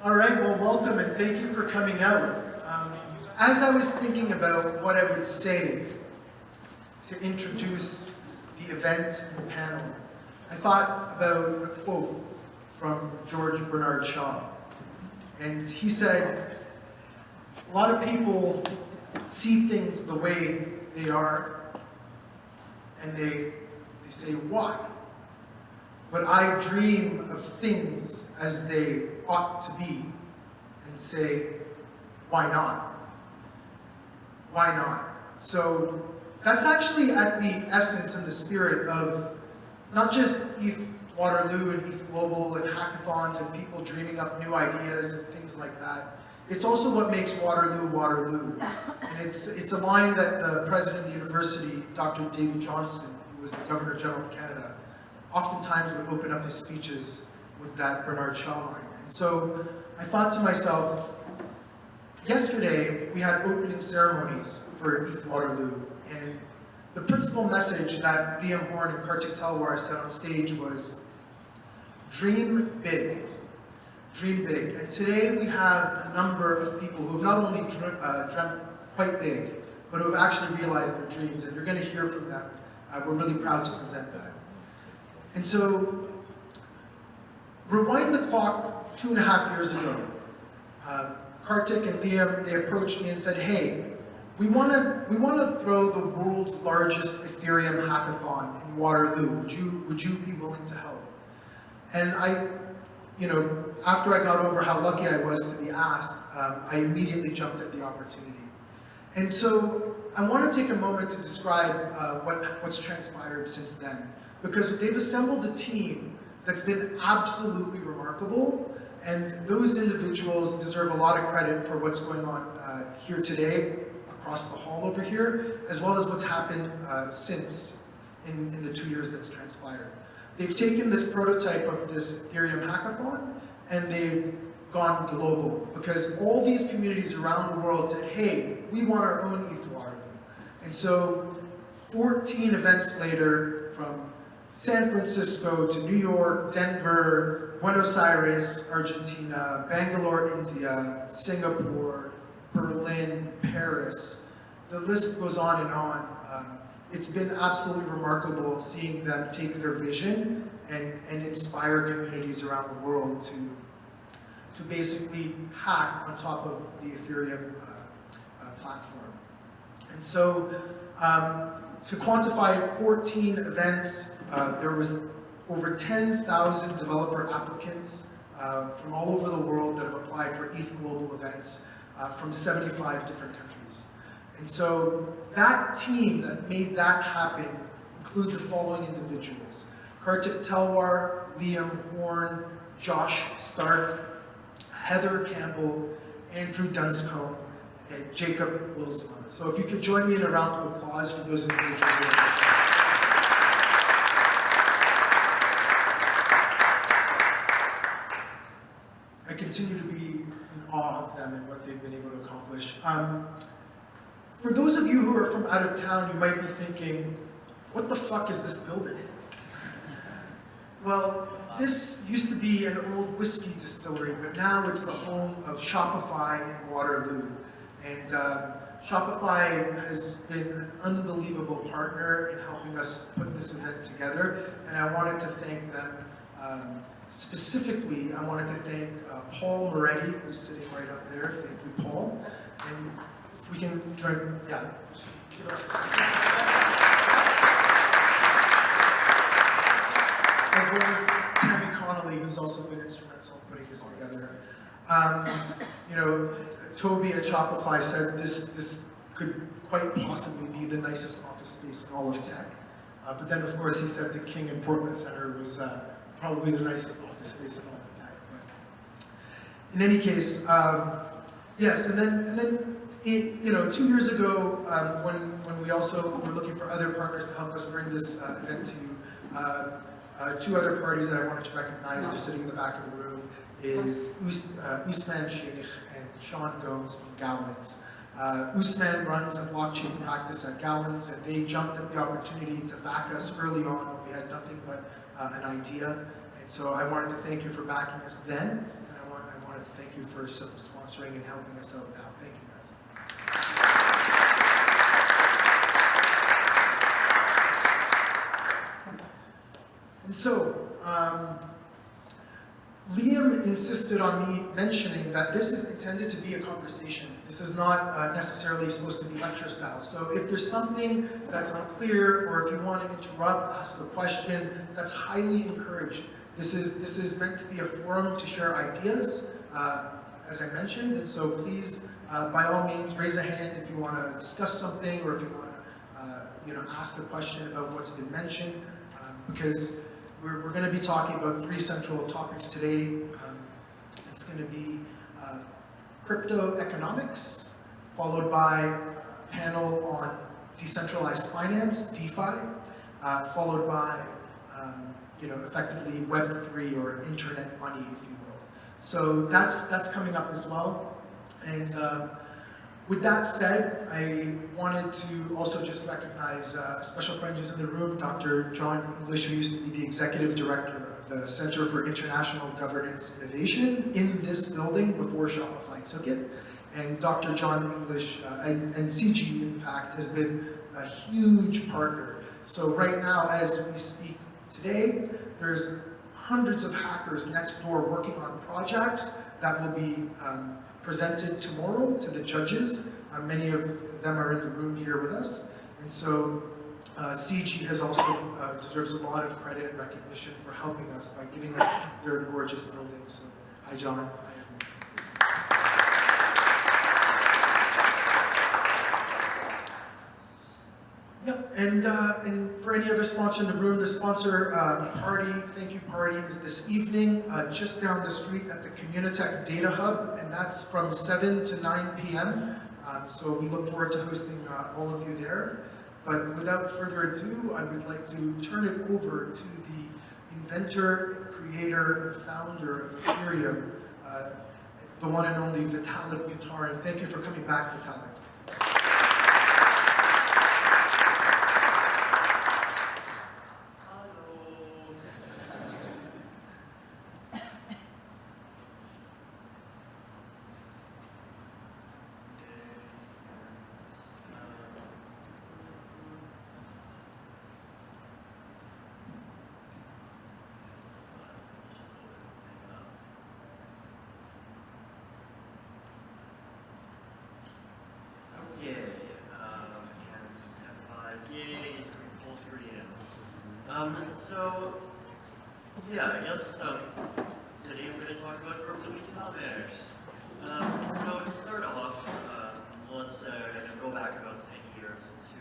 All right, well, welcome and thank you for coming out. As I was thinking about what I would say to introduce the event and the panel, I thought about a quote from George Bernard Shaw. And he said, a lot of people see things the way they are, and they say, why? But I dream of things as they ought to be, and say, why not? Why not? So that's actually at the essence and the spirit of not just ETHWaterloo and ETHGlobal and hackathons and people dreaming up new ideas and things like that. It's also what makes Waterloo, Waterloo. And it's a line that the president of the university, Dr. David Johnston, who was the Governor General of Canada, oftentimes would open up his speeches with that Bernard Shaw line. And so I thought to myself, yesterday we had opening ceremonies for ETHWaterloo, and the principal message that Liam Horn and Kartik Talwar said on stage was, dream big. Dream big. And today we have a number of people who have not only dreamt quite big, but who have actually realized their dreams, and you're going to hear from them. We're really proud to present that. And so, rewind the clock 2.5 years ago. Kartik and Liam, they approached me and said, hey, we want to throw the world's largest Ethereum hackathon in Waterloo. Would you be willing to help? And after I got over how lucky I was to be asked, I immediately jumped at the opportunity. And so I want to take a moment to describe what's transpired since then, because they've assembled a team that's been absolutely remarkable, and those individuals deserve a lot of credit for what's going on here today, across the hall over here, as well as what's happened since in the 2 years that's transpired. They've taken this prototype of this Ethereum hackathon and they've gone global, because all these communities around the world said, hey, we want our own ETHWaterloo. And so 14 events later, from San Francisco to New York, Denver, Buenos Aires, Argentina, Bangalore, India, Singapore, Berlin, Paris, the list goes on and on. It's been absolutely remarkable seeing them take their vision and inspire communities around the world to basically hack on top of the Ethereum platform. And so, to quantify it, 14 events, there was over 10,000 developer applicants from all over the world that have applied for ETHGlobal events from 75 different countries. And so that team that made that happen include the following individuals: Kartik Talwar, Liam Horn, Josh Stark, Heather Campbell, Andrew Dunscombe, and Jacob Wilsma. So if you could join me in a round of applause for those individuals. I continue to be in awe of them and what they've been able to accomplish. For those of you who are from out of town, you might be thinking, what the fuck is this building? Well, this used to be an old whiskey distillery, but now it's the home of Shopify in Waterloo. And Shopify has been an unbelievable partner in helping us put this event together, and I wanted to thank them. Specifically, I wanted to thank Paul Moretti, who's sitting right up there. Thank you, Paul. And if we can join, yeah. As well as Tammy Connolly, who's also been instrumental in putting this together. Toby at Shopify said this could quite possibly be the nicest office space in all of tech. But then, of course, he said the King and Portland Center was probably the nicest office space in all of tech. But in any case, yes, and then 2 years ago, when we also were looking for other partners to help us bring this event to you, two other parties that I wanted to recognize, they're sitting in the back of the room, is Usman Sheikh and Sean Gomes from Gallons. Usman runs a blockchain practice at Gallons, and they jumped at the opportunity to back us early on when we had nothing but an idea. And so I wanted to thank you for backing us then, and I wanted Dunworth. Thank you for sponsoring and helping us out now. Thank you, guys. And so, Liam insisted on me mentioning that this is intended to be a conversation. This is not necessarily supposed to be lecture style. So if there's something that's unclear, or if you want to interrupt, ask a question, that's highly encouraged. This is meant to be a forum to share ideas, as I mentioned, and so please, by all means, raise a hand if you want to discuss something, or if you want to, ask a question about what's been mentioned, because we're going to be talking about 3 central topics today. It's going to be cryptoeconomics, followed by a panel on decentralized finance, DeFi, followed by effectively Web3 or internet money, if you will. So that's coming up as well. And with that said, I wanted to also just recognize a special friend who's in the room, Dr. John English, who used to be the Executive Director of the Center for International Governance Innovation in this building before Shopify took it. And Dr. John English, and CG, in fact, has been a huge partner. So right now, as we speak today, there's hundreds of hackers next door working on projects that will be presented tomorrow to the judges. Many of them are in the room here with us. And so CG has also deserves a lot of credit and recognition for helping us by giving us their gorgeous building. So, hi John. Yep, and for any other sponsor in the room, the sponsor party, thank you party, is this evening just down the street at the Communitech Data Hub, and that's from 7 to 9 p.m. So we look forward to hosting all of you there. But without further ado, I would like to turn it over to the inventor, creator, and founder of Ethereum, the one and only Vitalik Buterin. Thank you for coming back, Vitalik. So, yeah, I guess today I'm going to talk about cryptoeconomics. So to start off, let's go back about 10 years to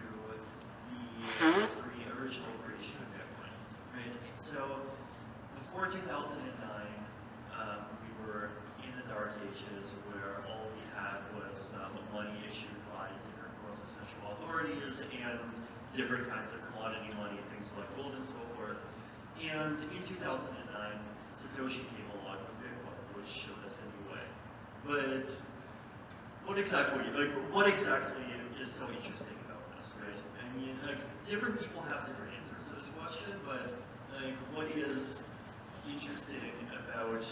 the original creation of Bitcoin. Right? So before 2009, we were in the dark ages where all we had was money issued by different forms of central authorities and different kinds of commodity money, things like gold and so forth. And in 2009, Satoshi came along with Bitcoin, which showed us a new way. But what exactly is so interesting about this, right? I mean, different people have different answers to this question, but what is interesting about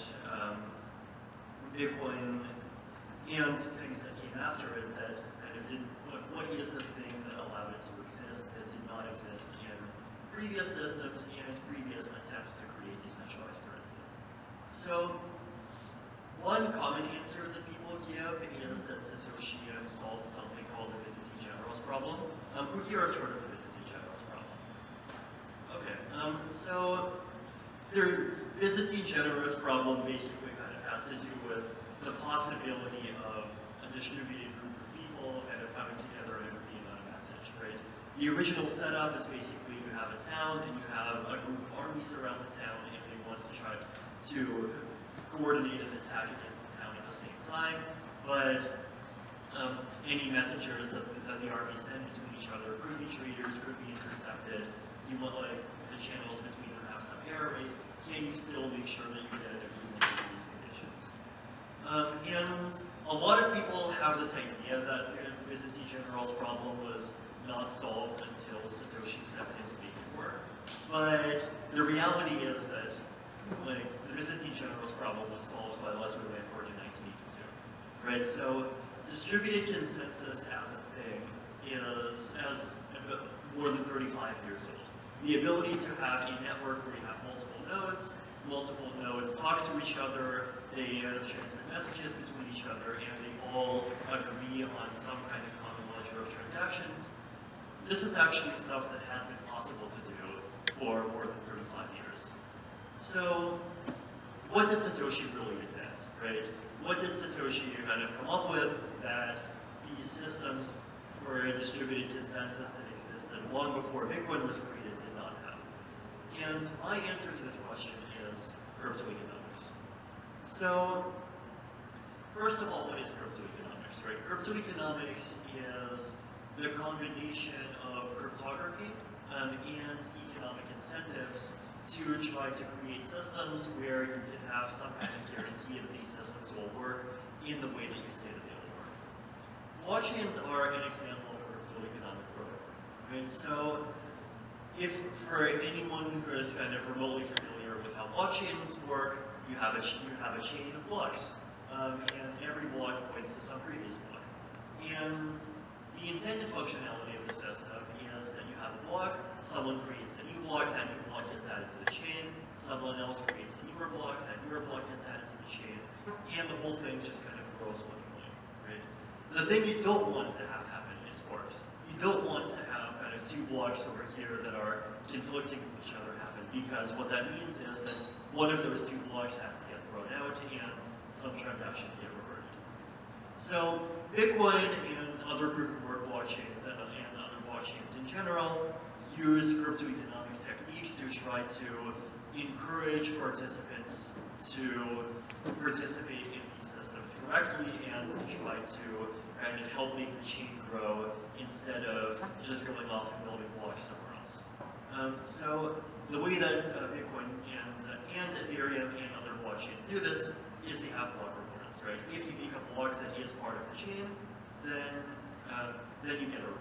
Bitcoin and things that came after it that kind of didn't, what is the thing that allowed it to exist that did not exist in previous systems and previous attempts to create decentralized currency? So, one common answer that people give is that Satoshi solved something called the Byzantine Generals problem. Who here has heard of the Byzantine Generals problem? Okay, so the Byzantine Generals problem basically kind of has to do with the possibility of a distributed group of people kind of coming together and agreeing on a message, right? The original setup is basically you have a town and you have a group of armies around the town and they want to try to coordinate an attack against the town at the same time, but any messengers that the armies send between each other could be traitors, could be intercepted. You want the channels between them have some error rate. Can you still make sure that you get an agreement in these conditions? And a lot of people have this idea that the Byzantine Generals problem was not solved until Satoshi stepped in to make it work. But the reality is that the Byzantine Generals problem was solved by Leslie Lamport in right? So distributed consensus as a thing is more than 35 years old. The ability to have a network where you have multiple nodes talk to each other, they transmit messages between each other, and they all agree on some kind of common ledger of transactions. This is actually stuff that has been possible to do for more than 35 years. So what did Satoshi really invent, right? What did Satoshi kind of come up with that these systems for a distributed consensus that existed long before Bitcoin was created did not have? And my answer to this question is cryptoeconomics. So first of all, what is cryptoeconomics, right? Cryptoeconomics is the combination of cryptography and economic incentives to try to create systems where you can have some kind of guarantee that these systems will work in the way that you say that they will work. Blockchains are an example of a cryptoeconomic protocol, right? So if for anyone who is kind of remotely familiar with how blockchains work, you have a chain of blocks, and every block points to some previous block. And the intended functionality of the system is that you have a block, someone creates a new block, that new block gets added to the chain, someone else creates a newer block, that newer block gets added to the chain, and the whole thing just kind of grows linearly, right? The thing you don't want to have happen is forks. You don't want to have kind of two blocks over here that are conflicting with each other happen, because what that means is that one of those two blocks has to get thrown out and some transactions get reverted. So Bitcoin and other proof-of-work blockchains and other blockchains in general use cryptoeconomic techniques to try to encourage participants to participate in these systems correctly and to try to kind of help make the chain grow instead of just going off and building blocks somewhere else. So the way that Bitcoin and Ethereum and other blockchains do this is they have block rewards, right? If you make a block that is part of the chain, then you get a reward.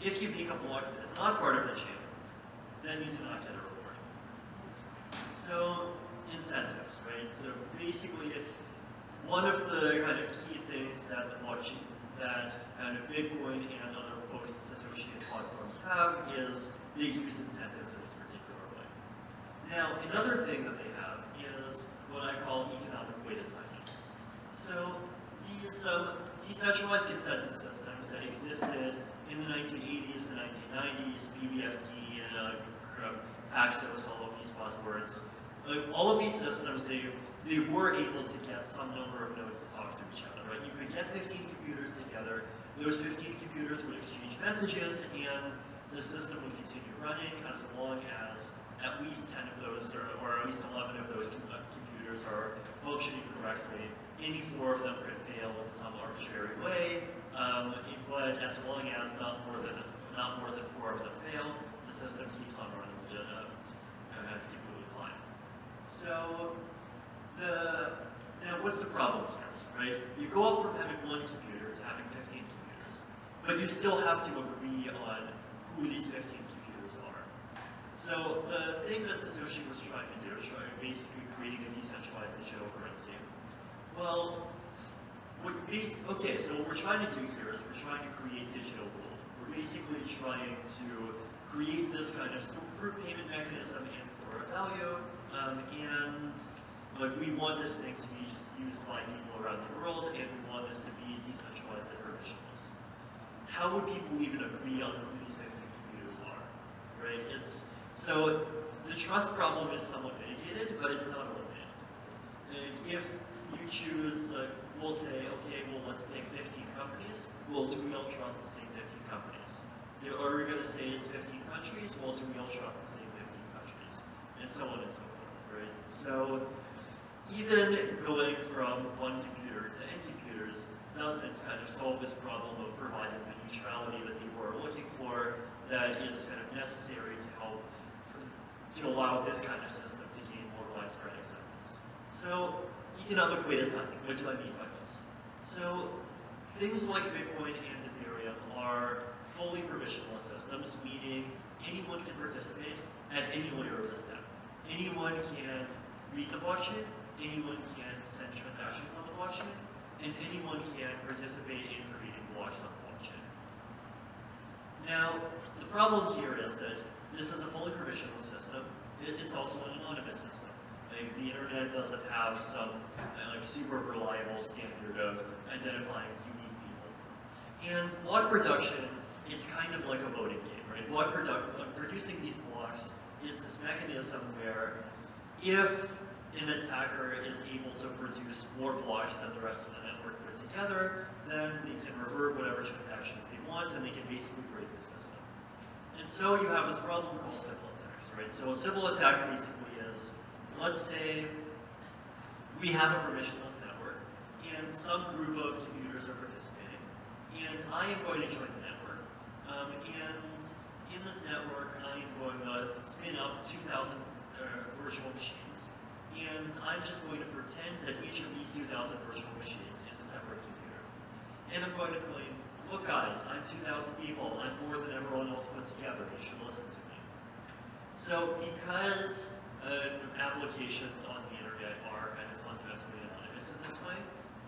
If you make a block that is not part of the chain, then you do not get a reward. So incentives, right? So basically, one of the kind of key things that the blockchain, that kind of Bitcoin and other post-Satoshi platforms have is they use incentives in this particular way. Now, another thing that they have is what I call economic weight assignment. So these decentralized consensus systems that existed in the 1980s, the 1990s, BBFT, Paxos, all of these buzzwords, all of these systems, they were able to get some number of nodes to talk to each other, right? You could get 15 computers together, those 15 computers would exchange messages, and the system would continue running as long as at least 10 of those, or at least 11 of those computers are functioning correctly. Any 4 of them could fail in some arbitrary way, but as long as not more than 4 of them fail, the system keeps on running completely fine. So now what's the problem here, right? You go up from having 1 computer to having 15 computers, but you still have to agree on who these 15 computers are. So the thing that Satoshi was trying to do, basically creating a decentralized digital currency. Well, okay, so what we're trying to do here is we're trying to create digital gold. We're basically trying to create this kind of group payment mechanism and store of value, and we want this thing to be just used by people around the world, and we want this to be decentralized and permissionless. How would people even agree on who these 15 computers are, right? So the trust problem is somewhat mitigated, but it's not eliminated. And if you choose, we'll say, okay, well, let's pick 15 companies. Well, do we all trust the same 15 companies? Or are we going to say it's 15 countries? Well, do we all trust the same 15 countries? And so on and so forth, right? So even going from 1 computer to n computers doesn't kind of solve this problem of providing the neutrality that people are looking for that is kind of necessary to help to allow this kind of system to gain more widespread acceptance. So economic weight assignment, what do I mean by this? So things like Bitcoin and Ethereum are fully permissionless systems, meaning anyone can participate at any layer of the stack. Anyone can read the blockchain, anyone can send transactions on the blockchain, and anyone can participate in creating blocks on the blockchain. Now, the problem here is that this is a fully permissionless system. It's also an anonymous system. Like, the internet doesn't have some like super reliable standard of identifying unique people. And block production is kind of like a voting game, right? Producing these blocks is this mechanism where if an attacker is able to produce more blocks than the rest of the network put together, then they can revert whatever transactions they want, and they can basically break the system. And so you have this problem called Sybil attacks, right? So a Sybil attack basically is, let's say we have a permissionless network, and some group of computers are participating, and I am going to join the network. And in this network, I am going to spin up 2,000 virtual machines, and I'm just going to pretend that each of these 2,000 virtual machines is a separate computer. And I'm going to claim, look guys, I'm 2,000 people, I'm more than everyone else put together, you should listen to me. So because applications on the internet are kind of fundamentally anonymous in this way,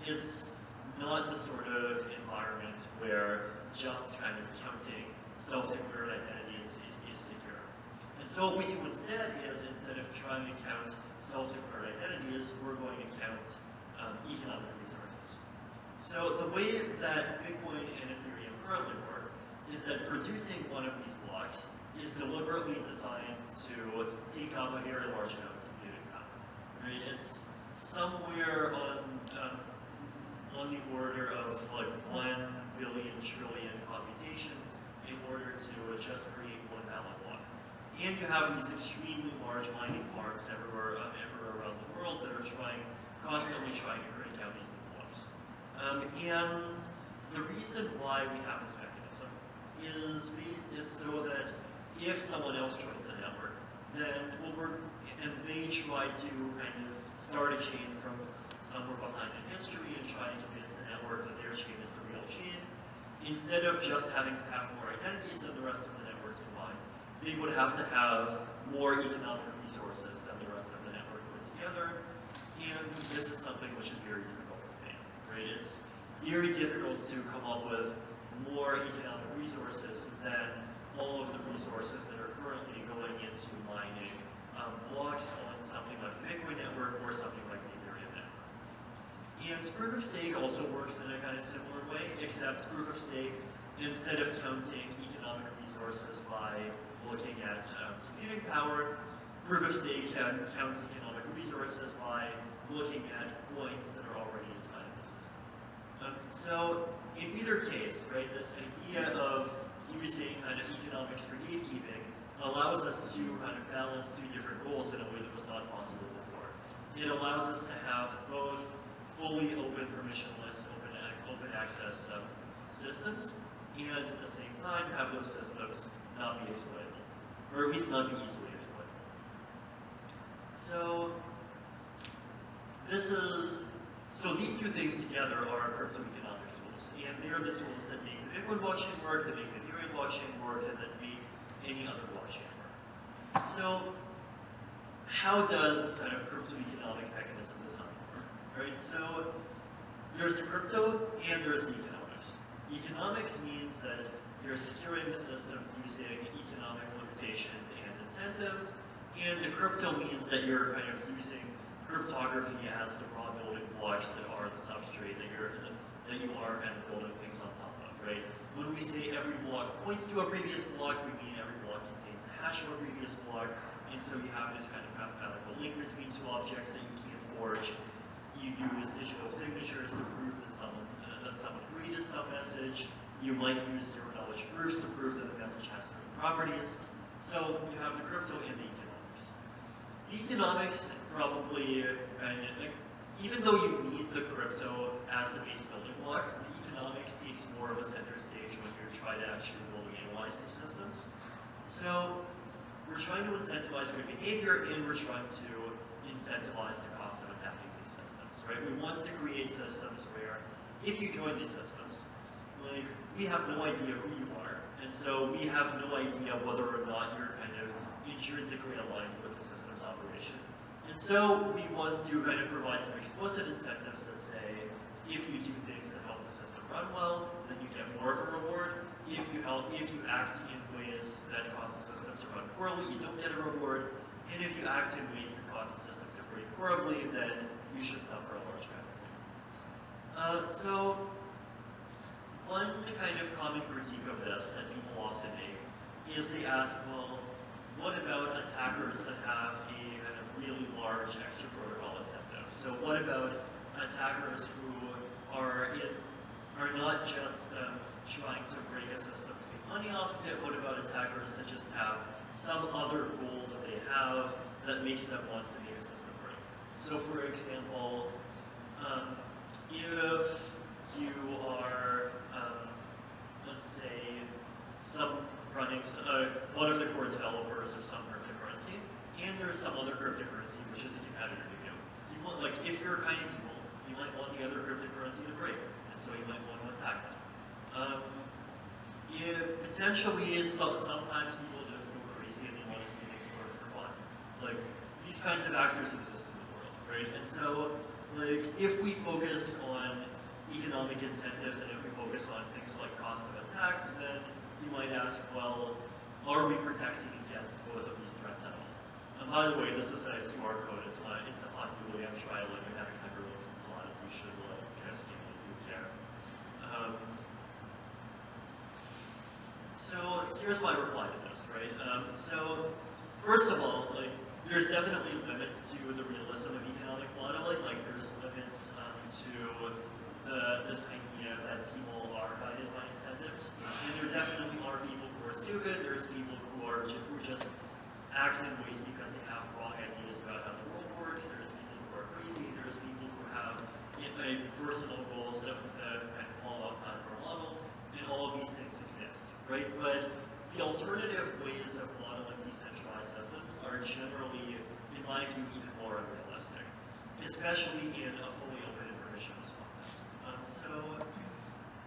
it's not the sort of environment where just kind of counting self-declared identities is secure. And so what we do instead is, instead of trying to count self-declared identities, we're going to count economic resources. So the way that Bitcoin and Ethereum currently work is that producing one of these blocks is deliberately designed to take up a very large amount of computing power. Right? It's somewhere on the order of like 1 billion trillion computations in order to just create one valid block. And you have these extremely large mining farms everywhere around the world that are constantly trying to crank out these new blocks. And the reason why we have this mechanism is so that if someone else joins the network, then and they try to kind of start a chain from somewhere behind in history and try to convince the network that their chain is the real chain, instead of just having to have more identities than the rest of the network combined, they would have to have more economic resources than the rest of the network put together. And this is something which is very difficult to make, right? It's very difficult to come up with more economic resources than all of the resources that are currently going into mining blocks on something like the Bitcoin network or something like the Ethereum network. And proof of stake also works in a kind of similar way, except proof of stake, instead of counting economic resources by looking at computing power, proof of stake counts economic resources by looking at coins that are already inside the system. So in either case, right, this idea of using kind of economics for gatekeeping allows us to kind of balance two different goals in a way that was not possible before. It allows us to have both fully open, permissionless, open access systems, and at the same time have those systems not be exploitable, or at least not be easily exploitable. So these two things together are cryptoeconomic tools, and they're the tools that make the Bitcoin blockchain work, that make the Ethereum blockchain work, and that make any other blockchain work. So how does kind of cryptoeconomic mechanism design work? Right? So there's the crypto and there's the economics. Economics means that you're securing the system using economic limitations and incentives, and the crypto means that you're kind of using cryptography as the raw building blocks that are the substrate that you are kind of building things on top of, right? When we say every block points to a previous block, we mean every block contains the hash of a previous block, and so you have this kind of mathematical link between two objects that you can't forge. You use digital signatures to prove that someone created some message. You might use zero-knowledge proofs to prove that the message has certain properties. So you have the crypto and the economics. The economics probably, even though you need the crypto as the base building block, the economics takes more of a center stage when you're trying to actually really analyze these systems. So we're trying to incentivize good behavior, and we're trying to incentivize the cost of attacking these systems, right? We want to create systems where, if you join these systems, like, we have no idea who you are, and so we have no idea whether or not you're kind of intrinsically aligned with the system's operation. And so we want to kind of provide some explicit incentives that say, if you do things that help the system run well, then you get more of a reward. If you act in ways that cause the system to run poorly, you don't get a reward. And if you act in ways that cause the system to break horribly, then you should suffer a large penalty. So one kind of common critique of this that people often make is they ask, well, what about attackers that have a kind of really large extra protocol incentive? So what about attackers who are not just trying to break a system to make money off of it? What about attackers that just have some other goal that they have that makes them want to make a system break? So for example, if you are, let's say, one of the core developers of some cryptocurrency, and there's some other cryptocurrency which is a competitor to you. You want, like, if you're kind of evil, you might want the other cryptocurrency to break, and so you might want to attack that. Potentially, sometimes people just go crazy and they want to see things work for fun. Like, these kinds of actors exist in the world, right? And so, like, if we focus on economic incentives and if we focus on things like cost of attack, then you might ask, well, are we protecting against both of these threats at all? And by the way, this is a QR code. It's a fun Boolean trial and you're having hyperlinks and so on, as you should just give me if you care. So here's my reply to this, right? So first of all, like, there's definitely limits to the realism of economic modeling. Like, there's limits to this idea that people are guided by incentives. And there definitely are people who are stupid. There's people who just act in ways because they have wrong ideas about how the world works. There's people who are crazy. There's people who have personal goals that kind of fall outside of our model. And all of these things exist, right? But the alternative ways of modeling decentralized systems are generally, in my view, even more unrealistic, especially in a fully open and permissionless context. So,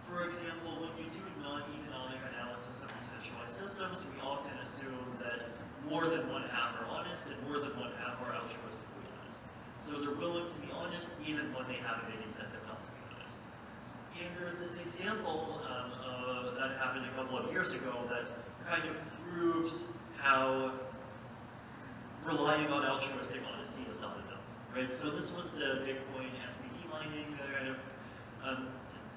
for example, when you do non-economic analysis of decentralized systems, we often assume that more than one half are honest and more than one half are altruistically honest. So they're willing to be honest even when they have a big incentive not to be honest. And there's this example that happened a couple of years ago that kind of proves how relying on altruistic honesty is not enough, right? So this was the Bitcoin SPT mining kind of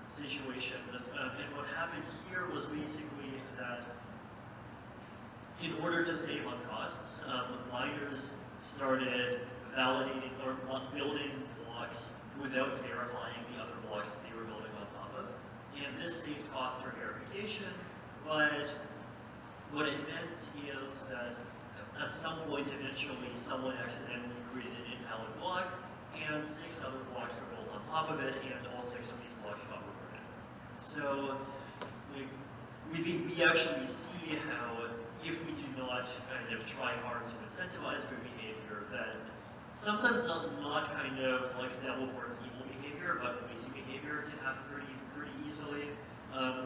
situation. And what happened here was basically that in order to save on costs, miners started validating or building blocks without verifying the other blocks that they were building on top of. And this saved costs for verification, but what it meant is that at some point eventually someone accidentally created an invalid block and 6 other blocks were built on top of it, and all 6 of these blocks got reverted. So we actually see how if we do not kind of try hard to incentivize good behavior, then sometimes not kind of like devil horns evil behavior, but lazy behavior can happen pretty easily.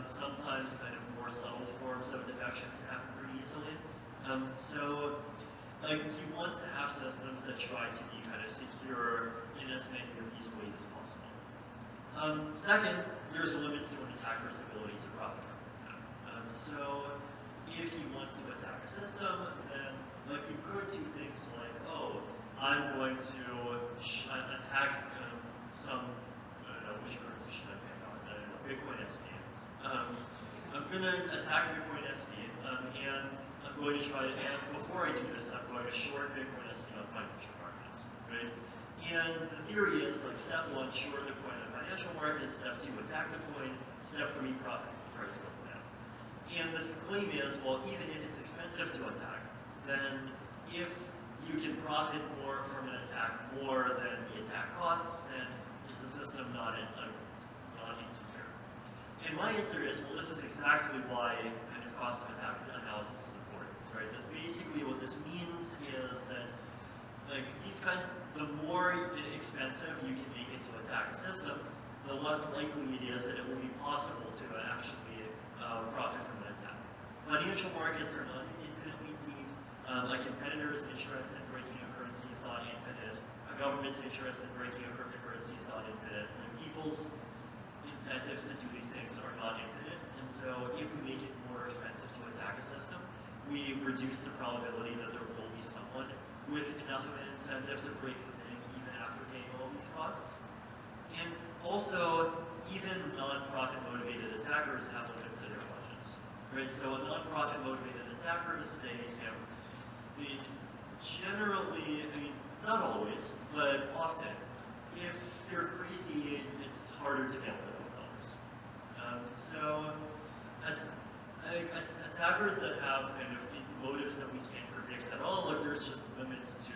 Sometimes kind of more subtle forms of defection can happen pretty easily. So like, you want to have systems that try to be kind of secure in as many of these ways as possible. Second, there's limits to an attacker's ability to profit from an attack. So if he wants to attack a system, then like, you could do things like, oh, I'm going to attack some, I don't know, which currency should I pick on? I don't know, Bitcoin SP. I'm going to attack Bitcoin SP, and I'm going to try to, and before I do this, I'm going to short Bitcoin SP on financial markets, right? And the theory is, like, step 1, short the coin on financial markets, step 2, attack the coin, step 3, profit from the price going down. And the claim is, well, even if it's expensive to attack, then if you can profit more from an attack more than the attack costs, then is the system not insecure? And my answer is, well, this is exactly why kind of cost of attack analysis is important, right? Because basically what this means is that, like, these kinds, the more expensive you can make it to attack a system, the less likely it is that it will be possible to actually profit from an attack. Financial markets are not infinitely deep. A competitor's interest in breaking a currency is not infinite. government's interest in breaking a cryptocurrency is not infinite, and people's incentives to do these things are not infinite. And so if we make it more expensive to attack a system, we reduce the probability that there will be someone with enough of an incentive to break the thing even after paying all these costs. And also, even non-profit motivated attackers have limits to their budgets, right? So non-profit motivated attackers, generally, not always, but often, if you're crazy, it's harder to get $1 million. So attackers that have kind of motives that we can't predict at all, like there's just limits to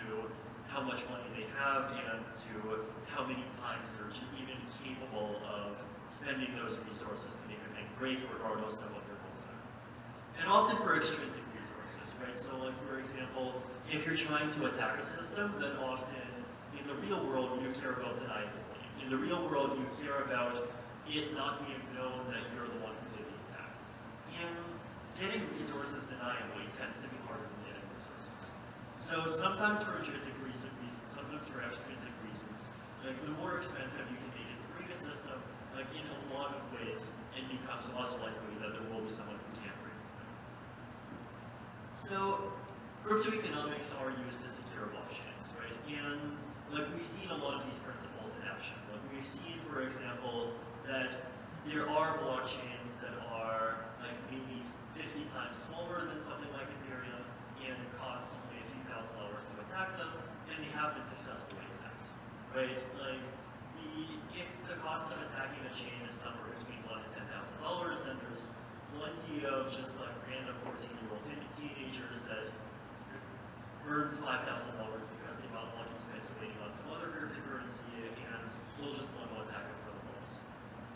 how much money they have and to how many times they're even capable of spending those resources to make a thing break, regardless of what their goals are. And often for extrinsic resources, right? So like, for example, if you're trying to attack a system, then often in the real world, you care about deniability. In the real world, you care about it not being known that you're the one who did the attack. And getting resources deniably tends to be harder than getting resources. So sometimes for intrinsic reasons, sometimes for extrinsic reasons, like the more expensive you can make it to break a system, like in a lot of ways, it becomes less likely that there will be someone who can't break it. So cryptoeconomics are used to secure blockchains, right? And like we've seen a lot of these principles in action. Like we've seen, for example, that there are blockchains that are like maybe 50 times smaller than something like Ethereum, and it costs only a few $1,000s to attack them, and they have been successfully attacked, right? Like if the cost of attacking a chain is somewhere between $1,000 and $10,000, then there's plenty of just like random 14-year-old teenagers that earns $5,000 because they got lucky space waiting on some other cryptocurrency, and will just want to attack it for the most.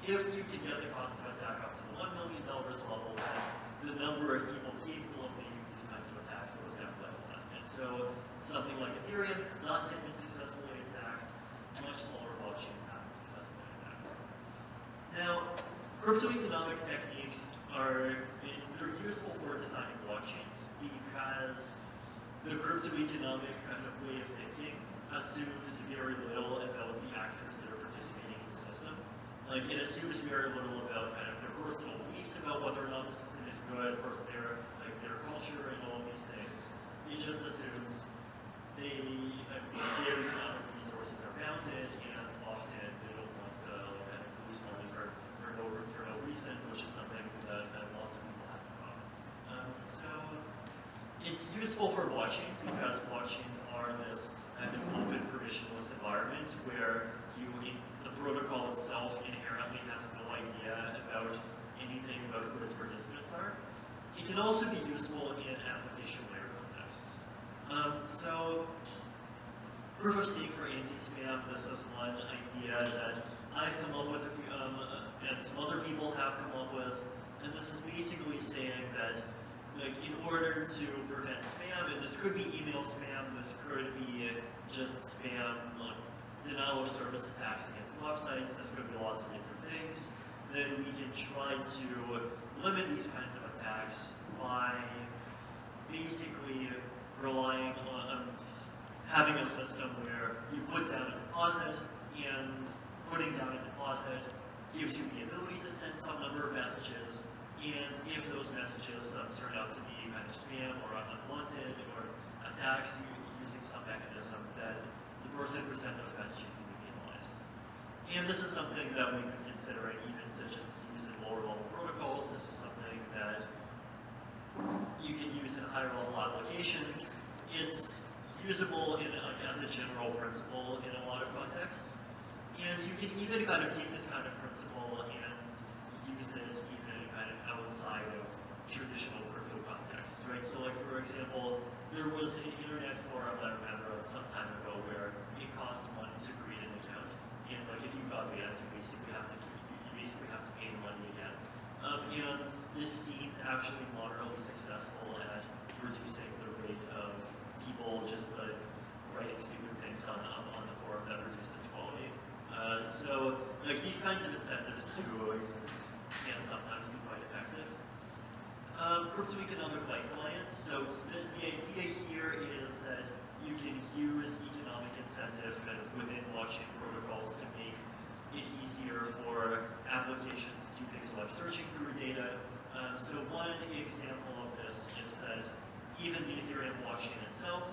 If you can get the cost of attack up to the $1 million level, then the number of people capable of making these kinds of attacks goes down by one. And so something like Ethereum has not yet been successfully attacked. Much smaller blockchains have been successfully attacked. Now, cryptoeconomic techniques they're useful for designing blockchains because the cryptoeconomic kind of way of thinking assumes very little about the actors that are participating in the system. Like it assumes very little about kind of their personal beliefs about whether or not the system is good, their culture and all of these things. It just assumes their economic resources are bounded, and often they don't want to kind of lose money for no reason, which is something that lots of people have in common. So it's useful for blockchains because blockchains are this kind of open permissionless environment where the protocol itself inherently has no idea about anything about who its participants are. It can also be useful in application layer contexts. So proof of stake for anti-spam, this is one idea that I've come up with and some other people have come up with, and this is basically saying that like in order to prevent spam, and this could be email spam, this could be just spam, like denial of service attacks against websites, this could be lots of different things, then we can try to limit these kinds of attacks by basically relying on having a system where you put down a deposit, and putting down a deposit gives you the ability to send some number of messages, and if those messages turn out to be kind of spam or unwanted or attacks using some mechanism, then the person who sent those messages can be penalized. And this is something that we've been considering even to just use in lower level protocols. This is something that you can use in higher level applications. It's usable as a general principle in a lot of contexts. And you can even kind of take this kind of principle and use it even kind of outside of traditional crypto contexts, right? So like, for example, there was an internet forum I remember some time ago where it cost money to create an account. And like, if you got banned, you basically have to pay the money again. And this seemed actually moderately successful at reducing the rate of people just like writing stupid things on the forum that reduced its quality. So like these kinds of incentives can sometimes be quite effective. Cryptoeconomic light clients. So the idea here is that you can use economic incentives kind of within blockchain protocols to make it easier for applications to do things like searching through data. So one example of this is that even the Ethereum blockchain itself,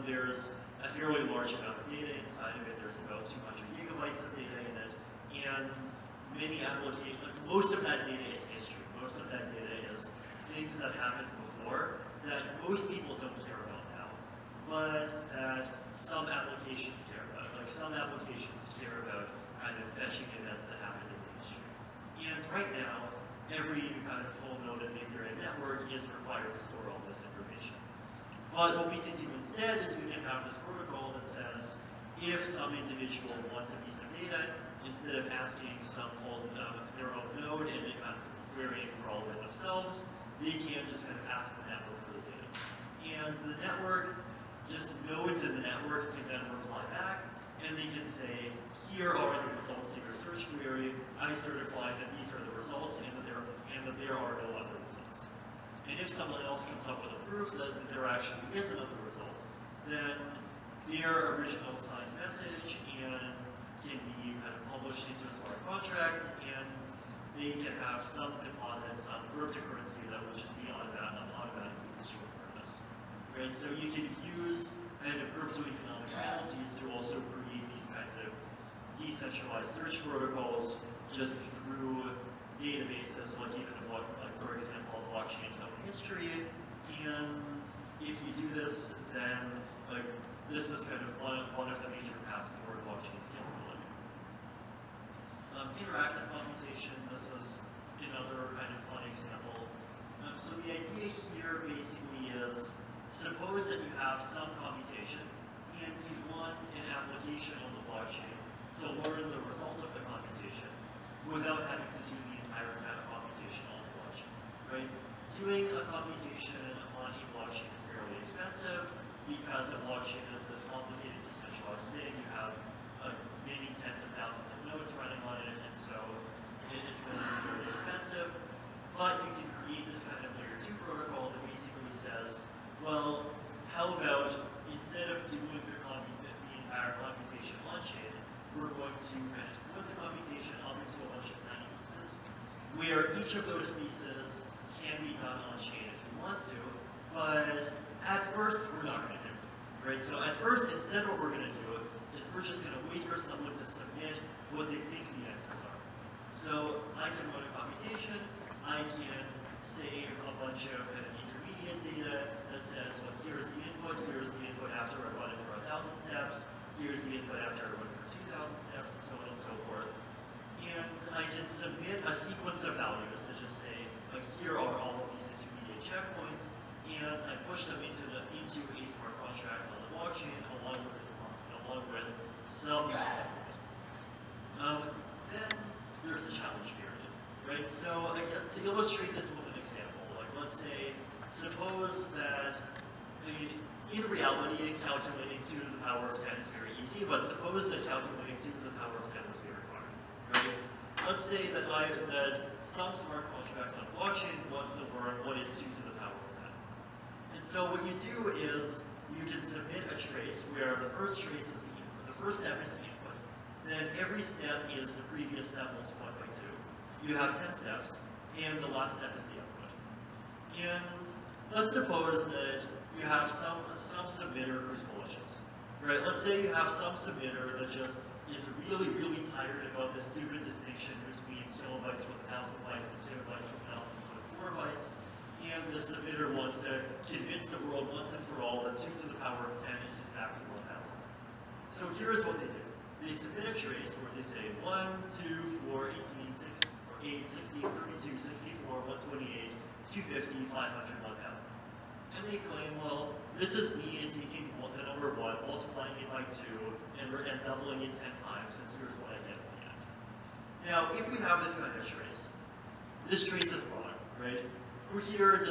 there's a fairly large amount of data inside of it. There's about 200 gigabytes of data in it, and most of that data is history. Most of that data is things that happened before that most people don't care about now, but that some applications care about. Like some applications care about kind of fetching events that happened in the history. And right now, every kind of full node in the Ethereum network is required to store all this information. But what we can do instead is we can have this protocol that says if some individual wants a piece of data, instead of asking some full their own node and kind of querying for all of it themselves, they can just kind of ask the network for the data. And the network, just nodes in the network can then reply back, and they can say, here are the results of your search query. I certify that these are the results and that there are no other results. And if someone else comes up with a proof that there actually is another result, then their original signed message and can be kind of published into a smart contract, and they can have some deposit, some cryptocurrency that would just be automatically distributed from this. Right? So you can use kind of cryptoeconomic penalties to also create these kinds of decentralized search protocols just through databases, like even for example, blockchain's own history. And if you do this, then this is kind of one of the major paths toward blockchain scalability. Interactive computation, this is another kind of fun example. So the idea here basically is, suppose that you have some computation and you want an application on the blockchain to learn the result of the computation without having to do the entire kind of computation on the blockchain, right? Doing a computation on a blockchain is fairly expensive because a blockchain is this complicated decentralized thing. You have many tens of thousands of nodes running on it, and so it's really very expensive. But you can create this kind of layer 2 protocol that basically says, well, how about instead of doing the entire computation on-chain, we're going to kind of split the computation up into a bunch of tiny pieces, where each of those pieces can be done on-chain if you want to, but at first we're not going to do it, right? So at first, instead what we're going to do is we're just going to wait for someone to submit what they think the answers are. So I can run a computation, I can save a bunch of kind of intermediate data that says, well, here's the input after I run it for 1,000 steps, here's the input after I run it for 2,000 steps, and so on and so forth. And I can submit a sequence of values that just say, like, here are all of these intermediate checkpoints, and I push them into a smart contract on the blockchain along with some then there's a challenge period, right? So to illustrate this with an example, like let's say, suppose that, in reality, calculating 2 to the power of 10 is very easy, but suppose that calculating 2 to the power of 10 was very hard, right? Let's say that some smart contract on blockchain wants to learn what is 2 to the power of 10. And so what you do is you can submit a trace where the first trace is the input. The first step is the input. Then every step is the previous step multiplied by 2. You have 10 steps, and the last step is the output. And let's suppose that you have some submitter who's malicious, right? Let's say you have some submitter that just is really, really tired about this stupid distinction between kilobytes with 1,000 bytes and kilobytes with 1,024 bytes, and the submitter wants to convince the world once and for all that 2 to the power of 10 is exactly 1,000. So here's what they do. They submit a trace where they say 1, 2, 4, 18, 16, 32, 64, 128, 250, 500, 1,000. And they claim, well, this is me taking the number 1, multiplying it by 2, and doubling it 10 times, and here's what I get at the end. Now, if we have this kind of trace, this trace is wrong, right? Who here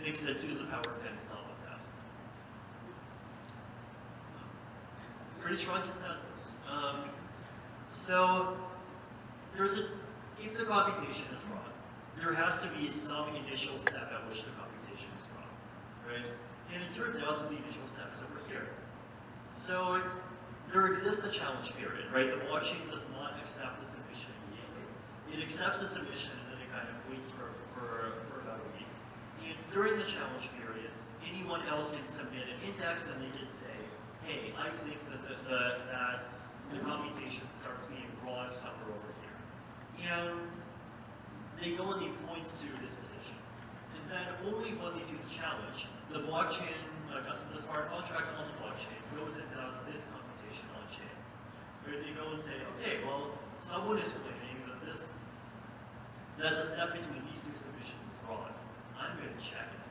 thinks that 2 to the power of 10 is not 1,000? Pretty strong consensus. So, if the computation is wrong, there has to be some initial step at which the computation is wrong, right? And it turns out that the initial step is over here. So there exists a challenge period, right? The blockchain does not accept the submission immediately. It accepts the submission and then it kind of waits for about a week. And during the challenge period, anyone else can submit an index and they can say, hey, I think that the computation starts being broad somewhere over here. And they go and they point to this position. And then only when they do the challenge, the blockchain, the smart contract on the blockchain goes and does this computation on chain. Where they go and say, okay, well, someone is claiming that the step between these two submissions is wrong. I'm going to check it.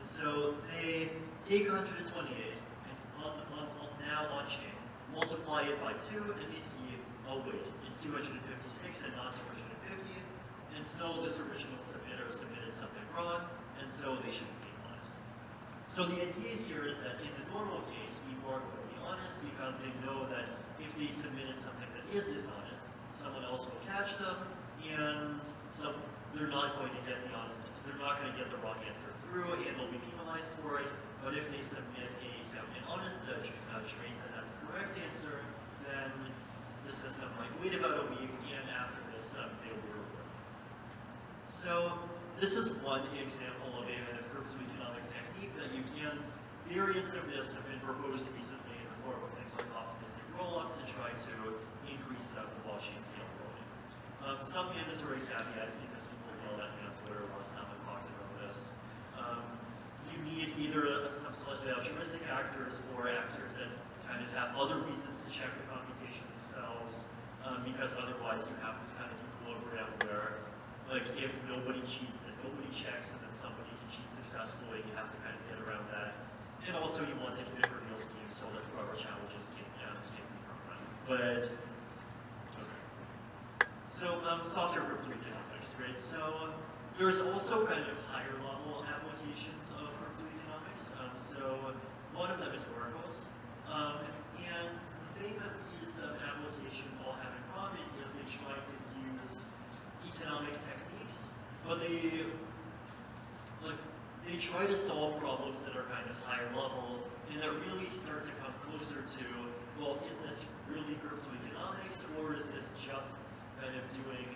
And so they take 128 and now on chain, multiply it by 2, and they see, oh wait, it's 256 and not 250. And so this original submitter submitted something wrong, and so they should be penalized. So the idea here is that in the normal case, people are going to be honest because they know that if they submitted something that is dishonest, someone else will catch them, and so they're not going to get the honest, they're not going to get the wrong answer through, and they'll be penalized for it. But if they submit an honest trace that has the correct answer, then the system might wait about a week, and after this, they will be rewarded. So this is one example of a kind of cryptoeconomic technique that you can. Variants of this have been proposed recently in the form of things like optimistic rollup to try to increase the blockchain scalability. Some mandatory caveats because people know that Twitter last time I talked about this. You need either some slightly altruistic actors or actors that kind of have other reasons to check the computation themselves, because otherwise you have this kind of equilibrium where, like, if nobody cheats, then nobody checks, and then somebody can cheat successfully, you have to kind of get around that. And also you want to commit reveal schemes so that whoever challenges can't be front running. But, okay. So, software cryptoeconomics, right? So, there's also kind of higher level applications of cryptoeconomics. So one of them is oracles. And the thing that these applications all have in common is they try to use economic techniques, but they try to solve problems that are kind of higher level and that really start to come closer to, well, is this really cryptoeconomics, or is this just kind of doing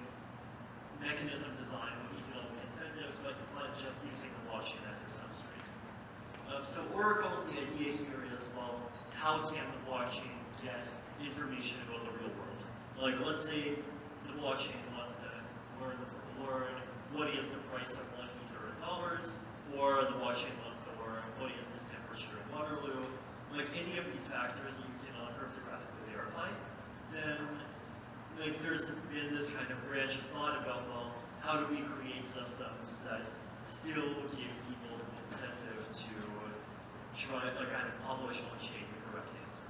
mechanism design with economic incentives, but just using the blockchain as their substrate. So oracles, the idea here is, well, how can the blockchain get information about the real world? Like, let's say the blockchain wants to learn what is the price of 1 Ether in dollars, or the blockchain wants to learn what is the temperature in Waterloo. Like, any of these factors that you cannot cryptographically verify, then like there's been this kind of branch of thought about, well, how do we create systems that still give people an incentive to try to kind of publish on chain the correct answer.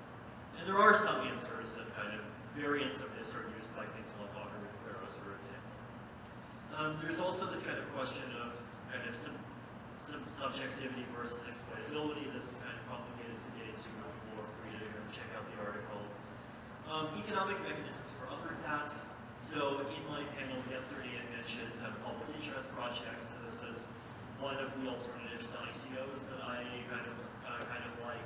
And there are some answers that kind of variants of this are used by things like Augur and Faire, for example. There's also this kind of question of kind of some subjectivity versus exploitability. This is kind of complicated to get into, but people are free to check out the article. Economic mechanisms for other tasks. So in my panel yesterday, I mentioned public interest projects. And this is one of the alternatives to ICOs that I kind of like.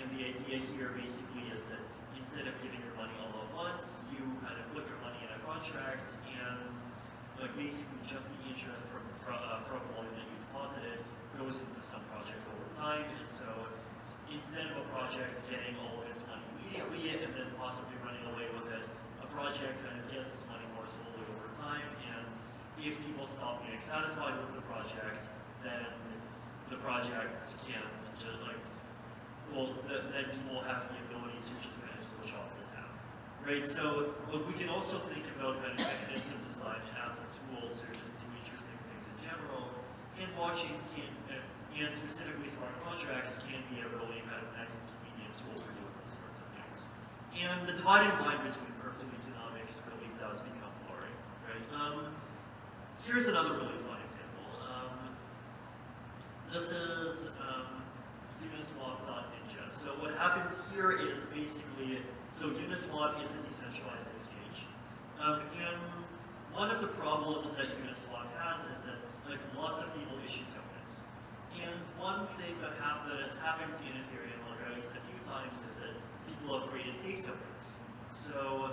And the idea here basically is that instead of giving your money all at once, you kind of put your money in a contract, and like basically just the interest from money that you deposited goes into some project over time. And so instead of a project getting all of its money immediately and then possibly running away with it, a project kind of gets its money more slowly over time, and if people stop being satisfied with the project, then the projects can just then people have the ability to just kind of switch off the tap, right? So we can also think about kind of mechanism design as a tool to just do interesting things in general, and blockchains can, and specifically smart contracts can be a really kind of nice and convenient tool for doing those sorts of things. And the dividing line between cryptoeconomics really does become blurry, right? Here's another really fun example. This is Uniswap.ninja. So what happens here is basically, so Uniswap is a decentralized exchange. And one of the problems that Uniswap has is that like lots of people issue tokens. And one thing that has happened in Ethereum, like at least a few times, is that people have created fake tokens. So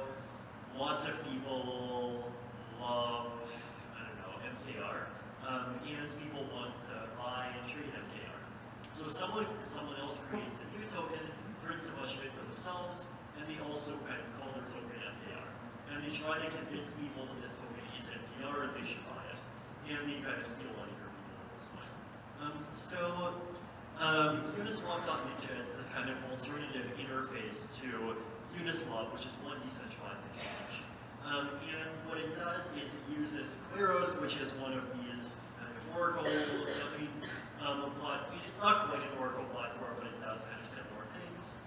lots of people love, I don't know, MKR, and people want to buy and trade MKR. So someone else creates a new token, earns a bunch of it for themselves, and they also kind of call their token MKR. And they try to convince people that this token is MKR and they should buy it. And they kind of steal money from people this way. Uniswap.ninja is this kind of alternative interface to Uniswap, which is one decentralized exchange. And what it does is it uses Kleros, which is one of these kind of Oracle, it's not quite an Oracle platform, but it does kind of similar things,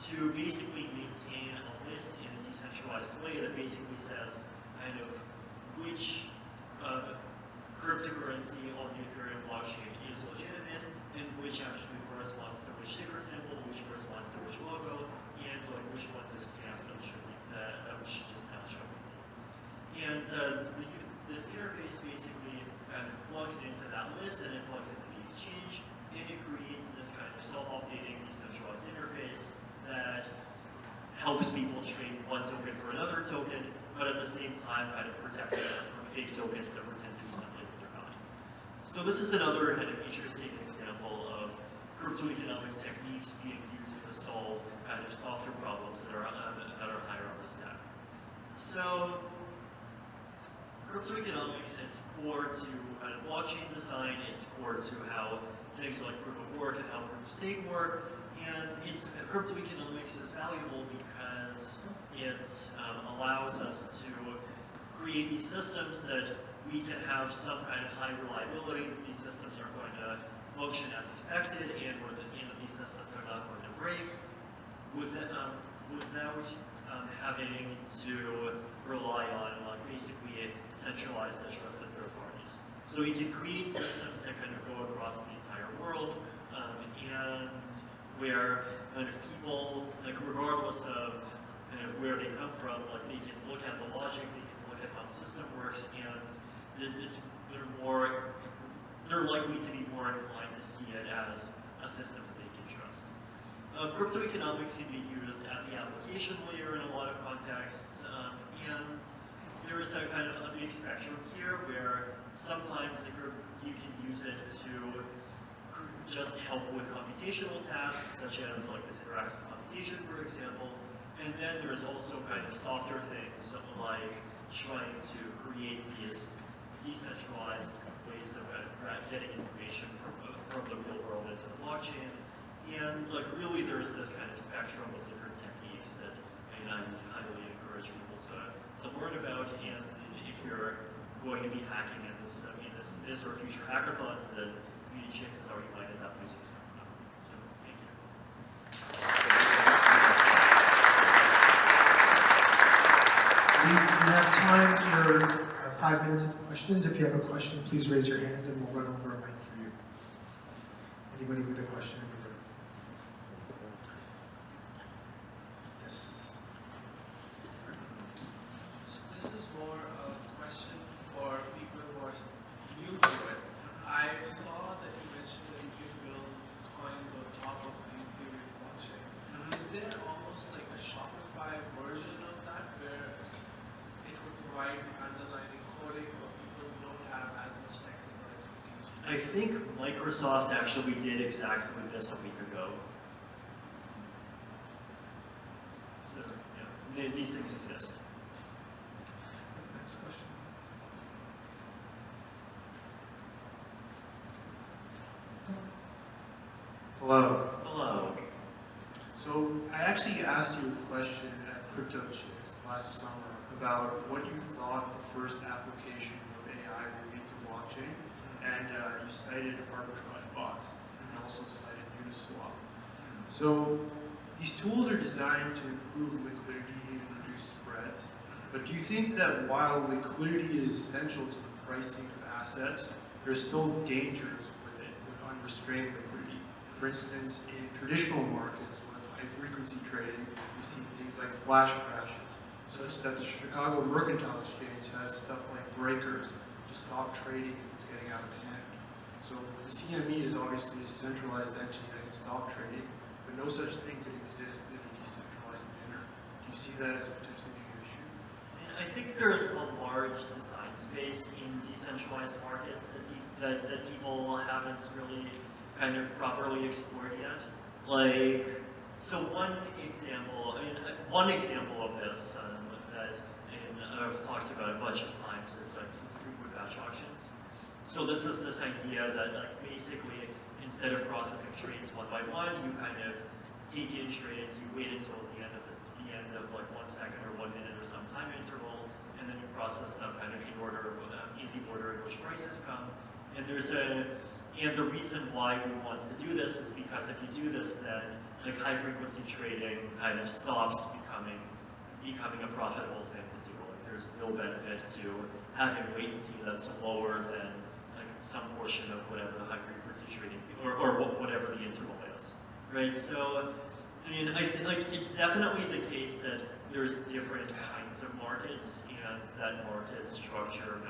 to basically maintain a list in a decentralized way that basically says kind of which cryptocurrency on the Ethereum blockchain is legitimate and which actually corresponds to which ticker symbol, which corresponds to which logo, and like which ones are scams that we should just not show people. And this interface basically kind of plugs into that list and it plugs into the exchange, and it creates this kind of self-updating decentralized interface that helps people trade one token for another token, but at the same time kind of protecting them from fake tokens that pretend to be something that they're not. So this is another kind of interesting example of cryptoeconomic techniques being used to solve kind of softer problems that are higher up the stack. So cryptoeconomics is core to kind of blockchain design. It's core to how things like proof of work and how proof of stake work. And cryptoeconomics is valuable because it allows us to create these systems that we can have some kind of high reliability, that these systems are going to function as expected, and these systems are not going to break without having to rely on basically centralized and trusted third parties. So we can create systems that kind of go across the entire world, and where kind of people, like regardless of kind of where they come from, like they can look at the logic, they can look at how the system works, and they're likely to be more inclined to see it as a system that they can trust. Cryptoeconomics can be used at the application layer in a lot of contexts, and there is a kind of a big spectrum here where sometimes you can use it to just help with computational tasks, such as like this interactive computation, for example. And then there's also kind of softer things like trying to create these decentralized ways of kind of getting information from the real world into the blockchain. And like really there's this kind of spectrum of different techniques that I highly encourage people to learn about. And if you're going to be hacking in this or future hackathons, then chances are you might end up using some of them. So, thank you. We have time for 5 minutes of questions. If you have a question, please raise your hand and we'll run over a mic for you. Anybody with a question in the room? Yes. So this is more a question for people who are new to it. I saw that you mentioned that you can build coins on top of the Ethereum blockchain. Is there almost like a Shopify version of that where it would provide the underlying coding for people who don't have as much technical expertise? I think Microsoft actually did exactly this a week ago. So, yeah, these things exist. Next question. Hello. Hello. So I actually asked you a question at Crypto Chicks last summer about what you thought the first application of AI would be to blockchain, and you cited arbitrage bots and also cited Uniswap. So these tools are designed to improve liquidity and reduce spreads, but do you think that while liquidity is essential to the pricing of assets, there's still dangers with it, with unrestrained liquidity? For instance, in traditional markets with high-frequency trading, we see things like flash crashes, such that the Chicago Mercantile Exchange has stuff like breakers to stop trading if it's getting out of hand. So the CME is obviously a centralized entity that can stop trading, but no such thing could exist in a decentralized manner. Do you see that as potentially being an issue? I think there's a large design space in decentralized markets that people haven't really kind of properly explored yet. Like, so one example of this that I've talked about a bunch of times is like frequent batch auctions. So this is this idea that like basically instead of processing trades one by one, you kind of take in trades, you wait until the end of like 1 second or 1 minute or some time interval, and then you process them kind of in order of easy order in which prices come. And the reason why we want to do this is because if you do this, then like high frequency trading kind of stops becoming a profitable thing to do. Like there's no benefit to having latency that's lower than like some portion of whatever the high frequency trading or whatever the interval is, right? So I mean, I think like it's definitely the case that there's different kinds of markets and that market structure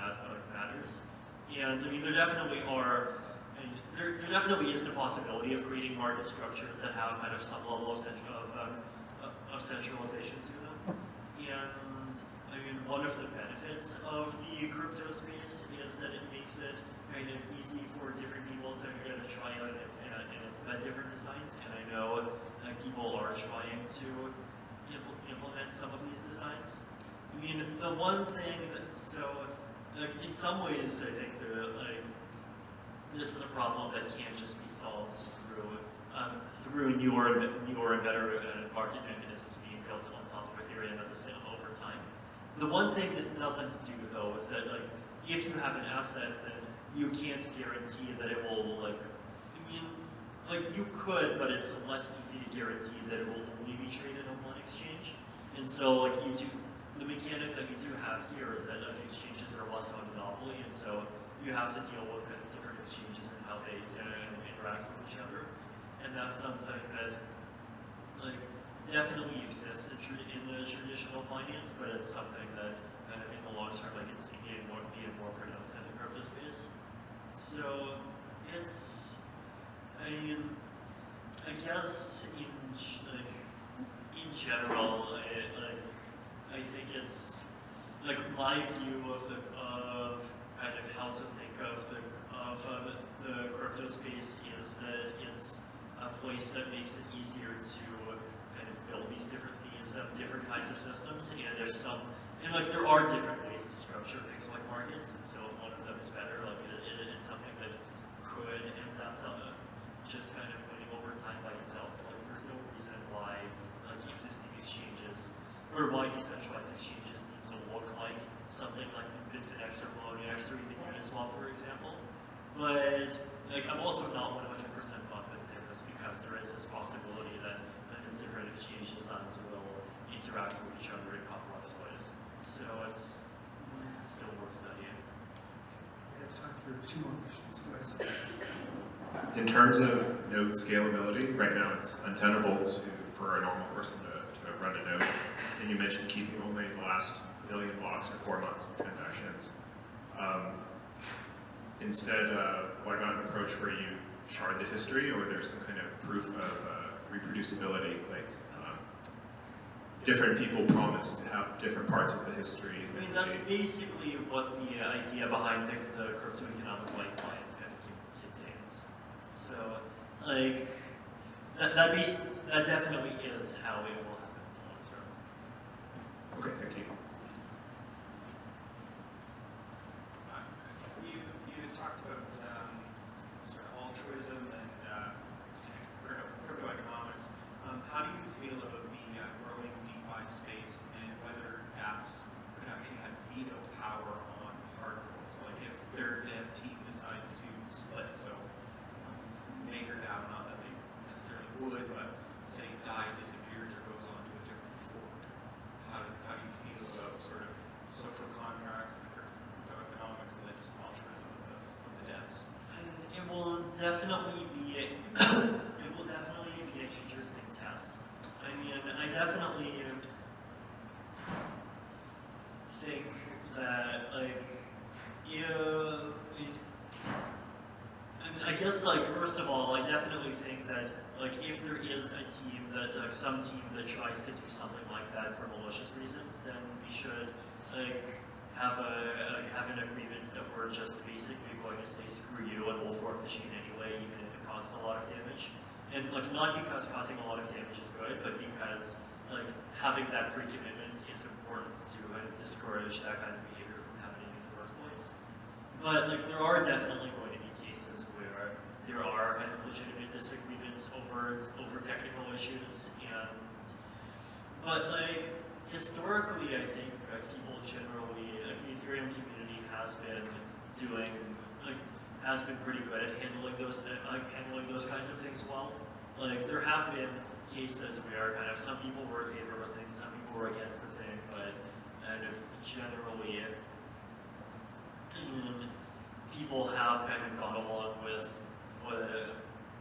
matters. And I mean, there definitely is the possibility of creating market structures that have kind of some level of centralization to them. And I mean, one of the benefits of the crypto space is that it makes it kind of easy for different people to kind of try out and implement different designs. And I know people are trying to implement some of these designs. I mean, the one thing that, so, like, in some ways, I think this is a problem that can't just be solved through newer and better market mechanisms being built on top of Ethereum at the same over time. The one thing this doesn't do, though, is that like if you have an asset, then you can't guarantee that it will like you could, but it's less easy to guarantee that it will only be traded on one exchange. And so like the mechanic that you do have here is that exchanges are less of a monopoly, and so you have to deal with kind of different exchanges and how they interact with each other. And that's something that like definitely exists in the traditional finance, but it's something that kind of in the long term I can see being more pronounced in the crypto space. So it's, I mean, I guess in general, I think it's like my view of kind of how to think of the crypto space is that it's a place that makes it easier to kind of build these different kinds of systems, and like there are different ways to structure things like markets, and so if one of them is better, like it is something that could end up just kind of winning over time by itself. Like there's no reason why like existing exchanges or why decentralized exchanges need to look like something like Bitfinex or Poloniex or even Uniswap, for example. But like I'm also not 100% confident in this because there is this possibility that different exchange designs will interact with each other in complex ways. So it's still worth studying. We have time for 2 more questions. Go ahead. In terms of node scalability, right now it's untenable for a normal person to run a node. And you mentioned keeping only the last million blocks or 4 months of transactions. Instead, what about an approach where you shard the history, or there's some kind of proof of reproducibility, like different people promise to have different parts of the history? I mean, that's basically what the idea behind the cryptoeconomic pipelines kind of contains. So, like, that definitely is how it will happen in the long term. Okay, thank you. You talked about sort of altruism and cryptoeconomics. How do you feel about the growing DeFi space and whether apps could actually have veto power on hard forks? Like if their dev team decides to split, so Maker DAO, not that they necessarily would, but say DAI disappears or goes on to a different fork. How do you feel about sort of social contracts and cryptoeconomics and then just altruism of the devs? It will definitely be an interesting test. I mean, I definitely think that like I guess like first of all, I definitely think that like if there is a team that, like some team that tries to do something like that for malicious reasons, then we should like have an agreement that we're just basically going to say screw you and we'll fork the chain anyway, even if it causes a lot of damage. And like not because causing a lot of damage is good, but because like having that pre-commitment is important to kind of discourage that kind of behavior from happening in the first place. But like there are definitely going to be cases where there are kind of legitimate disagreements over technical issues, but like historically, I think like people generally, like the Ethereum community has been pretty good at handling those kinds of things well. Like there have been cases where kind of some people were in favor of a thing, some people were against the thing, but kind of generally people have kind of gone along with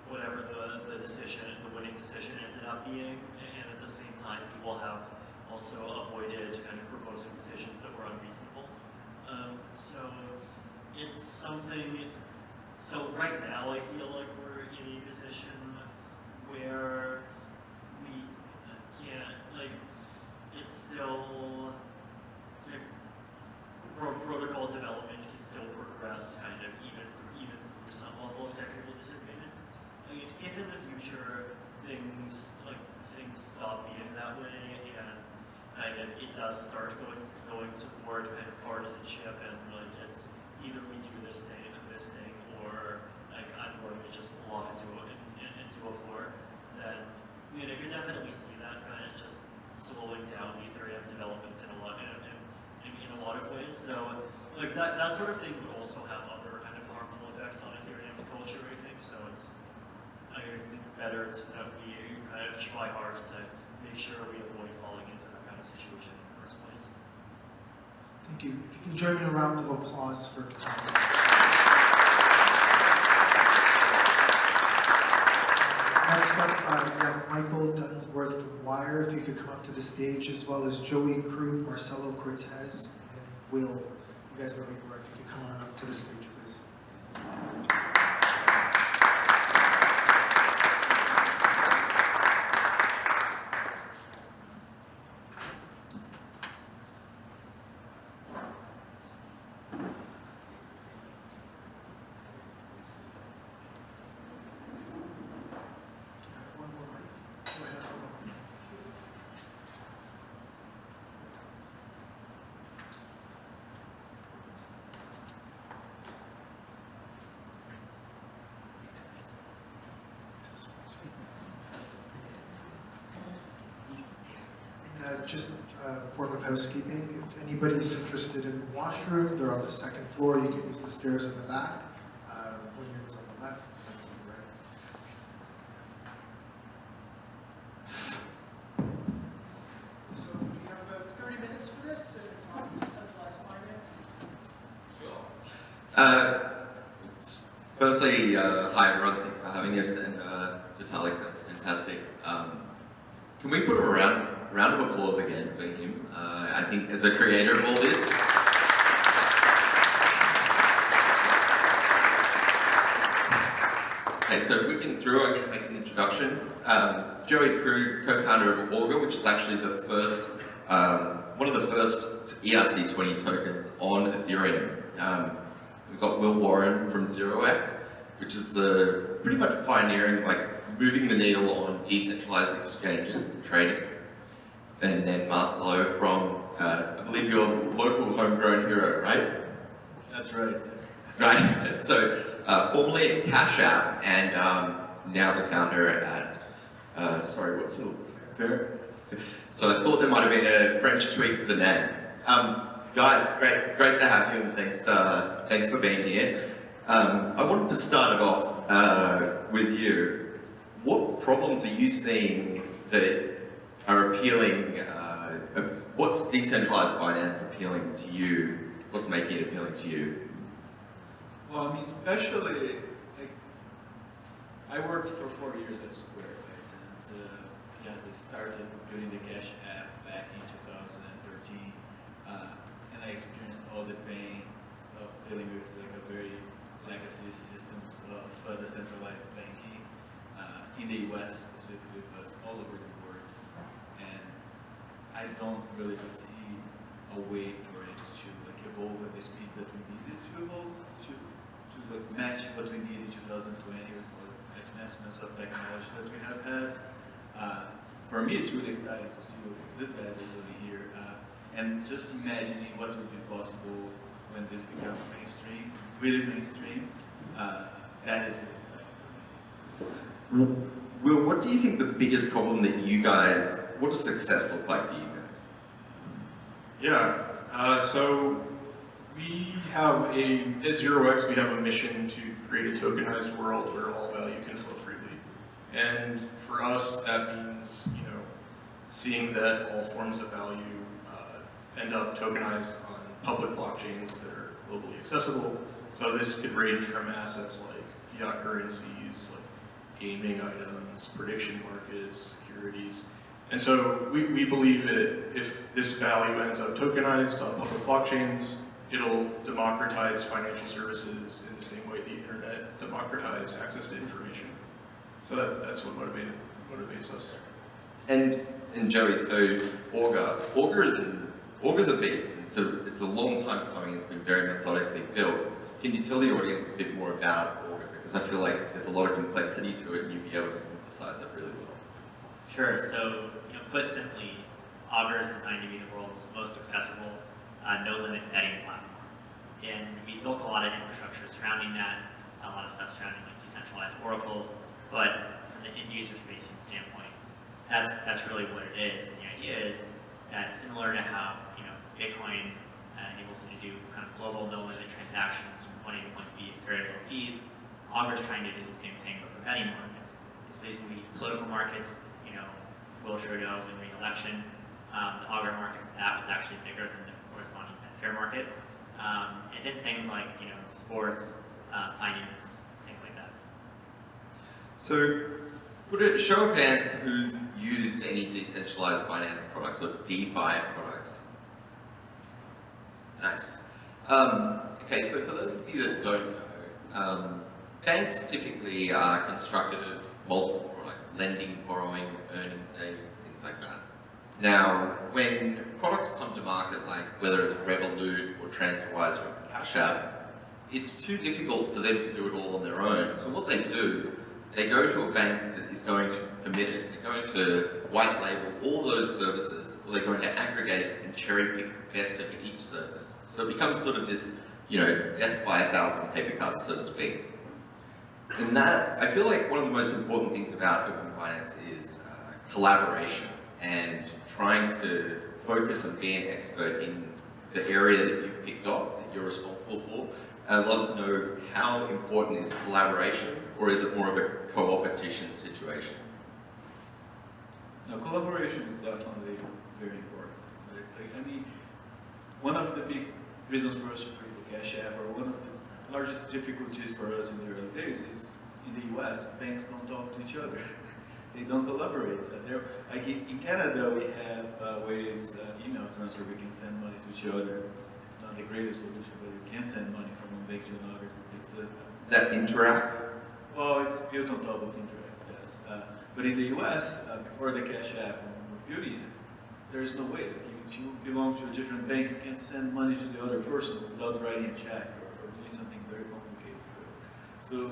whatever the decision, the winning decision ended up being, and at the same time people have also avoided kind of proposing decisions that were unreasonable. So it's something, so right now I feel like we're in a position where we can't, like, it's still, like, protocol development can still progress kind of even through some level of technical disagreements. I mean, if in the future things stop being that way and kind of it does start going toward kind of partisanship and like it's either we do this thing or like I'm going to just pull off into a fork, then I mean I could definitely see that kind of just slowing down Ethereum development in a lot of ways. So like that sort of thing would also have other kind of harmful effects on Ethereum's culture, I think. So it's I think better that we kind of try hard to make sure we avoid falling into that kind of situation in the first place. Thank you. If you can join me in a round of applause for Vitalik. Next up, we have Michael Dunworth from Wyre. If you could come up to the stage, as well as Joey Krug, Marcelo, Cortes, and Will. You guys know where you were. If you could come on up to the stage, please. Just a form of housekeeping. If anybody's interested in the washroom, they're on the second floor. You can use the stairs in the back. Women's on the left, men's on the right. So we have about 30 minutes for this, and it's on decentralized finance. Sure. Firstly, hi everyone, thanks for having us, and Vitalik, that was fantastic. Can we put a round of applause again for him? I think as the creator of all this. Okay, so whipping through, I'm going to make an introduction. Joey Krug, co-founder of Augur, which is actually the first, one of the first ERC20 tokens on Ethereum. We've got Will Warren from 0x, which is the pretty much pioneering, like moving the needle on decentralized exchanges and trading. And then Marcelo from, I believe your local homegrown hero, right? That's right. Right, so formerly at Cash App and now the founder at, sorry, what's the, Faire? So I thought there might have been a French tweak to the name. Guys, great to have you, and thanks for being here. I wanted to start it off with you. What problems are you seeing that are appealing, what's decentralized finance appealing to you? What's making it appealing to you? Well, I mean, especially, like, I worked for 4 years at Square, right? And yes, I started building the Cash app back in 2013, and I experienced all the pains of dealing with like a very legacy systems of decentralized banking. in the US specifically, but all over the world. And I don't really see a way for it to like evolve at the speed that we need it to evolve, to like match what we need in 2020 with all the advancements of technology that we have had. For me, it's really exciting to see what these guys are doing here, and just imagining what would be possible when this becomes mainstream, really mainstream. That is really exciting for me. Will, what do you think the biggest problem that you guys, what does success look like for you guys? Yeah, so we have at 0x, we have a mission to create a tokenized world where all value can flow freely. And for us, that means, seeing that all forms of value end up tokenized on public blockchains that are globally accessible. So this could range from assets like fiat currencies, like gaming items, prediction markets, securities. And so we believe that if this value ends up tokenized on public blockchains, it'll democratize financial services in the same way the internet democratized access to information. So that's what motivates us. And Joey, so Augur's a beast. It's a long time coming. It's been very methodically built. Can you tell the audience a bit more about Augur? Because I feel like there's a lot of complexity to it, and you'll be able to synthesize it really well. Sure. So, put simply, Augur is designed to be the world's most accessible, no-limit betting platform. And we've built a lot of infrastructure surrounding that, a lot of stuff surrounding like decentralized oracles. But from the end-user facing standpoint, that's really what it is. And the idea is that similar to how Bitcoin enables you to do kind of global no-limit transactions from point A to point B at very low fees, Augur is trying to do the same thing, but for betting markets. It's basically political markets. Will Trudeau win re-election? The Augur market for that was actually bigger than the corresponding Faire market. And then things like sports, finance, things like that. So, would a show of hands who's used any decentralized finance products or DeFi products? Nice. Okay, so for those of you that don't know, banks typically are constructed of multiple products, lending, borrowing, earning, savings, things like that. Now, when products come to market, like whether it's Revolut or TransferWise or Cash App, it's too difficult for them to do it all on their own. So what they do, they go to a bank that is going to permit it. They're going to white label all those services, or they're going to aggregate and cherry pick the best of each service. So it becomes sort of this, death by 1,000 paper cuts, so to speak. And that, I feel like one of the most important things about open finance is collaboration and trying to focus on being an expert in the area that you've picked off, that you're responsible for. I'd love to know how important is collaboration, or is it more of a co-opetition situation? Now, collaboration is definitely very important. Right? One of the big reasons for us to create the Cash App, or one of the largest difficulties for us in the early days, is in the US, banks don't talk to each other. They don't collaborate. Like in Canada, we have ways, email transfer, we can send money to each other. It's not the greatest solution, but you can send money from one bank to another. Is that Interact? Well, it's built on top of Interact, yes. But in the US, before the Cash App, when we were building it, there's no way. Like, if you belong to a different bank, you can't send money to the other person without writing a check or doing something very complicated. So,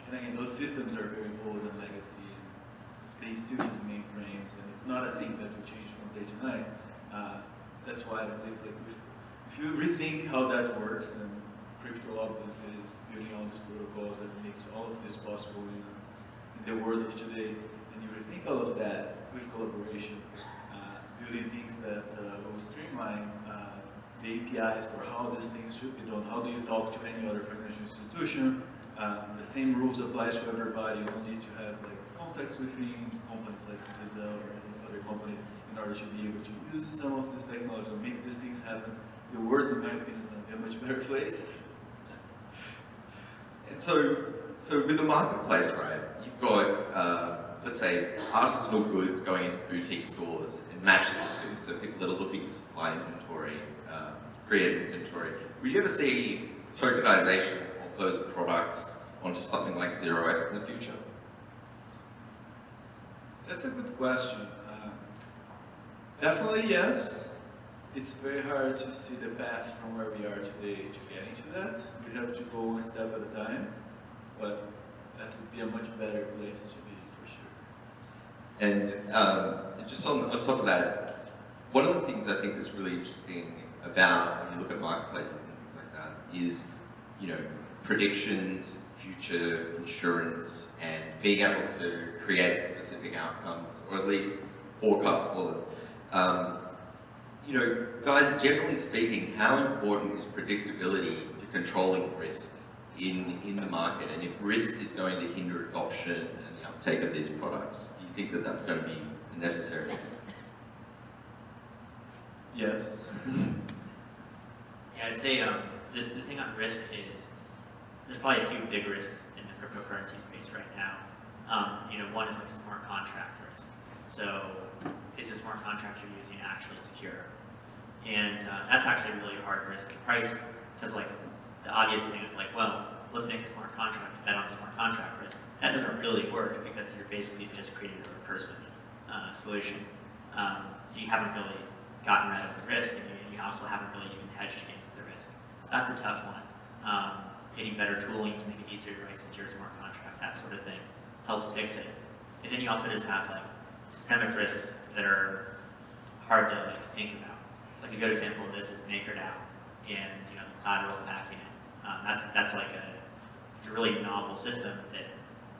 and again, those systems are very old and legacy, and they still use mainframes, and it's not a thing that will change from day to night. That's why I believe, like, if you rethink how that works, and crypto obviously is building all these protocols that makes all of this possible in the world of today, and you rethink all of that with collaboration, building things that will streamline the APIs for how these things should be done. How do you talk to any other financial institution? The same rules applies to everybody. You don't need to have like contacts within companies like Visa or any other company in order to be able to use some of this technology to make these things happen. The world, in my opinion, is going to be a much better place. And so with the marketplace, right, you've got, let's say, artisanal goods going into boutique stores and matching it to, so people that are looking to supply inventory, create inventory. Would you ever see tokenization of those products onto something like 0x in the future? That's a good question. Definitely yes. It's very hard to see the path from where we are today to getting to that. We have to go one step at a time, but that would be a much better place to be for sure. And just on top of that, one of the things I think that's really interesting about when you look at marketplaces and things like that is, you know, predictions, future insurance, and being able to create specific outcomes, or at least forecast for them. You know, guys, generally speaking, how important is predictability to controlling risk in the market? And if risk is going to hinder adoption and the uptake of these products, do you think that that's going to be necessary? Yes. Yeah, I'd say the thing on risk is there's probably a few big risks in the cryptocurrency space right now. You know, one is like smart contract risk. So is the smart contract you're using actually secure? And that's actually a really hard risk to price, because like the obvious thing is like, well, let's make a smart contract, bet on the smart contract risk. That doesn't really work because you're basically just creating a recursive solution. So you haven't really gotten rid of the risk, and you also haven't really even hedged against the risk. So that's a tough one. Getting better tooling to make it easier to write secure smart contracts, that sort of thing, helps fix it. And then you also just have like systemic risks that are hard to like think about. So like a good example of this is MakerDAO and you know the collateral backing it. That's like it's a really novel system that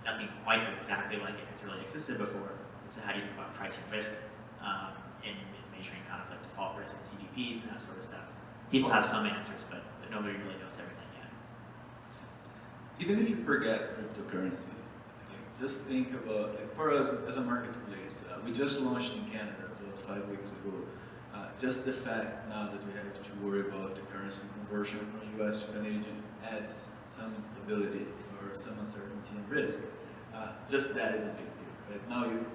nothing quite exactly like it has really existed before. So how do you think about pricing risk and measuring kind of like default risk and CDPs and that sort of stuff? People have some answers, but nobody really knows everything yet. Even if you forget cryptocurrency, just think about, like for us as a marketplace, we just launched in Canada about 5 weeks ago. Just the fact now that we have to worry about the currency conversion from US to Canadian adds some instability or some uncertainty and risk. Just that is a big deal. Right now you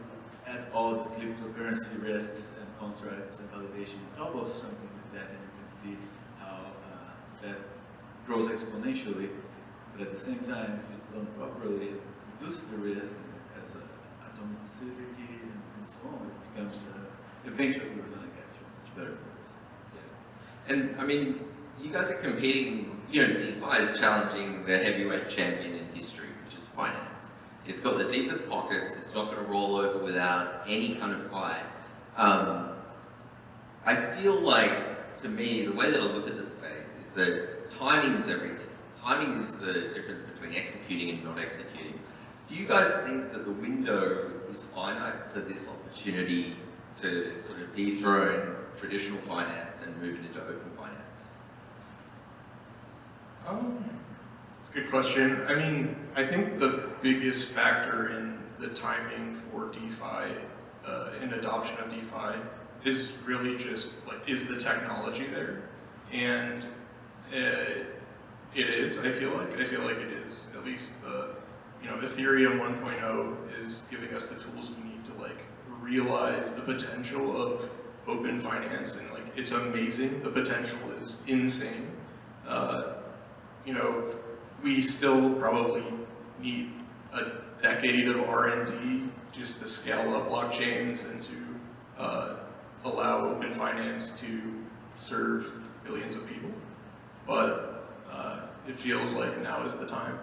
add all the cryptocurrency risks and contracts and validation on top of something like that, and you can see how that grows exponentially. But at the same time, if it's done properly, it reduces the risk, and it has atomicity and so on. It becomes, eventually we're going to get to a much better place. Yeah. And I mean, you guys are competing, you know, DeFi is challenging the heavyweight champion in history, which is finance. It's got the deepest pockets, it's not going to roll over without any kind of fight. I feel like, to me, the way that I look at the space is that timing is everything. Timing is the difference between executing and not executing. Do you guys think that the window is finite for this opportunity to sort of dethrone traditional finance and move it into open finance? That's a good question. I mean, I think the biggest factor in the timing for DeFi, in adoption of DeFi, is really just like, is the technology there? And it is, I feel like it is. At least, you know, Ethereum 1.0 is giving us the tools we need to like realize the potential of open finance, and like it's amazing. The potential is insane. You know, we still probably need a decade of R&D just to scale up blockchains and to allow open finance to serve billions of people. But it feels like now is the time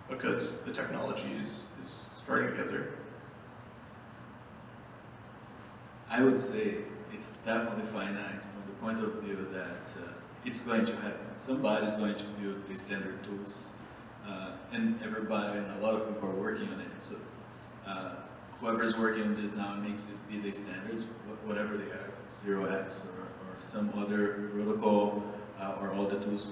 because the technology is starting to get there. I would say it's definitely finite from the point of view that it's going to happen. Somebody's going to build the standard tools, and everybody and a lot of people are working on it. So whoever's working on this now makes it be the standards, whatever they are, 0x or some other protocol or all the tools.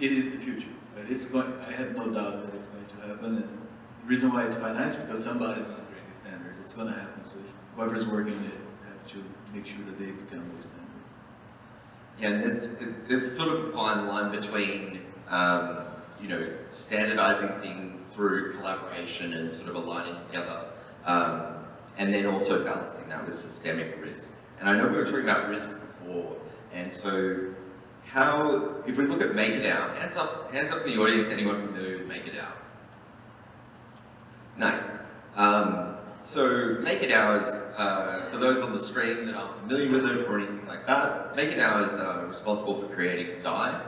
It is the future. But it's going. I have no doubt that it's going to happen. And the reason why it's finite is because somebody's going to create the standard. It's going to happen. So if whoever's working on it have to make sure that they become the standard. Yeah, and there's sort of a fine line between, you know, standardizing things through collaboration and sort of aligning together, and then also balancing that with systemic risk. And I know we were talking about risk before, and so how, if we look at MakerDAO, hands up in the audience, anyone familiar with MakerDAO? Nice. So MakerDAO is, for those on the stream that aren't familiar with it or anything like that, MakerDAO is responsible for creating DAI,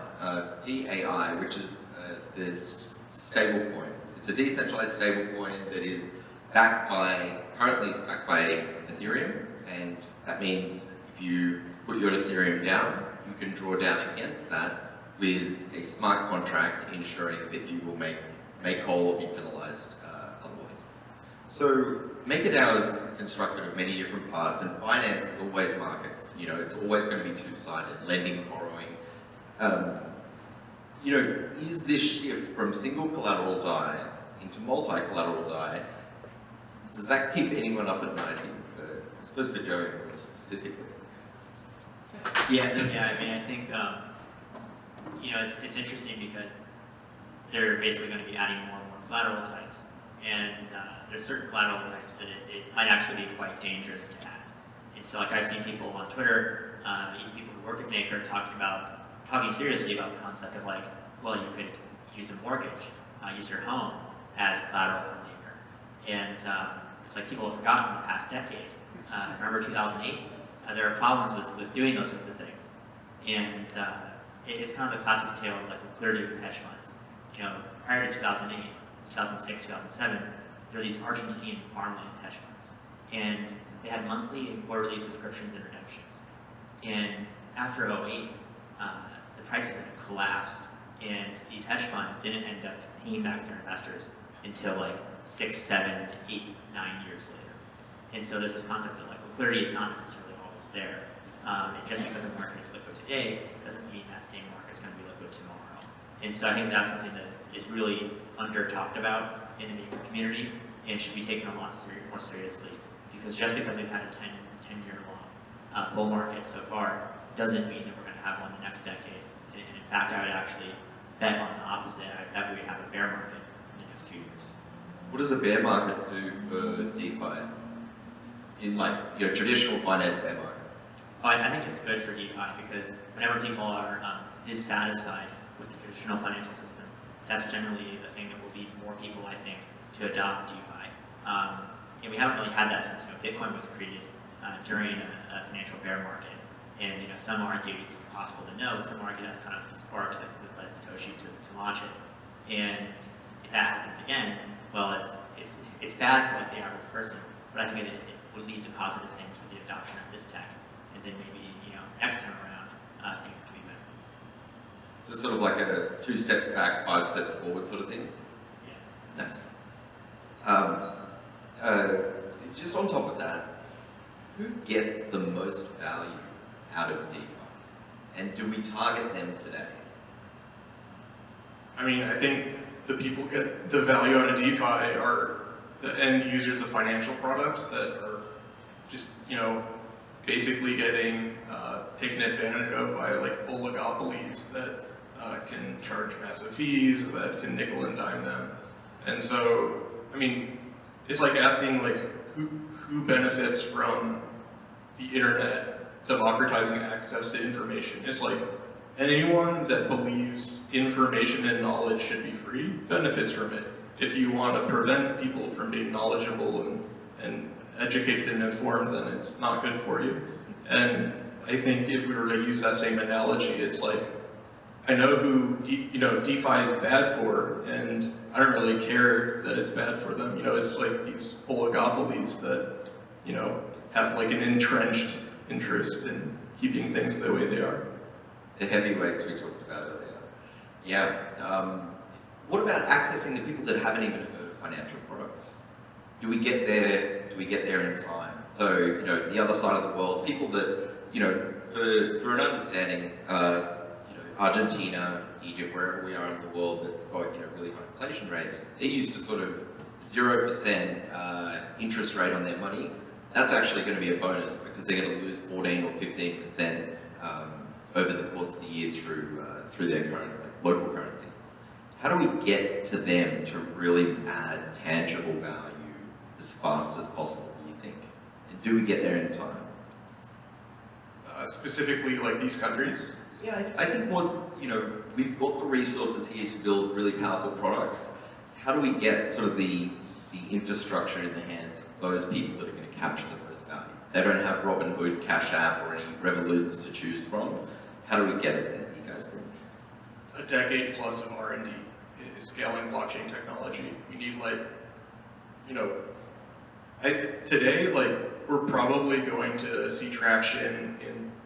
DAI, which is this stablecoin. It's a decentralized stablecoin that is currently backed by Ethereum, and that means if you put your Ethereum down, you can draw down against that with a smart contract ensuring that you will make whole or be penalized otherwise. So MakerDAO is constructed of many different parts, and finance is always markets. You know, it's always going to be two-sided, lending, borrowing. You know, is this shift from single collateral DAI into multi-collateral DAI, does that keep anyone up at night? I suppose for Joey more specifically. Yeah, I mean, I think, you know, it's interesting because they're basically going to be adding more and more collateral types. And there's certain collateral types that it might actually be quite dangerous to add. And so, like, I've seen people on Twitter, even people who work at Maker, talking seriously about the concept of, like, well, you could use a mortgage, use your home as collateral for Maker. And it's like people have forgotten the past decade. Remember 2008? There are problems with doing those sorts of things. And it's kind of the classic tale of, like, liquidity with hedge funds. You know, prior to 2008, 2006, 2007, there were these Argentinian farmland hedge funds. And they had monthly and quarterly subscriptions and redemptions. And after 2008, the prices had collapsed, and these hedge funds didn't end up paying back their investors until like 6, 7, 8, 9 years later. And so there's this concept that, like, liquidity is not necessarily always there. And just because a market is liquid today doesn't mean that same market is going to be liquid tomorrow. And so I think that's something that is really under talked about in the Maker community and should be taken a lot more seriously. Because just because we've had a 10-year long bull market so far doesn't mean that we're going to have one the next decade. And in fact, I would actually bet on the opposite. I bet we would have a bear market in the next few years. What does a bear market do for DeFi? In, like, your traditional finance bear market? Oh, I think it's good for DeFi because whenever people are dissatisfied with the traditional financial system, that's generally the thing that will lead more people, I think, to adopt DeFi. And we haven't really had that since, you know, Bitcoin was created during a financial bear market. And, you know, some argue it's impossible to know, but some argue that's kind of the spark that led Satoshi to launch it. And if that happens again, well, it's bad for, like, the average person, but I think it would lead to positive things for the adoption of this tech. And then maybe, you know, next time around, things can be better. So it's sort of like a 2 steps back, 5 steps forward sort of thing? Yeah. Nice. Just on top of that, who gets the most value out of DeFi? And do we target them today? I mean, I think the people get the value out of DeFi are the end users of financial products that are just, you know, basically getting taken advantage of by, like, oligopolies that can charge massive fees, that can nickel and dime them. And so, I mean, it's like asking, like, who benefits from the internet democratizing access to information. It's like anyone that believes information and knowledge should be free benefits from it. If you want to prevent people from being knowledgeable and educated and informed, then it's not good for you. And I think if we were to use that same analogy, it's like, I know who DeFi is bad for, and I don't really care that it's bad for them. You know, it's like these oligopolies that, you know, have like an entrenched interest in keeping things the way they are. The heavyweights we talked about earlier. Yeah. What about accessing the people that haven't even heard of financial products? Do we get there? Do we get there in time? So, you know, the other side of the world, people that, you know, for an understanding, Argentina, Egypt, wherever we are in the world that's got, you know, really high inflation rates, they're used to sort of 0% interest rate on their money. That's actually going to be a bonus because they're going to lose 14 or 15% over the course of the year through their current, like, local currency. How do we get to them to really add tangible value as fast as possible, do you think? And do we get there in time? Specifically, like, these countries? Yeah, I think more, you know, we've got the resources here to build really powerful products. How do we get sort of the the infrastructure in the hands of those people that are going to capture the most value. They don't have Robinhood, Cash App, or any Revoluts to choose from. How do we get it there, you guys think? A decade plus of R&D is scaling blockchain technology. We need today, we're probably going to see traction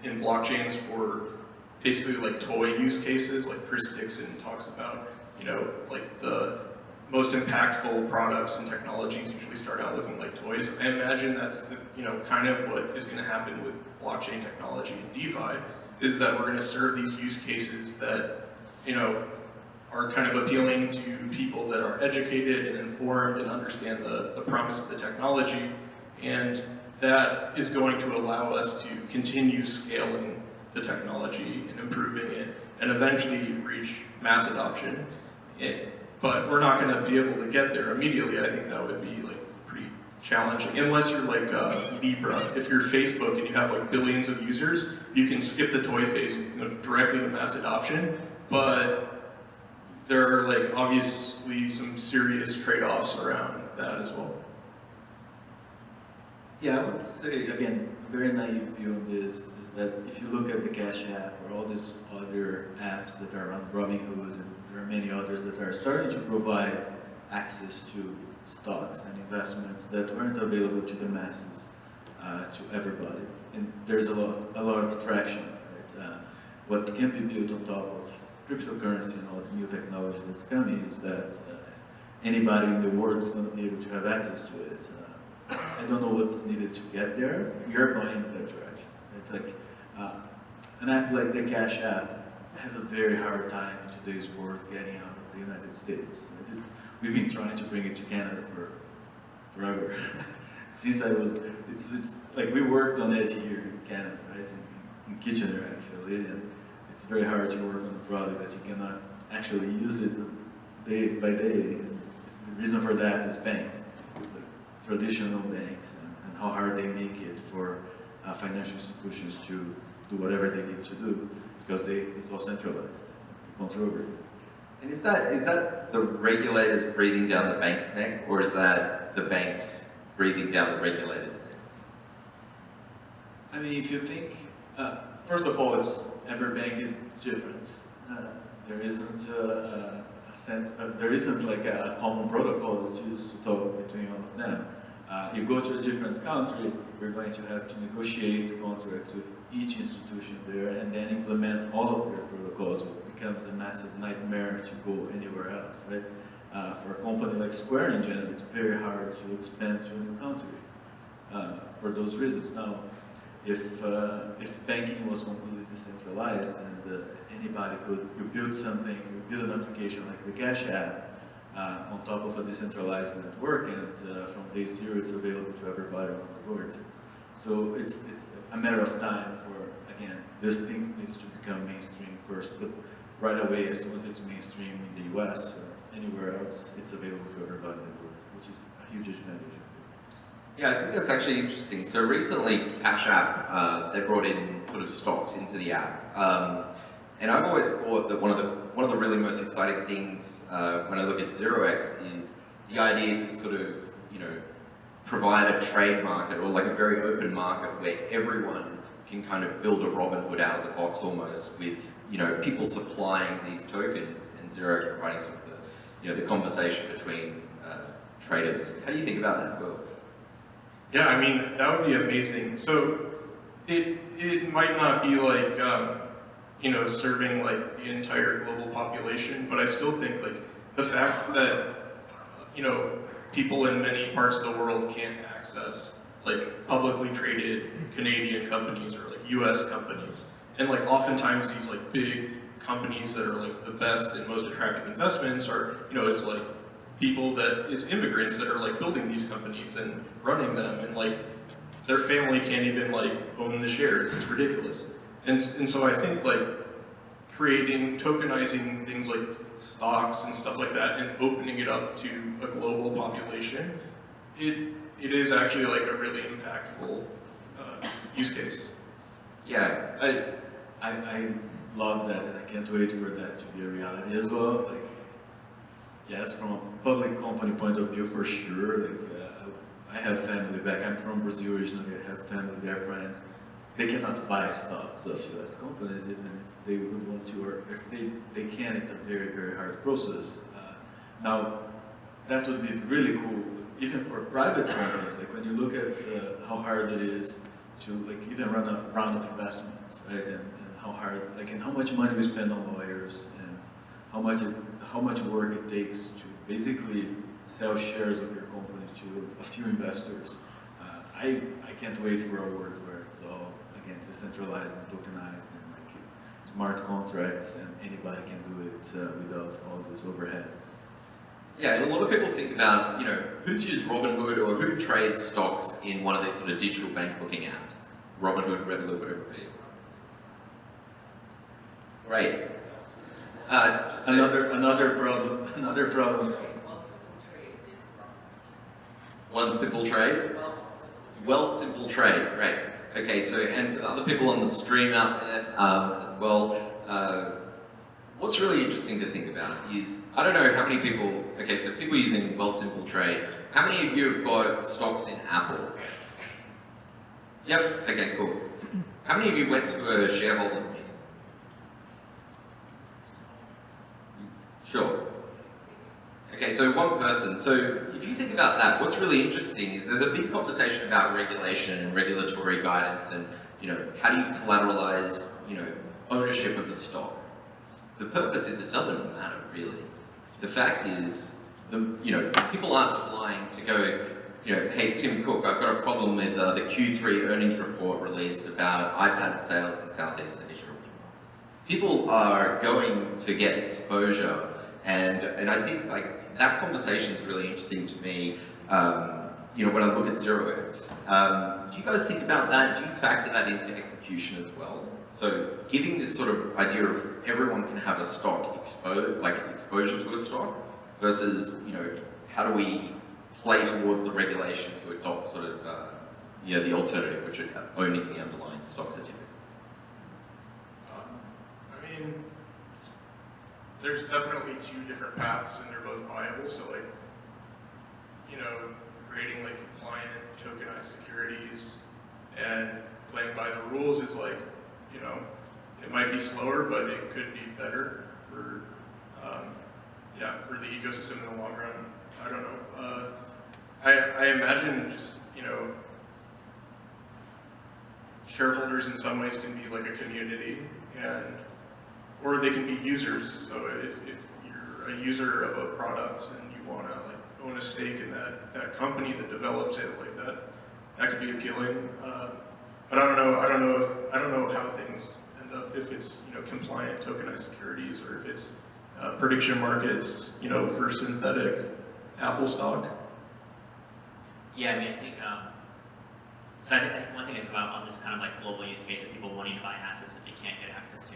in blockchains for basically toy use cases, like Chris Dixon talks about. The most impactful products and technologies usually start out looking like toys. I imagine that's kind of what is going to happen with blockchain technology and DeFi, is that we're going to serve these use cases that are kind of appealing to people that are educated and informed and understand the promise of the technology, and that is going to allow us to continue scaling the technology and improving it and eventually reach mass adoption. But we're not going to be able to get there immediately. I think that would be pretty challenging, unless you're Libra. If you're Facebook and you have billions of users, you can skip the toy phase and go directly to mass adoption. But there are obviously some serious trade-offs around that as well. Yeah, I would say, again, a very naive view on this is that if you look at the Cash App or all these other apps that are on Robinhood, and there are many others that are starting to provide access to stocks and investments that weren't available to the masses, to everybody. And there's a lot of traction, right? What can be built on top of cryptocurrency and all the new technology that's coming is that anybody in the world is going to be able to have access to it. I don't know what's needed to get there. We are going in that direction. It's an app like the Cash App has a very hard time in today's world getting out of the United States. We've been trying to bring it to Canada for forever. Since we worked on it here in Canada, right? In Kitchener actually, and it's very hard to work on a product that you cannot actually use it day by day. And the reason for that is banks. It's traditional banks and how hard they make it for financial institutions to do whatever they need to do, because it's all centralized, control everything. And is that the regulators breathing down the bank's neck, or is that the banks breathing down the regulators' neck? I mean, if you think, first of all, every bank is different. There isn't there isn't a common protocol that's used to talk between all of them. You go to a different country, you're going to have to negotiate contracts with each institution there and then implement all of their protocols. It becomes a massive nightmare to go anywhere else, right? For a company like Square in general, it's very hard to expand to a new country for those reasons. Now, if banking was completely decentralized and anybody could, you build something, you build an application like the Cash App on top of a decentralized network, and from day zero it's available to everybody around the world. So it's a matter of time for, again, this thing needs to become mainstream first, but right away, as soon as it's mainstream in the US or anywhere else, it's available to everybody in the world, which is a huge advantage. Yeah, I think that's actually interesting. So recently, Cash App, they brought in sort of stocks into the app. And I've always thought that one of the really most exciting things when I look at 0x is the idea to sort of, provide a trade market, or a very open market where everyone can kind of build a Robinhood out of the box almost, with, people supplying these tokens and 0x providing sort of the conversation between traders. How do you think about that, Will? Yeah, I mean, that would be amazing. So it might not be serving the entire global population, but I still think the fact that, people in many parts of the world can't access publicly traded Canadian companies or US companies. And oftentimes these big companies that are the best and most attractive investments are, it's people it's immigrants that are building these companies and running them, and their family can't even own the shares. It's ridiculous. And so I think tokenizing things like stocks and stuff like that and opening it up to a global population, it is actually a really impactful use case. Yeah, I love that, and I can't wait for that to be a reality as well. yes, from a public company point of view, for sure. Like, I have family back. I'm from Brazil originally. I have family there, friends. They cannot buy stocks of US companies, even if they would want to, or if they can. It's a very, very hard process. Now, that would be really cool, even for private companies. Like when you look at how hard it is to like even run a round of investments, right? And how hard, like, and how much money we spend on lawyers, and how much work it takes to basically sell shares of your company to a few investors. I can't wait for a world where it's all again decentralized and tokenized and like smart contracts, and anybody can do it without all this overhead. Yeah, and a lot of people think about, you know, who's used Robinhood or who trades stocks in one of these sort of digital bank booking apps. Robinhood, Revolut, whatever it be. Great. Another problem. One simple trade? Well, simple trade, right. Okay, so, and for the other people on the stream out there as well, what's really interesting to think about is, I don't know how many people, okay, so people using Well Simple Trade, how many of you have got stocks in Apple? Yep, okay, cool. How many of you went to a shareholders meeting? Sure. Okay, so one person. So if you think about that, what's really interesting is there's a big conversation about regulation and regulatory guidance and, you know, how do you collateralize, you know, ownership of a stock? The purpose is it doesn't matter really. The fact is, you know, people aren't flying to go, you know, hey Tim Cook, I've got a problem with the Q3 earnings report released about iPad sales in Southeast Asia. People are going to get exposure, and I think like that conversation is really interesting to me. You know, when I look at 0x, do you guys think about that? Do you factor that into execution as well? So giving this sort of idea of everyone can have a stock exposure to a stock versus, you know, how do we play towards the regulation to adopt sort of, you know, the alternative, which is owning the underlying stocks that you do. I mean, there's definitely two different paths and they're both viable. So like, you know, creating like compliant tokenized securities and playing by the rules is like, you know, it might be slower, but it could be better for, for the ecosystem in the long run. I don't know. I imagine just, you know, shareholders in some ways can be like a community, or they can be users. So if you're a user of a product and you want to like own a stake in that company that develops it, like that could be appealing. But I don't know how things end up, if it's, you know, compliant tokenized securities or if it's prediction markets, you know, for synthetic Apple stock. Yeah, I mean, I think, so I think one thing is about on this kind of like global use case of people wanting to buy assets that they can't get access to.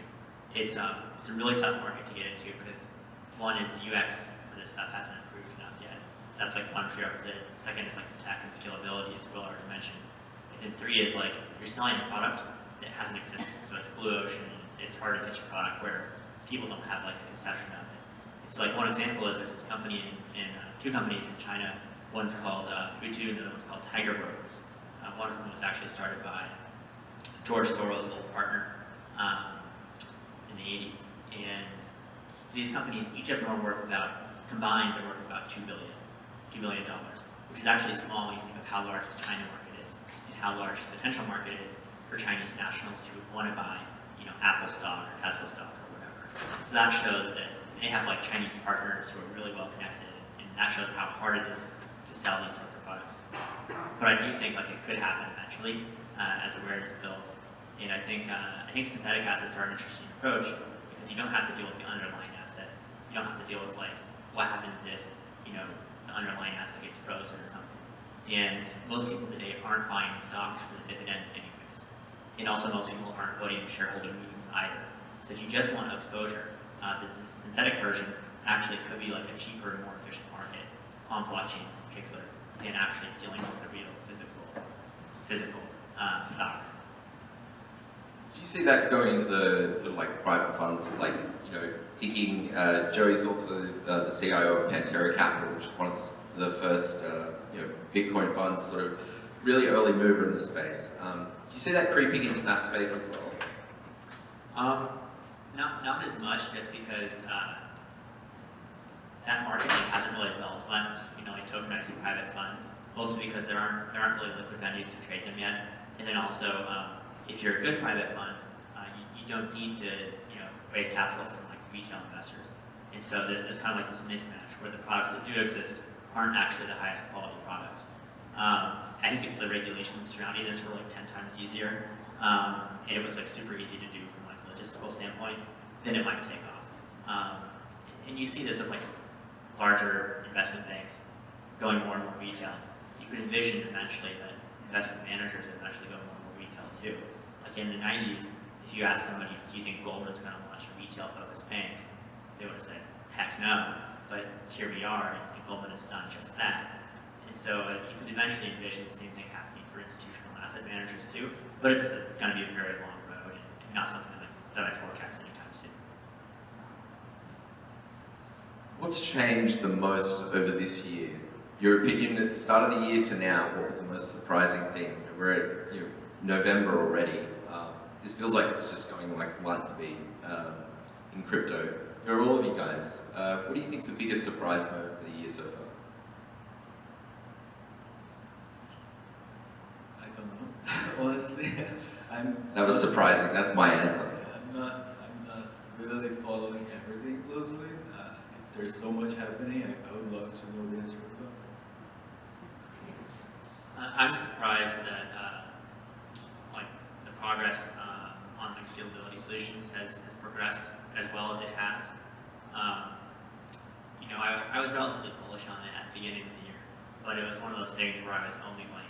It's a really tough market to get into because one is the UX for this stuff hasn't improved enough yet. So that's like one prerequisite. Second is like the tech and scalability, as Will already mentioned. And then three is like you're selling a product that hasn't existed. So it's blue ocean. It's hard to pitch a product where people don't have like a conception of it. It's like one example is there's this company in two companies in China. One's called Futu and the other one's called Tiger Brokers. One of them was actually started by George Soros' old partner in the 80s. And so these companies, each of them are worth about, combined, they're worth about $2 billion, which is actually small when you think of how large the China market is and how large the potential market is for Chinese nationals who want to buy, you know, Apple stock or Tesla stock or whatever. So that shows that they have like Chinese partners who are really well connected, and that shows how hard it is to sell these sorts of products. But I do think like it could happen eventually as awareness builds. And I think synthetic assets are an interesting approach because you don't have to deal with the underlying asset. You don't have to deal with like what happens if, you know, the underlying asset gets frozen or something. And most people today aren't buying stocks for the dividend anyways. And also most people aren't voting in shareholder meetings either. So if you just want exposure, this synthetic version actually could be like a cheaper and more efficient market on blockchains in particular than actually dealing with the real physical stock. Do you see that going into the sort of like private funds, like, thinking Joey's also the CIO of A.Capital, which is one of the first Bitcoin funds, sort of really early mover in the space. Do you see that creeping into that space as well? Not as much, just because that market hasn't really developed much. Like tokenizing private funds, mostly because there aren't really liquid venues to trade them yet. And then also, if you're a good private fund, you don't need to raise capital from like retail investors. And so there's kind of like this mismatch where the products that do exist aren't actually the highest quality products. I think if the regulations surrounding this were like 10 times easier, and it was like super easy to do from like a logistical standpoint, then it might take off. And you see this with like larger investment banks going more and more retail. You could envision eventually that investment managers would eventually go more and more retail too. Like in the 90s, if you ask somebody, do you think Goldman's going to launch a retail-focused bank? They would have said, heck no. But here we are, and Goldman has done just that. And so you could eventually envision the same thing happening for institutional asset managers too, but it's going to be a very long road and not something that I forecast anytime soon. What's changed the most over this year? Your opinion at the start of the year to now, what was the most surprising thing? We're at November already. This feels like it's just going like light speed in crypto. For all of you guys, what do you think is the biggest surprise moment for the year so far? I don't know. Honestly, That was surprising. That's my answer. I'm not really following everything closely. There's so much happening. I would love to know the answer as well. I'm surprised that like the progress on the scalability solutions has progressed as well as it has. I was relatively bullish on it at the beginning of the year, but it was one of those things where I was only like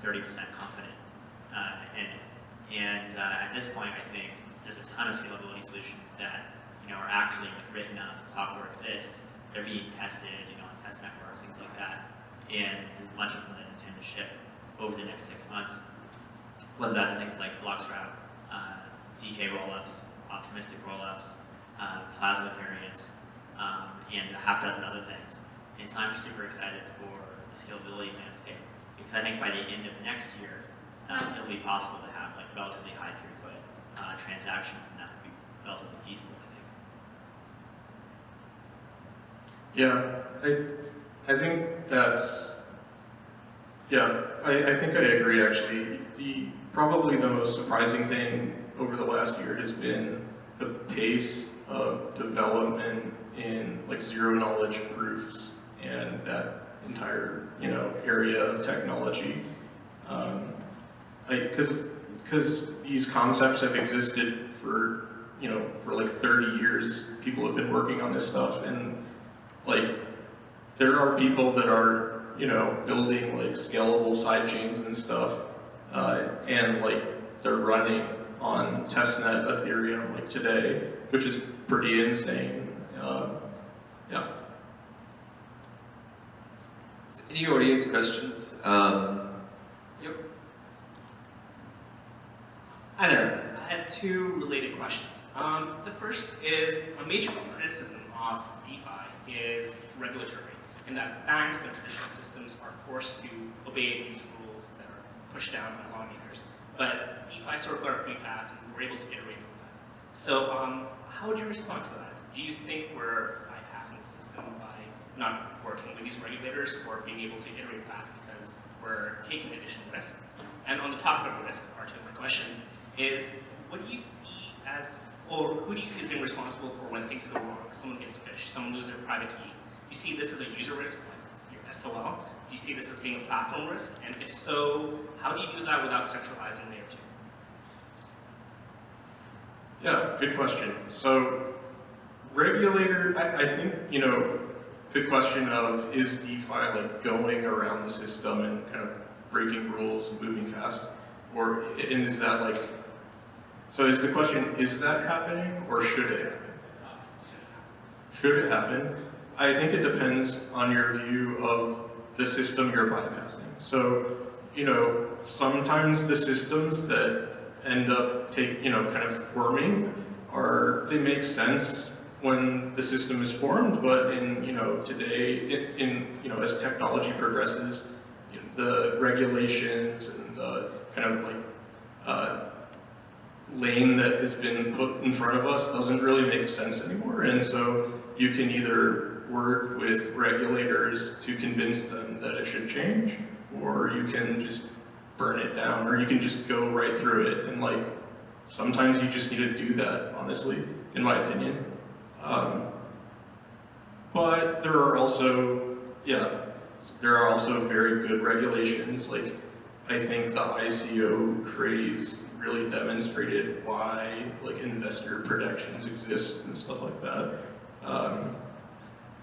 30% confident in it. And at this point, I think there's a ton of scalability solutions that are actually written up. The software exists. They're being tested, on test networks, things like that. And there's a bunch of them that intend to ship over the next 6 months. Whether that's things like BlockSroute, ZK rollups, optimistic rollups, plasma variants, and a half dozen other things. And so I'm super excited for the scalability landscape, because I think by the end of next year, it'll be possible to have like relatively high throughput transactions, and that would be relatively feasible, I think. Yeah, I think that's, I think I agree actually. Probably the most surprising thing over the last year has been the pace of development in like zero knowledge proofs and that entire, area of technology. Because these concepts have existed for, for like 30 years. People have been working on this stuff, and like, there are people that are, building like scalable side chains and stuff, and like they're running on testnet Ethereum like today, which is pretty insane. Yeah. Any audience questions? Yep. Hi there. I had two related questions. The first is a major criticism of DeFi is regulatory, in that banks and traditional systems are forced to obey these rules that are pushed down by lawmakers. But DeFi sort of got a free pass, and we're able to iterate on that. So how would you respond to that? Do you think we're bypassing the system by not working with these regulators, or being able to iterate fast because we're taking additional risk? And on the topic of risk, part of my question is, what do you see as, or who do you see as being responsible for when things go wrong? Someone gets phished, someone loses their private key. Do you see this as a user risk, like your SOL? Do you see this as being a platform risk? And if so, how do you do that without centralizing layer 2? Yeah, good question. So, regulator, I think, the question of is DeFi like going around the system and kind of breaking rules and moving fast? And is that like, so is the question, is that happening or should it happen? Should it happen? I think it depends on your view of the system you're bypassing. So, sometimes the systems that end up kind of forming they make sense when the system is formed, but in, today, as technology progresses, the regulations and the kind of lane that has been put in front of us doesn't really make sense anymore. And so you can either work with regulators to convince them that it should change, or you can just burn it down, or you can just go right through it. And sometimes you just need to do that, honestly, in my opinion. But there are also very good regulations. I think the ICO craze really demonstrated why investor protections exist and stuff like that.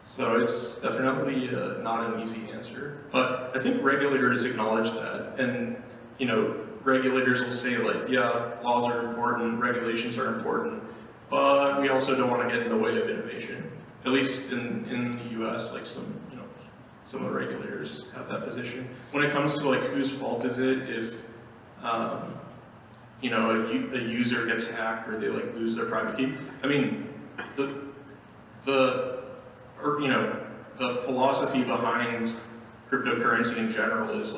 So it's definitely not an easy answer. But I think regulators acknowledge that, and regulators will say yeah, laws are important, regulations are important, but we also don't want to get in the way of innovation. At least in the US, some of the regulators have that position. When it comes to whose fault is it if a user gets hacked or they lose their private key? I mean, the philosophy behind cryptocurrency in general is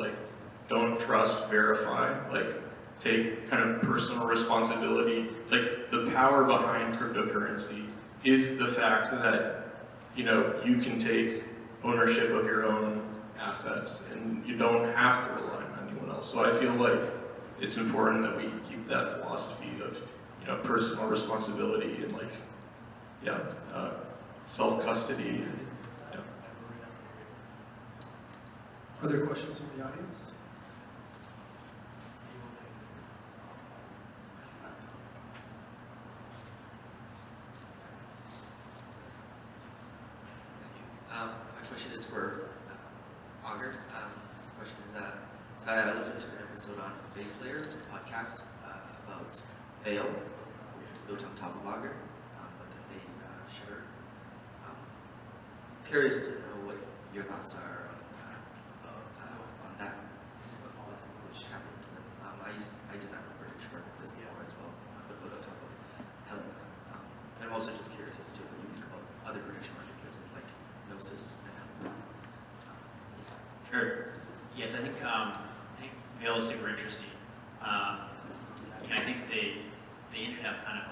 don't trust, verify, take kind of personal responsibility. The power behind cryptocurrency is the fact that you can take ownership of your own assets and you don't have to rely on anyone else. So I feel it's important that we keep that philosophy of personal responsibility and self-custody. Other questions from the audience? My question is for Augur. The question is, so I listened to an episode on Base Layer podcast about Faire, which was built on top of Augur, but then they shared. Curious to know what your thoughts are on that, which happened to them. I designed a British marketplace before as well, but built on top of Helena. And I'm also just curious as to what you think about other British marketplaces like Gnosis and Helena. Sure. Yes, I think Veil is super interesting. I think they ended up kind of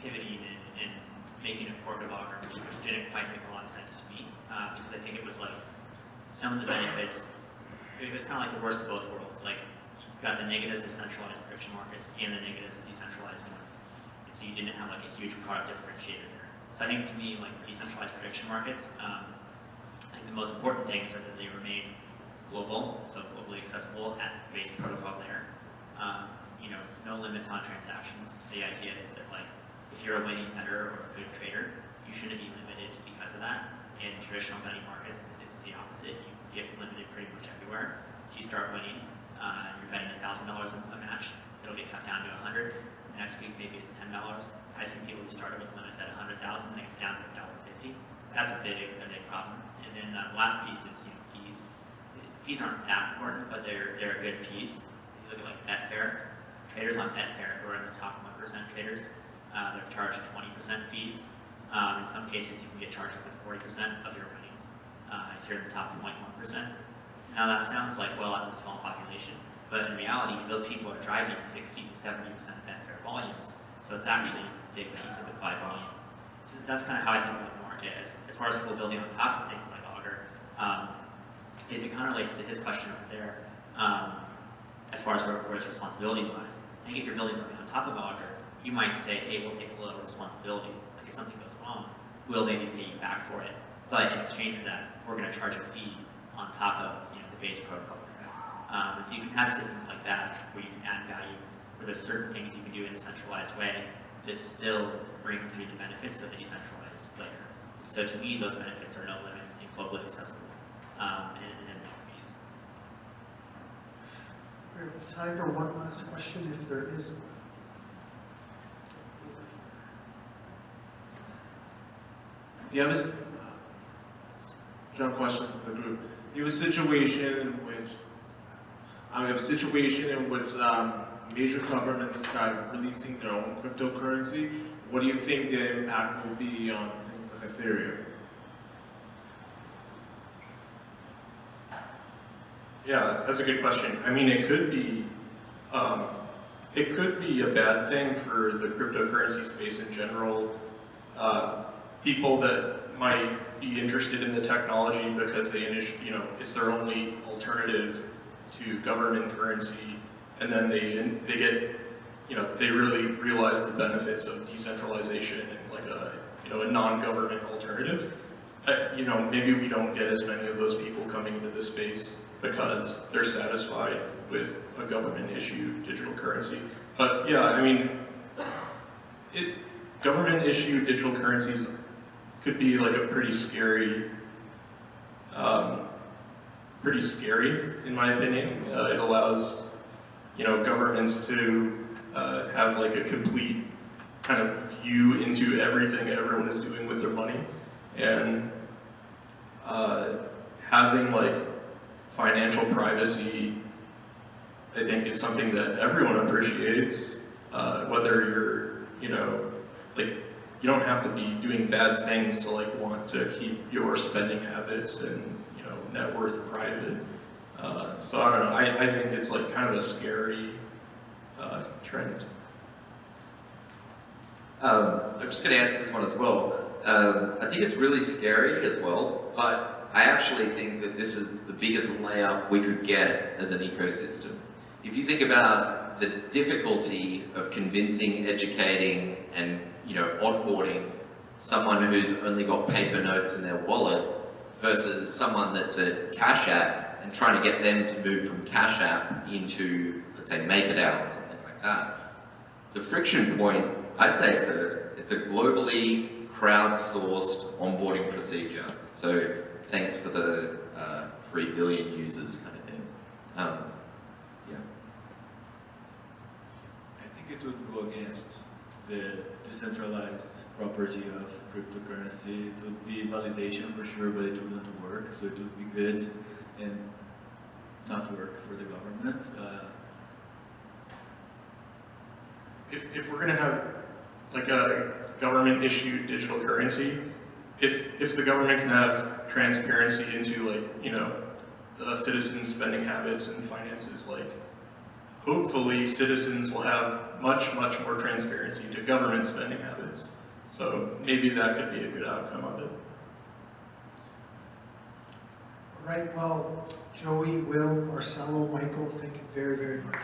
pivoting and making a fork of Augur, which didn't quite make a lot of sense to me, because I think it was some of the benefits. It was kind of the worst of both worlds. You've got the negatives of centralized prediction markets and the negatives of decentralized ones. And so you didn't have a huge product differentiator there. So I think to me, for decentralized prediction markets, I think the most important things are that they remain global, so globally accessible at the base protocol layer. No limits on transactions. So the idea is that if you're a winning bettor or a good trader, you shouldn't be limited because of that. In traditional betting markets, it's the opposite. You get limited pretty much everywhere. If you start winning, you're betting $1,000 a match, it'll get cut down to 100. Next week, maybe it's $10. I've seen people who started with limits at 100,000, they get down to $1.50. So that's a big problem. And then the last piece is fees. Fees aren't that important, but they're a good piece. If you look at Betfair, traders on Betfair who are in the top 1% traders, they're charged 20% fees. In some cases, you can get charged up to 40% of your winnings if you're in the top 0.1%. Now that sounds well, that's a small population, but in reality, those people are driving 60 to 70% of Betfair volumes. So it's actually a big piece of it by volume. So that's kind of how I think about the market. As far as people building on top of things like Augur, it kind of relates to his question over there. As far as where its responsibility lies, I think if you're building something on top of Augur, you might say, hey, we'll take a little responsibility. If something goes wrong, we'll maybe pay you back for it. But in exchange for that, we're going to charge a fee on top of the base protocol. And so you can have systems like that where you can add value, where there's certain things you can do in a centralized way that still bring through the benefits of the decentralized layer. So to me, those benefits are no limits and globally accessible, and no fees. We have time for one last question, if there is one. You have a general question to the group. You have a situation in which we have a situation in which major governments start releasing their own cryptocurrency. What do you think the impact will be on things like Ethereum? Yeah, that's a good question. I mean, it could be a bad thing for the cryptocurrency space in general. People that might be interested in the technology because it's their only alternative to government currency, and then they get, they really realize the benefits of decentralization and like a non-government alternative. Maybe we don't get as many of those people coming into the space because they're satisfied with a government-issued digital currency. But yeah, I mean, government-issued digital currencies could be like a pretty scary in my opinion. It allows, governments to have like a complete kind of view into everything everyone is doing with their money, and having like financial privacy, I think, is something that everyone appreciates. Whether you're, you don't have to be doing bad things to like want to keep your spending habits and net worth private. So I don't know. I think it's like kind of a scary trend. I'm just going to answer this one as well. I think it's really scary as well, but I actually think that this is the biggest layup we could get as an ecosystem. If you think about the difficulty of convincing, educating, and onboarding someone who's only got paper notes in their wallet versus someone that's at Cash App and trying to get them to move from Cash App into, let's say, MakerDAO or something like that. The friction point, I'd say it's a globally crowdsourced onboarding procedure. So thanks for the 3 billion users kind of thing. Yeah. I think it would go against the decentralized property of cryptocurrency. It would be validation for sure, but it wouldn't work. So it would be good and not work for the government. If we're going to have like a government-issued digital currency, if the government can have transparency into like, the citizens' spending habits and finances, like hopefully citizens will have much more transparency to government spending habits. So maybe that could be a good outcome of it. All right, well, Joey, Will, Marcelo, Michael, thank you very, very much.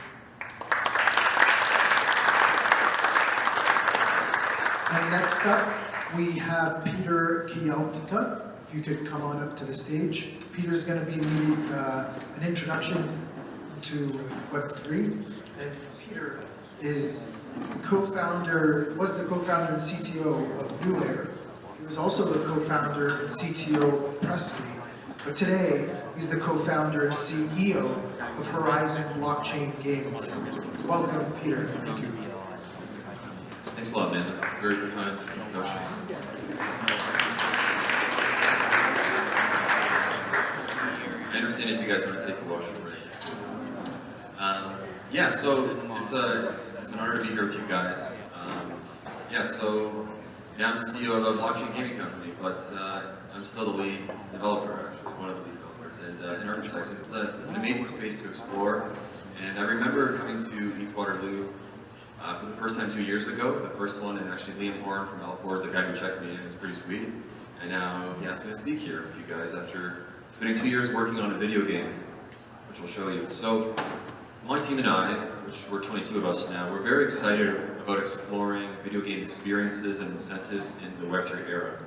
And next up, we have Peter Kieltyka. If you could come on up to the stage. Peter's going to be leading an introduction to Web3. And Peter is the co-founder, was the co-founder and CTO of Wyre. He was also the co-founder and CTO of Presley. But today, he's the co-founder and CEO of Horizon Blockchain Games. Welcome, Peter. Thank you. Thanks a lot, man. That's a very kind introduction. I understand if you guys want to take a washroom break. It's cool. Yeah, so it's an honor to be here with you guys. So now I'm the CEO of a blockchain gaming company, but I'm still the lead developer, actually, one of the lead developers, and in architects. It's an amazing space to explore. And I remember coming to ETHWaterloo for the first time 2 years ago. The first one, and actually Liam Horn from L4 is the guy who checked me in. It was pretty sweet. And now he asked me to speak here with you guys after spending 2 years working on a video game, which I'll show you. So my team and I, which we're 22 of us now, we're very excited about exploring video game experiences and incentives in the Web3 era.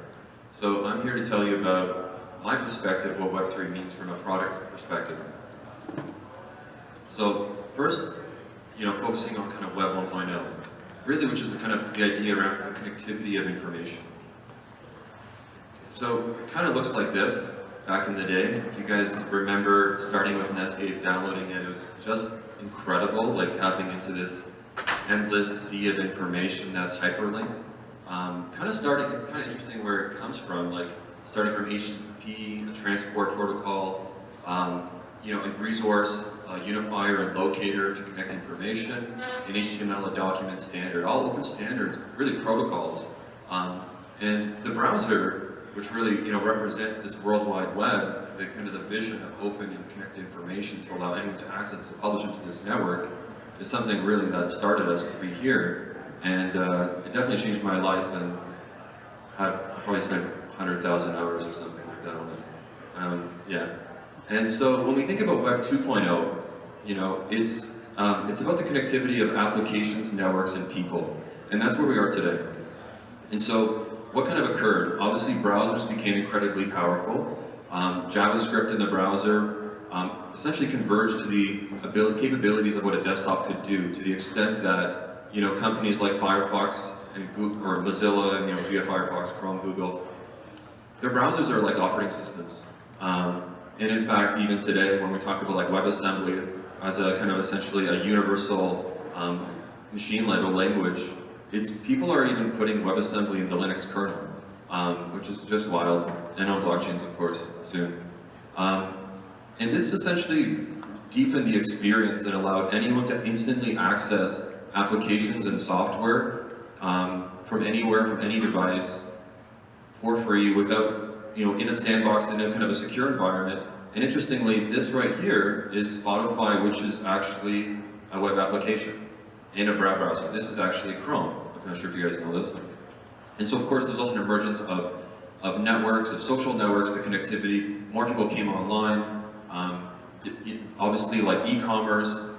So I'm here to tell you about my perspective, what Web3 means from a product perspective. So first, focusing on kind of Web 1.0, really, which is the idea around the connectivity of information. So it kind of looks like this back in the day. If you guys remember starting with Netscape, downloading it, it was just incredible, like tapping into this endless sea of information that's hyperlinked. It's kind of interesting where it comes from, like starting from HTTP, a transport protocol, a resource a unifier and locator to connect information, an HTML, a document standard, all open standards, really protocols. And the browser, which really represents this World Wide Web, the kind of the vision of open and connected information to allow anyone to access to publish into this network, is something really that started us to be here. And it definitely changed my life, and I probably spent 100,000 hours or something like that on it. Yeah. And so when we think about Web 2.0, it's about the connectivity of applications, networks, and people. And that's where we are today. And so what kind of occurred? Obviously, browsers became incredibly powerful. JavaScript in the browser essentially converged to the capabilities of what a desktop could do, to the extent that companies like Firefox and Google, or Mozilla, via Firefox, Chrome, Google, their browsers are like operating systems. And in fact, even today, when we talk about like WebAssembly as a kind of essentially a universal machine level language, people are even putting WebAssembly in the Linux kernel, which is just wild, and on blockchains, of course, soon. And this essentially deepened the experience and allowed anyone to instantly access applications and software from anywhere, from any device, for free, without, in a sandbox, in a kind of a secure environment. And interestingly, this right here is Spotify, which is actually a web application in a browser. This is actually Chrome. I'm not sure if you guys know this. And so, of course, there's also an emergence of networks, of social networks, the connectivity. More people came online. Obviously, like e-commerce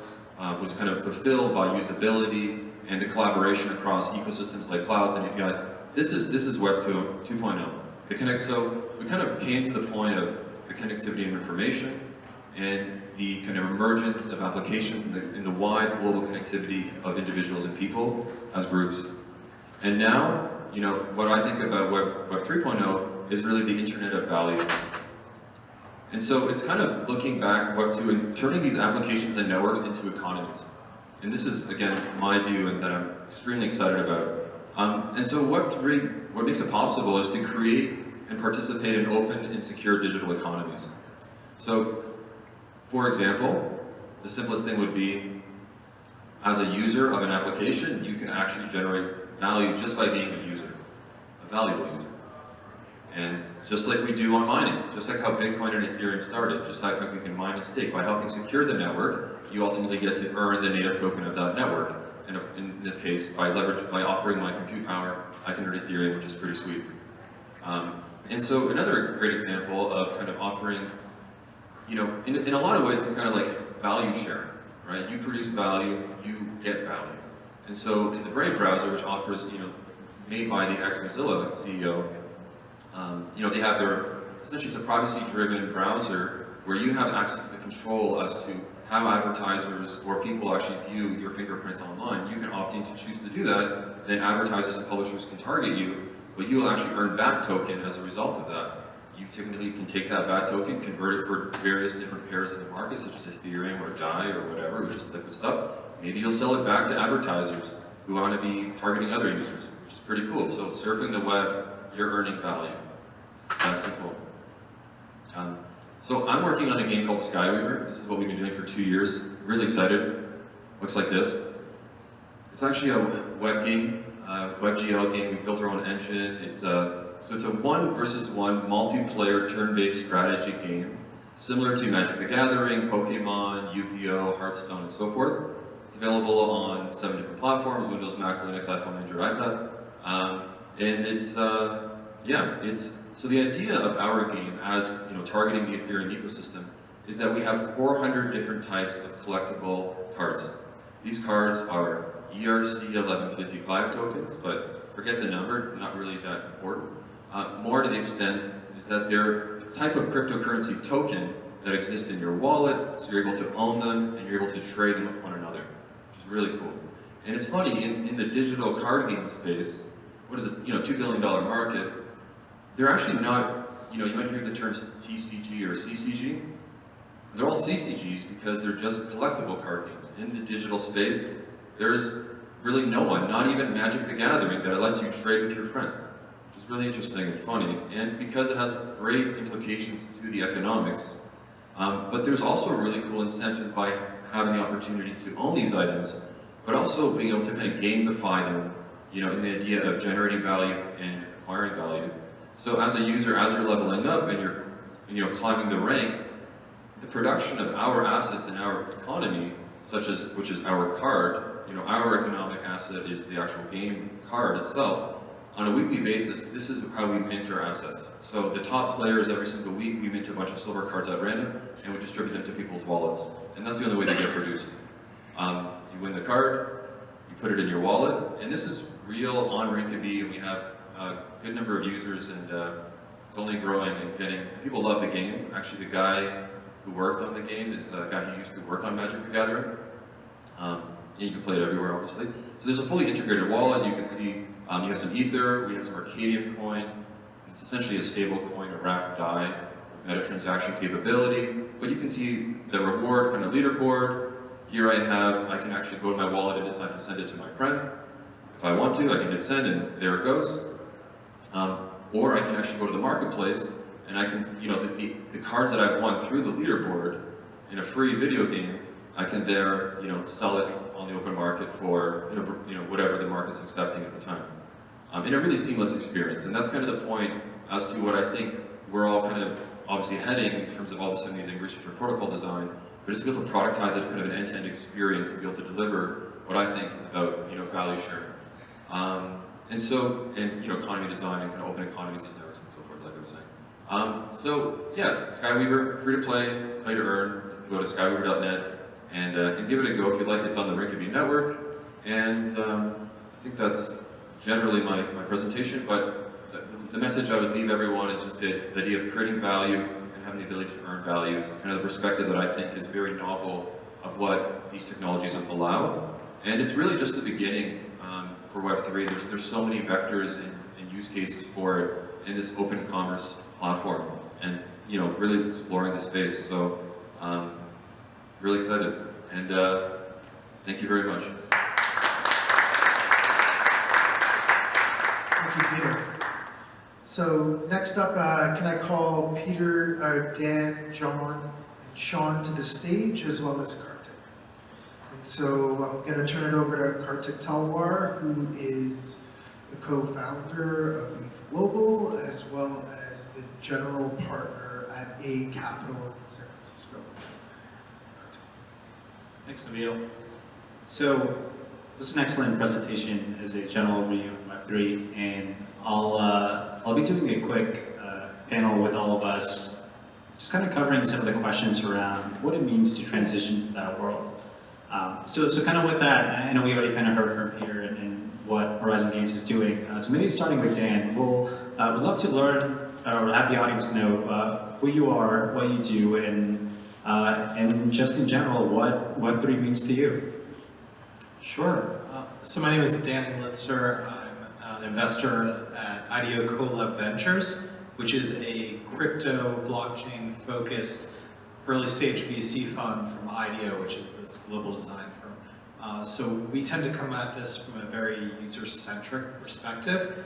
was kind of fulfilled by usability and the collaboration across ecosystems like clouds and APIs. This is Web 2.0. So we kind of came to the point of the connectivity of information and the kind of emergence of applications in the wide global connectivity of individuals and people as groups. And now, what I think about Web 3.0 is really the Internet of Value. And so it's kind of looking back Web 2 and turning these applications and networks into economies. And this is, again, my view and that I'm extremely excited about. And so Web 3, what makes it possible is to create and participate in open and secure digital economies. So, for example, the simplest thing would be, as a user of an application, you can actually generate value just by being a user, a valuable user. And just like we do on mining, just like how Bitcoin and Ethereum started, just like how we can mine and stake, by helping secure the network, you ultimately get to earn the native token of that network. And in this case, by offering my compute power, I can earn Ethereum, which is pretty sweet. And so another great example of kind of offering, in a lot of ways, it's kind of like value sharing, right? You produce value, you get value. And so in the Brave browser, which offers, made by the ex-Mozilla CEO, they have essentially it's a privacy-driven browser where you have access to the control as to how advertisers or people actually view your fingerprints online. You can opt in to choose to do that, then advertisers and publishers can target you, but you will actually earn back token as a result of that. You typically can take that back token, convert it for various different pairs in the market, such as Ethereum or DAI or whatever, which is liquid stuff. Maybe you'll sell it back to advertisers who want to be targeting other users, which is pretty cool. So surfing the web, you're earning value. It's that simple. So I'm working on a game called Skyweaver. This is what we've been doing for 2 years. Really excited. Looks like this. It's actually a web game, WebGL game. We built our own engine. So it's a 1 versus 1 multiplayer turn-based strategy game, similar to Magic the Gathering, Pokemon, Yu-Gi-Oh, Hearthstone, and so forth. It's available on 7 different platforms: Windows, Mac, Linux, iPhone, Android, iPad. And so the idea of our game, as targeting the Ethereum ecosystem, is that we have 400 different types of collectible cards. These cards are ERC 1155 tokens, but forget the number, not really that important. More to the extent is that they're a type of cryptocurrency token that exists in your wallet, so you're able to own them and you're able to trade them with one another, which is really cool. And it's funny, in the digital card game space, what is it, $2 billion market, they're actually not, you might hear the terms TCG or CCG. They're all CCGs because they're just collectible card games. In the digital space, there's really no one, not even Magic the Gathering, that lets you trade with your friends, which is really interesting and funny. And because it has great implications to the economics, But there's also really cool incentives by having the opportunity to own these items, but also being able to kind of gamify them, in the idea of generating value and acquiring value. So as a user, as you're leveling up and you're climbing the ranks, the production of our assets in our economy, which is our card, our economic asset is the actual game card itself. On a weekly basis, this is how we mint our assets. So the top players every single week, we mint a bunch of silver cards at random, and we distribute them to people's wallets. And that's the only way they get produced. You win the card, you put it in your wallet, and this is real on-ramp, and we have a good number of users, and it's only growing and people love the game. Actually, the guy who worked on the game is a guy who used to work on Magic the Gathering. You can play it everywhere, obviously. So there's a fully integrated wallet. You can see you have some Ether, we have some Arcadium coin. It's essentially a stable coin, a wrapped die, with meta transaction capability. But you can see the reward kind of leaderboard. Here I can actually go to my wallet and decide to send it to my friend. If I want to, I can hit send and there it goes. Or I can actually go to the marketplace and I can, the cards that I've won through the leaderboard in a free video game, I can there, sell it on the open market for, whatever the market's accepting at the time. In a really seamless experience. And that's kind of the point as to what I think we're all kind of obviously heading in terms of all this amazing research and protocol design, but it's to be able to productize it kind of an end-to-end experience and be able to deliver what I think is about, value sharing. And economy design and kind of open economies, these networks and so forth, like I was saying. Skyweaver, free to play, play to earn. You can go to skyweaver.net and give it a go if you'd like. It's on the Rinkeby network. And I think that's generally my presentation, but the message I would leave everyone is just the idea of creating value and having the ability to earn values, kind of the perspective that I think is very novel of what these technologies allow. And it's really just the beginning for Web3. There's so many vectors and use cases for it in this open commerce platform, and really exploring the space. So really excited, and thank you very much. Thank you, Peter. So next up, can I call Peter, Dan, John, and Sean to the stage, as well as Kartik. And so I'm going to turn it over to Kartik Talwar, who is the co-founder of ETHGlobal, as well as the general partner at A.Capital in San Francisco. Thanks, Nabil. So, it was an excellent presentation as a general overview of Web3, and I'll be doing a quick panel with all of us, just kind of covering some of the questions around what it means to transition to that world. So kind of with that, I know we already kind of heard from Peter and what Horizon Games is doing. So maybe starting with Dan, we'd love to learn or have the audience know who you are, what you do, and just in general, what Web3 means to you. Sure. So my name is Dan Elitzer. I'm an investor at IDEO Colab Ventures, which is a crypto blockchain focused early stage VC fund from IDEO, which is this global design firm. So we tend to come at this from a very user-centric perspective.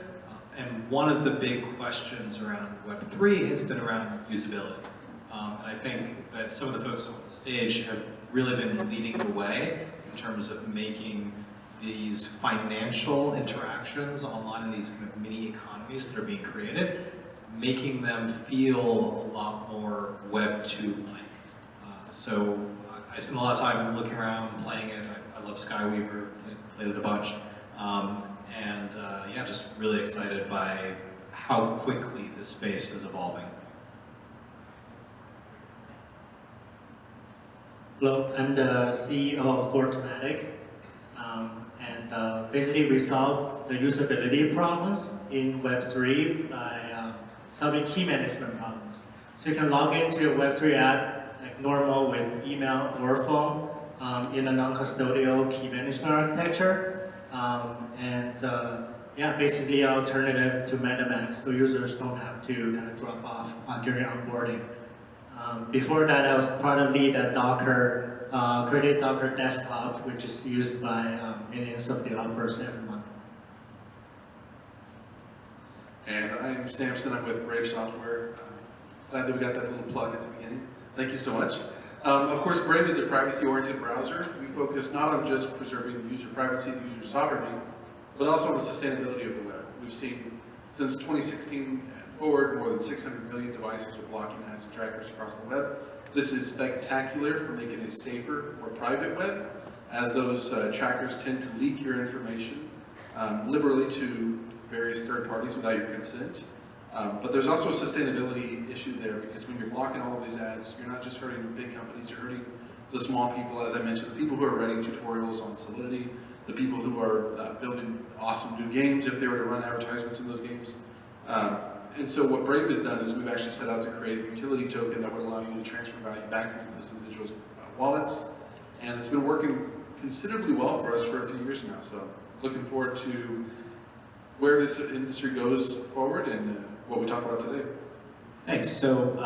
And one of the big questions around Web3 has been around usability. And I think that some of the folks on the stage have really been leading the way in terms of making these financial interactions online in these kind of mini economies that are being created, making them feel a lot more Web 2-like. So I spend a lot of time looking around, playing it. I love Skyweaver, played it a bunch. Yeah, just really excited by how quickly this space is evolving. Hello, I'm the CEO of Fortmatic, basically we solve the usability problems in Web3 by solving key management problems. So you can log into your Web3 app like normal with email or phone in a non-custodial key management architecture, basically an alternative to MetaMask, so users don't have to kind of drop off during onboarding. Before that, I was part of lead at Docker, created Docker Desktop, which is used by millions of developers every month. And I'm Sampson, I'm with Brave Software. Glad that we got that little plug at the beginning. Thank you so much. Of course, Brave is a privacy-oriented browser. We focus not on just preserving the user privacy, the user sovereignty, but also on the sustainability of the web. We've seen, since 2016 forward, more than 600 million devices are blocking ads and trackers across the web. This is spectacular for making a safer, more private web, as those trackers tend to leak your information liberally to various third parties without your consent. But there's also a sustainability issue there, because when you're blocking all of these ads, you're not just hurting the big companies, you're hurting the small people, as I mentioned, the people who are writing tutorials on Solidity, the people who are building awesome new games if they were to run advertisements in those games. And so what Brave has done is we've actually set out to create a utility token that would allow you to transfer value back into those individuals' wallets. And it's been working considerably well for us for a few years now. So looking forward to where this industry goes forward and what we talk about today. Thanks. So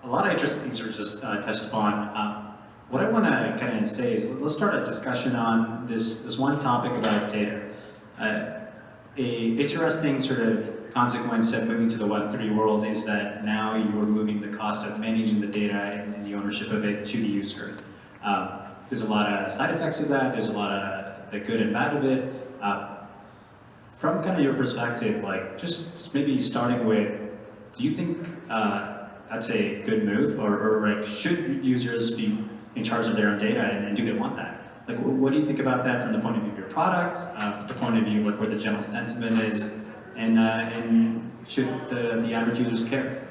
a lot of interesting things were just touched upon. What I want to kind of say is let's start a discussion on this one topic about data. A interesting sort of consequence of moving to the Web3 world is that now you are moving the cost of managing the data and the ownership of it to the user. There's a lot of side effects of that. There's a lot of the good and bad of it. From kind of your perspective, like just maybe starting with, do you think that's a good move, or like should users be in charge of their own data, and do they want that? Like, what do you think about that from the point of view of your product, the point of view of like where the general sentiment is, and should the average users care?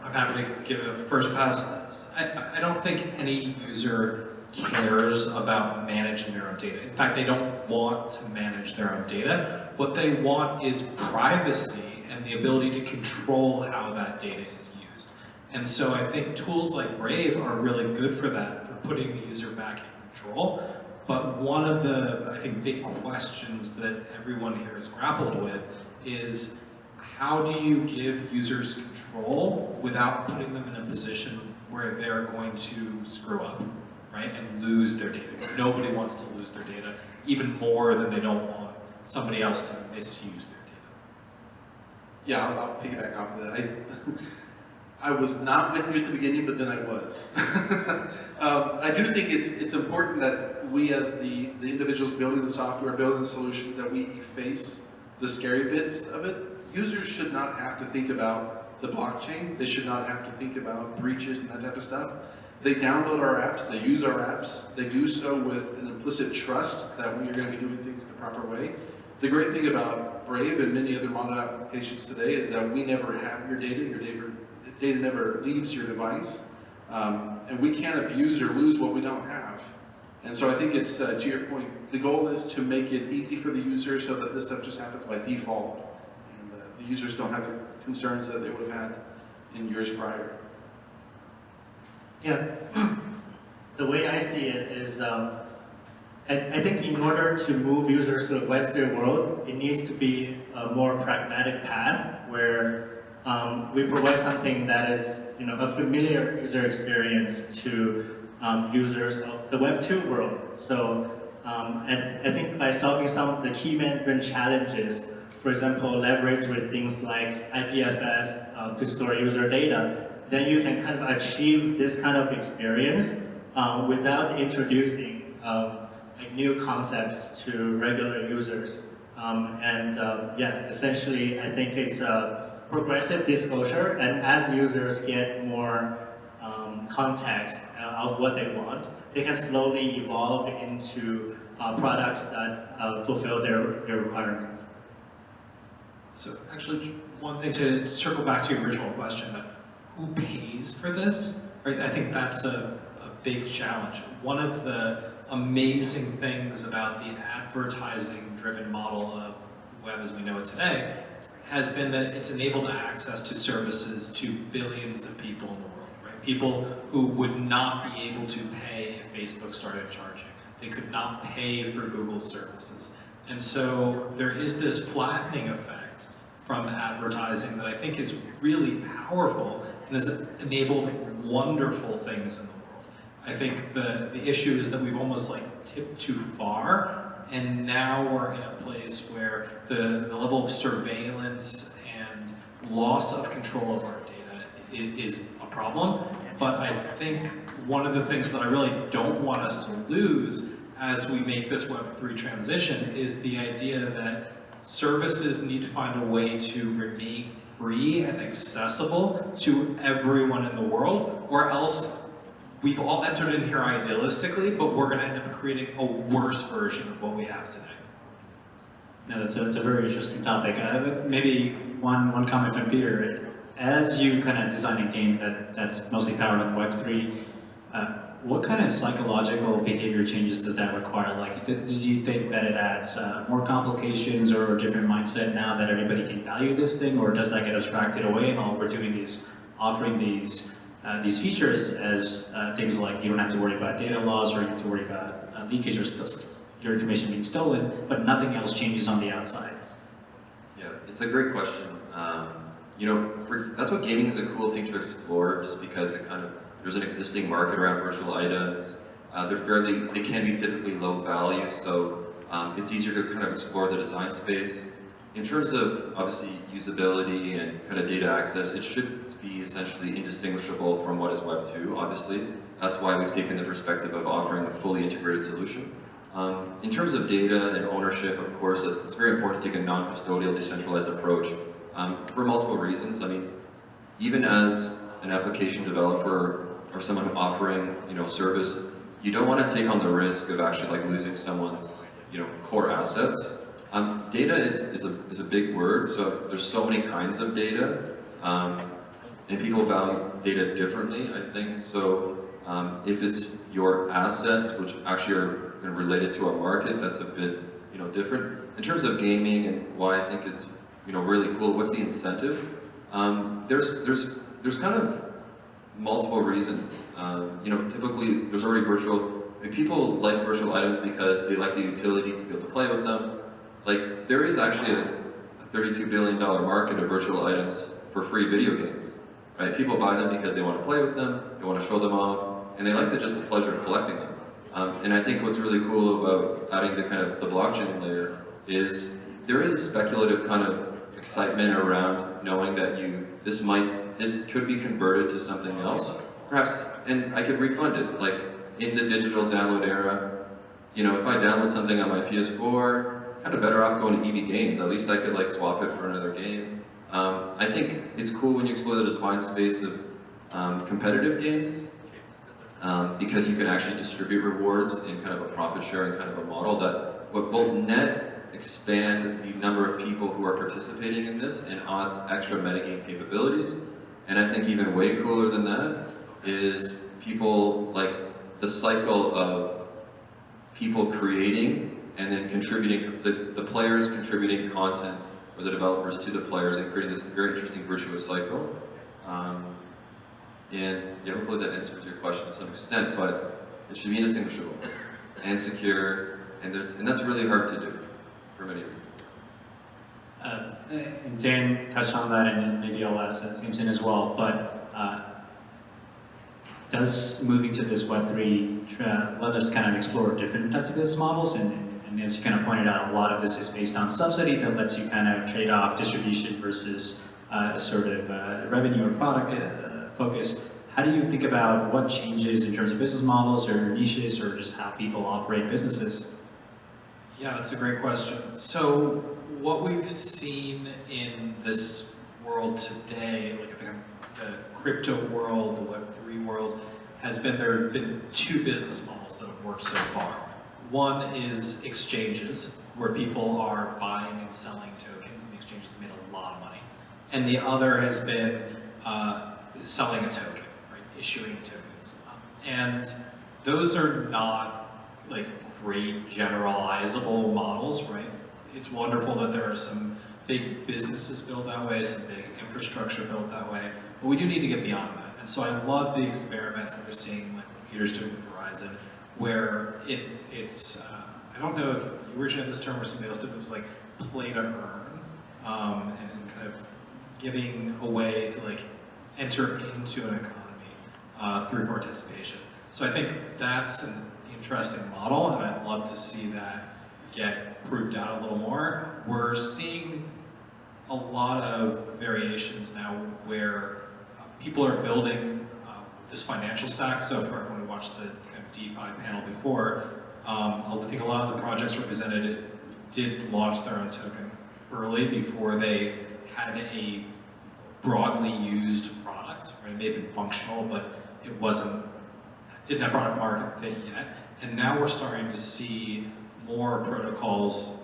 I'm happy to give a first pass at this. I don't think any user cares about managing their own data. In fact, they don't want to manage their own data. What they want is privacy and the ability to control how that data is used. And so I think tools like Brave are really good for that, for putting the user back in control. But one of the, I think, big questions that everyone here has grappled with is, how do you give users control without putting them in a position where they're going to screw up, right, and lose their data? Because nobody wants to lose their data, even more than they don't want somebody else to misuse their data. Yeah, I'll piggyback off of that. I was not with you at the beginning, but then I was. I do think it's important that we, as the individuals building the software, building the solutions, that we face the scary bits of it. Users should not have to think about the blockchain. They should not have to think about breaches and that type of stuff. They download our apps, they use our apps, they do so with an implicit trust that we are going to be doing things the proper way. The great thing about Brave and many other modern applications today is that we never have your data never leaves your device, and we can't abuse or lose what we don't have. And so I think it's, to your point, the goal is to make it easy for the user so that this stuff just happens by default, and the users don't have the concerns that they would have had in years prior. Yeah, the way I see it is, I think in order to move users to the Web3 world, it needs to be a more pragmatic path where we provide something that is, a familiar user experience to users of the Web2 world. So I think by solving some of the key management challenges, for example, leverage with things like IPFS to store user data, then you can kind of achieve this kind of experience without introducing like new concepts to regular users. Yeah, essentially, I think it's a progressive disclosure, and as users get more context of what they want, they can slowly evolve into products that fulfill their requirements. So actually, one thing to circle back to your original question, who pays for this? Right, I think that's a big challenge. One of the amazing things about the advertising-driven model of the web as we know it today has been that it's enabled access to services to billions of people in the world, right? People who would not be able to pay if Facebook started charging. They could not pay for Google services. And so there is this flattening effect from advertising that I think is really powerful and has enabled wonderful things in the world. I think the issue is that we've almost like tipped too far, and now we're in a place where the level of surveillance and loss of control of our data is a problem. But I think one of the things that I really don't want us to lose as we make this Web3 transition is the idea that services need to find a way to remain free and accessible to everyone in the world, or else we've all entered in here idealistically, but we're going to end up creating a worse version of what we have today. No, that's a very interesting topic. Maybe one comment from Peter. As you kind of design a game that's mostly powered on Web3, what kind of psychological behavior changes does that require? Like, do you think that it adds more complications or a different mindset now that everybody can value this thing, or does that get abstracted away and all we're doing is offering these features as things like you don't have to worry about data loss or you don't have to worry about leakage or your information being stolen, but nothing else changes on the outside? Yeah, it's a great question. You know, that's what gaming is a cool thing to explore, just because it kind of, there's an existing market around virtual items. They can be typically low value, so it's easier to kind of explore the design space. In terms of, obviously, usability and kind of data access, it should be essentially indistinguishable from what is Web 2, obviously. That's why we've taken the perspective of offering a fully integrated solution. In terms of data and ownership, of course, it's very important to take a non-custodial, decentralized approach for multiple reasons. I mean, even as an application developer or someone offering, service, you don't want to take on the risk of actually like losing someone's, core assets. Data is a big word, so there's so many kinds of data, and people value data differently, I think. So if it's your assets, which actually are related to a market, that's a bit, different. In terms of gaming and why I think it's, really cool, what's the incentive? There's kind of multiple reasons. Typically there's already people like virtual items because they like the utility to be able to play with them. Like, there is actually a $32 billion market of virtual items for free video games, right? People buy them because they want to play with them, they want to show them off, and they like just the pleasure of collecting them. And I think what's really cool about adding the blockchain layer is there is a speculative kind of excitement around knowing that this could be converted to something else, perhaps, and I could refund it. Like, in the digital download era, if I download something on my PS4, kind of better off going to EB Games. At least I could swap it for another game. I think it's cool when you explore the design space of competitive games, because you can actually distribute rewards in kind of a profit sharing kind of a model that will net expand the number of people who are participating in this and adds extra metagame capabilities. And I think even way cooler than that is people, the cycle of people creating and then contributing, the players contributing content, or the developers to the players, and creating this very interesting virtuous cycle. And hopefully that answers your question to some extent, but it should be indistinguishable and secure, and that's really hard to do for many reasons. And Dan touched on that, and maybe I'll ask Sampson as well, but does moving to this Web3 let us kind of explore different types of business models? And as you kind of pointed out, a lot of this is based on subsidy that lets you kind of trade off distribution versus sort of revenue or product focus. How do you think about what changes in terms of business models or niches or just how people operate businesses? Yeah, that's a great question. So what we've seen in this world today, like the crypto world, the Web3 world, there have been two business models that have worked so far. One is exchanges, where people are buying and selling tokens, and the exchanges made a lot of money. And the other has been selling a token, right? Issuing tokens. And those are not great generalizable models, right? It's wonderful that there are some big businesses built that way, some big infrastructure built that way, but we do need to get beyond that. And so I love the experiments that we're seeing, like what Peter's doing with Horizon, where it's I don't know if you originated this term or somebody else did, but it was play to earn, and kind of giving a way to enter into an economy through participation. So I think that's an interesting model, and I'd love to see that get proved out a little more. We're seeing a lot of variations now where people are building this financial stack. So for everyone who watched the kind of DeFi panel before, I think a lot of the projects represented did launch their own token early before they had a broadly used product. Right? It may have been functional, but it didn't have product market fit yet. And now we're starting to see more protocols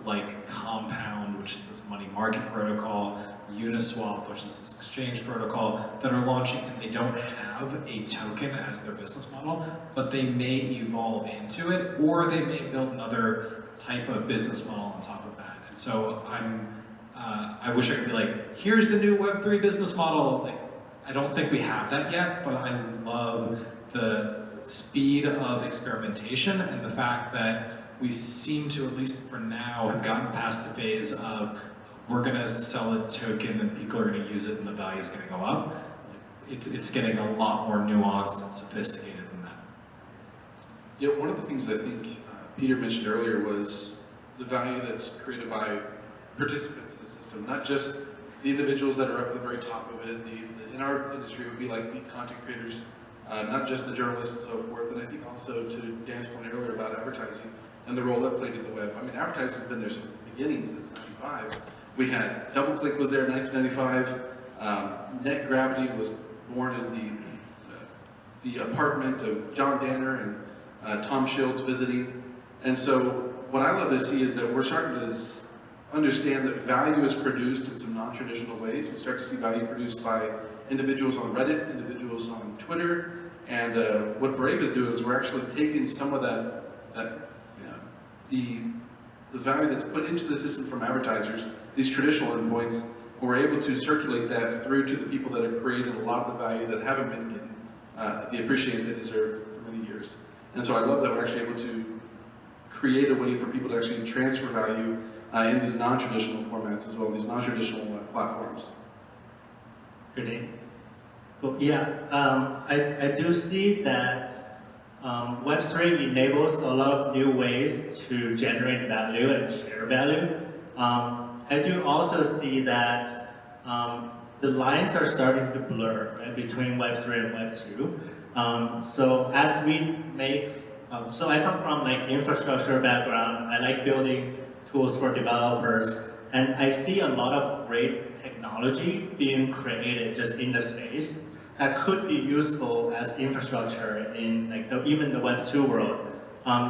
like Compound, which is this money market protocol, Uniswap, which is this exchange protocol, that are launching, and they don't have a token as their business model, but they may evolve into it, or they may build another type of business model on top of that. And so I wish I could be like, here's the new Web3 business model. Like, I don't think we have that yet, but I love the speed of experimentation and the fact that we seem to, at least for now, have gotten past the phase of we're going to sell a token and people are going to use it and the value is going to go up. It's getting a lot more nuanced and sophisticated than that. Yeah, one of the things I think Peter mentioned earlier was the value that's created by participants in the system, not just the individuals that are up at the very top of it. In our industry, it would be like the content creators, not just the journalists and so forth. And I think also to Dan's point earlier about advertising and the role that played in the web. I mean, advertising has been there since the beginning, since '95. We had DoubleClick was there in 1995. Net Gravity was born in the apartment of John Danner and Tom Shields visiting. And so what I love to see is that we're starting to understand that value is produced in some non-traditional ways. We start to see value produced by individuals on Reddit, individuals on Twitter, and what Brave is doing is we're actually taking some of the value that's put into the system from advertisers, these traditional endpoints, and we're able to circulate that through to the people that are creating a lot of the value that haven't been getting the appreciation they deserve for many years. And so I love that we're actually able to create a way for people to actually transfer value in these non-traditional formats as well, these non-traditional platforms. Good. Cool. Yeah, I do see that Web3 enables a lot of new ways to generate value and share value. I do also see that the lines are starting to blur, right, between Web3 and Web2. So as we make, so I come from like infrastructure background. I like building tools for developers, and I see a lot of great technology being created just in the space that could be useful as infrastructure in like even the Web2 world.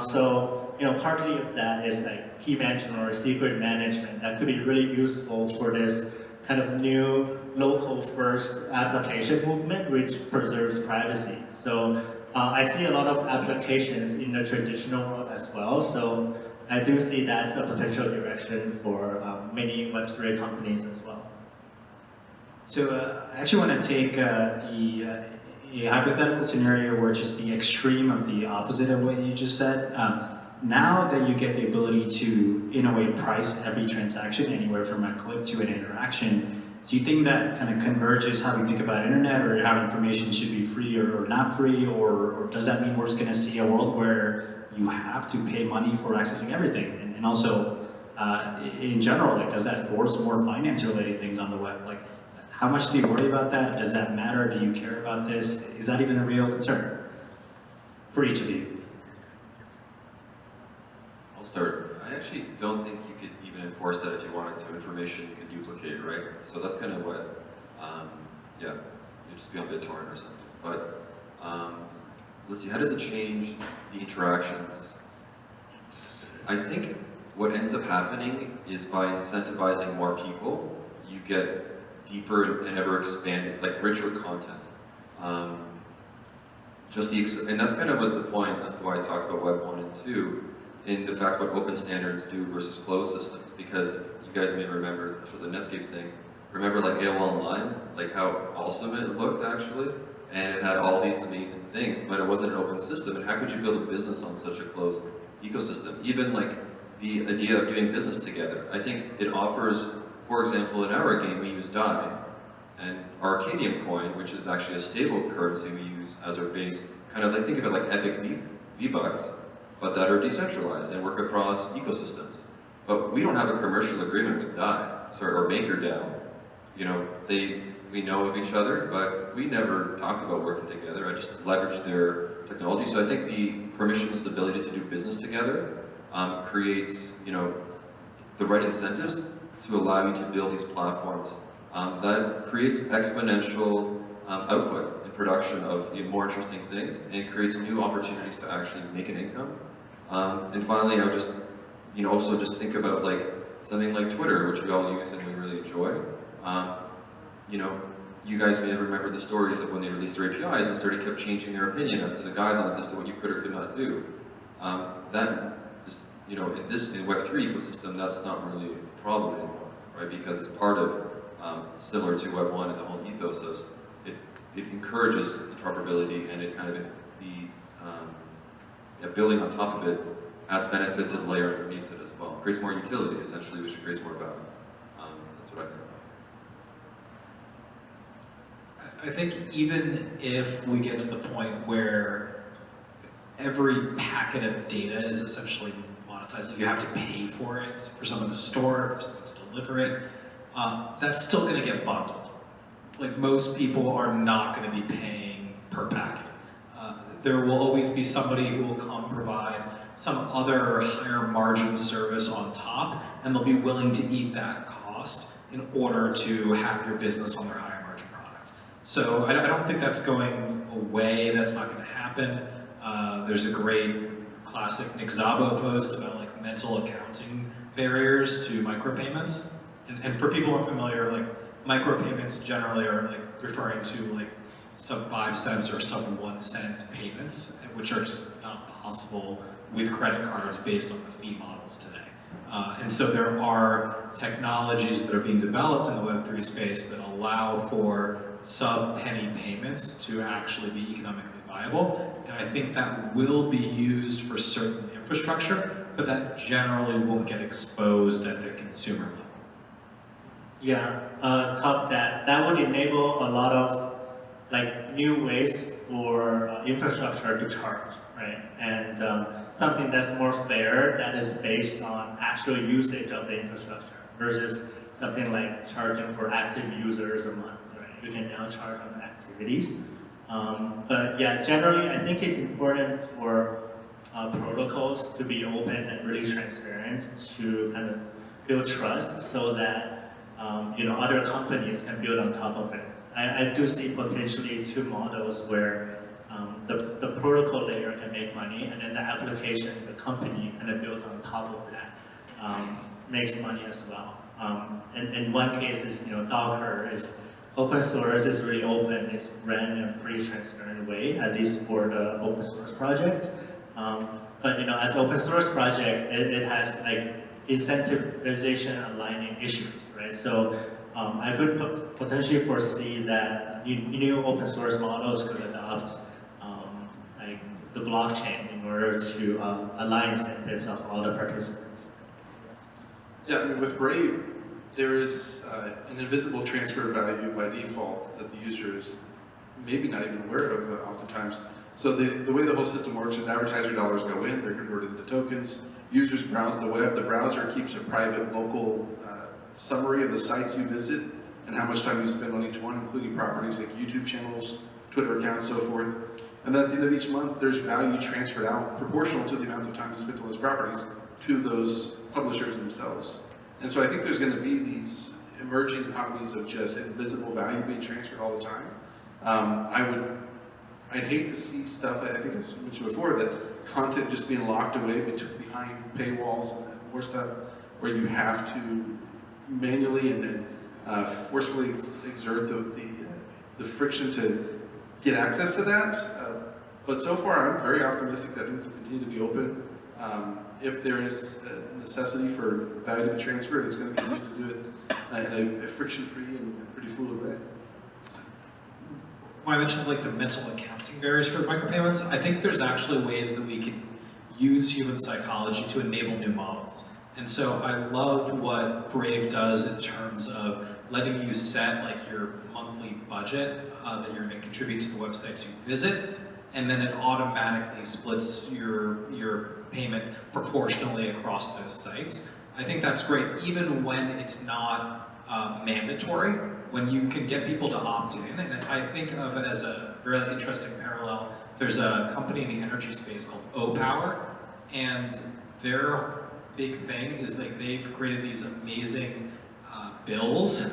So partly of that is like key management or secret management that could be really useful for this kind of new local first application movement which preserves privacy. So I see a lot of applications in the traditional world as well. So I do see that's a potential direction for many Web3 companies as well. So I actually want to take a hypothetical scenario where just the extreme of the opposite of what you just said. Now that you get the ability to, in a way, price every transaction anywhere from a click to an interaction, do you think that kind of converges how we think about internet or how information should be free or not free, or does that mean we're just going to see a world where you have to pay money for accessing everything? And also, in general, like, does that force more finance-related things on the web? Like, how much do you worry about that? Does that matter? Do you care about this? Is that even a real concern for each of you? I'll start. I actually don't think you could even enforce that if you wanted to. Information you can duplicate, right? So that's kind of what, yeah, you'd just be on BitTorrent or something. But let's see, how does it change the interactions? I think what ends up happening is by incentivizing more people, you get deeper and ever expanded, like richer content. And that's kind of was the point as to why I talked about Web 1 and 2 in the fact what open standards do versus closed systems. Because you guys may remember for the Netscape thing, remember like AOL Online, like how awesome it looked actually, and it had all these amazing things, but it wasn't an open system. And how could you build a business on such a closed ecosystem? Even like the idea of doing business together. I think it offers, for example, in our game we use DAI, and Arcadium coin, which is actually a stable currency we use as our base, kind of like, think of it like Epic V-Bucks, but that are decentralized and work across ecosystems. But we don't have a commercial agreement with DAI, or MakerDAO. You know, we know of each other, but we never talked about working together. I just leveraged their technology. So I think the permissionless ability to do business together creates, the right incentives to allow you to build these platforms. That creates exponential output and production of more interesting things, and it creates new opportunities to actually make an income. And finally, I would just, also just think about like something like Twitter, which we all use and we really enjoy. You guys may remember the stories of when they released their APIs and started kept changing their opinion as to the guidelines as to what you could or could not do. That is, in Web3 ecosystem, that's not really a problem anymore, right? Because it's part of, similar to Web 1 and the whole ethos is, it encourages interoperability, and it kind of, building on top of it adds benefit to the layer underneath it as well. It creates more utility, essentially, which creates more value. That's what I think. I think even if we get to the point where every packet of data is essentially monetized, like you have to pay for it, for someone to store it, for someone to deliver it, that's still going to get bundled. Like most people are not going to be paying per packet. There will always be somebody who will come provide some other higher margin service on top, and they'll be willing to eat that cost in order to have your business on their higher margin product. So I don't think that's going away. That's not going to happen. There's a great classic Nick Szabo post about like mental accounting barriers to micropayments. And for people who aren't familiar, like micropayments generally are like referring to like sub 5 cents or sub 1 cent payments, which are just not possible with credit cards based on the fee models today. And so there are technologies that are being developed in the Web3 space that allow for sub-penny payments to actually be economically viable. And I think that will be used for certain infrastructure, but that generally won't get exposed at the consumer level. Yeah, top that would enable a lot of like new ways for infrastructure to charge, right? And something that's more fair, that is based on actual usage of the infrastructure versus something like charging for active users a month, right? You can now charge on activities. But yeah, generally I think it's important for protocols to be open and really transparent to kind of build trust so that other companies can build on top of it. I do see potentially two models where the protocol layer can make money, and then the application, the company kind of built on top of that makes money as well. In one case is, Docker is open source, is really open, it's ran in a pretty transparent way, at least for the open source project. But as an open source project, it has like incentivization aligning issues, right? So I could potentially foresee that new open source models could adopt like the blockchain in order to align incentives of all the participants. Yeah, I mean, with Brave, there is an invisible transfer value by default that the user is maybe not even aware of oftentimes. So the way the whole system works is advertiser dollars go in, they're converted into tokens, users browse the web, the browser keeps a private local summary of the sites you visit and how much time you spend on each one, including properties like YouTube channels, Twitter accounts, so forth. And then at the end of each month, there's value transferred out proportional to the amount of time you spent on those properties to those publishers themselves. And so I think there's going to be these emerging economies of just invisible value being transferred all the time. I'd hate to see stuff, I think I mentioned before, that content just being locked away behind paywalls and more stuff where you have to manually and then forcefully exert the friction to get access to that. But so far, I'm very optimistic that things will continue to be open. If there is a necessity for value to be transferred, it's going to continue to do it in a friction-free and pretty fluid way. When I mentioned like the mental accounting barriers for micropayments, I think there's actually ways that we can use human psychology to enable new models. And so I love what Brave does in terms of letting you set like your monthly budget that you're going to contribute to the websites you visit, and then it automatically splits your payment proportionally across those sites. I think that's great, even when it's not mandatory, when you can get people to opt in. And I think of it as a very interesting parallel. There's a company in the energy space called O-Power, and their big thing is like they've created these amazing bills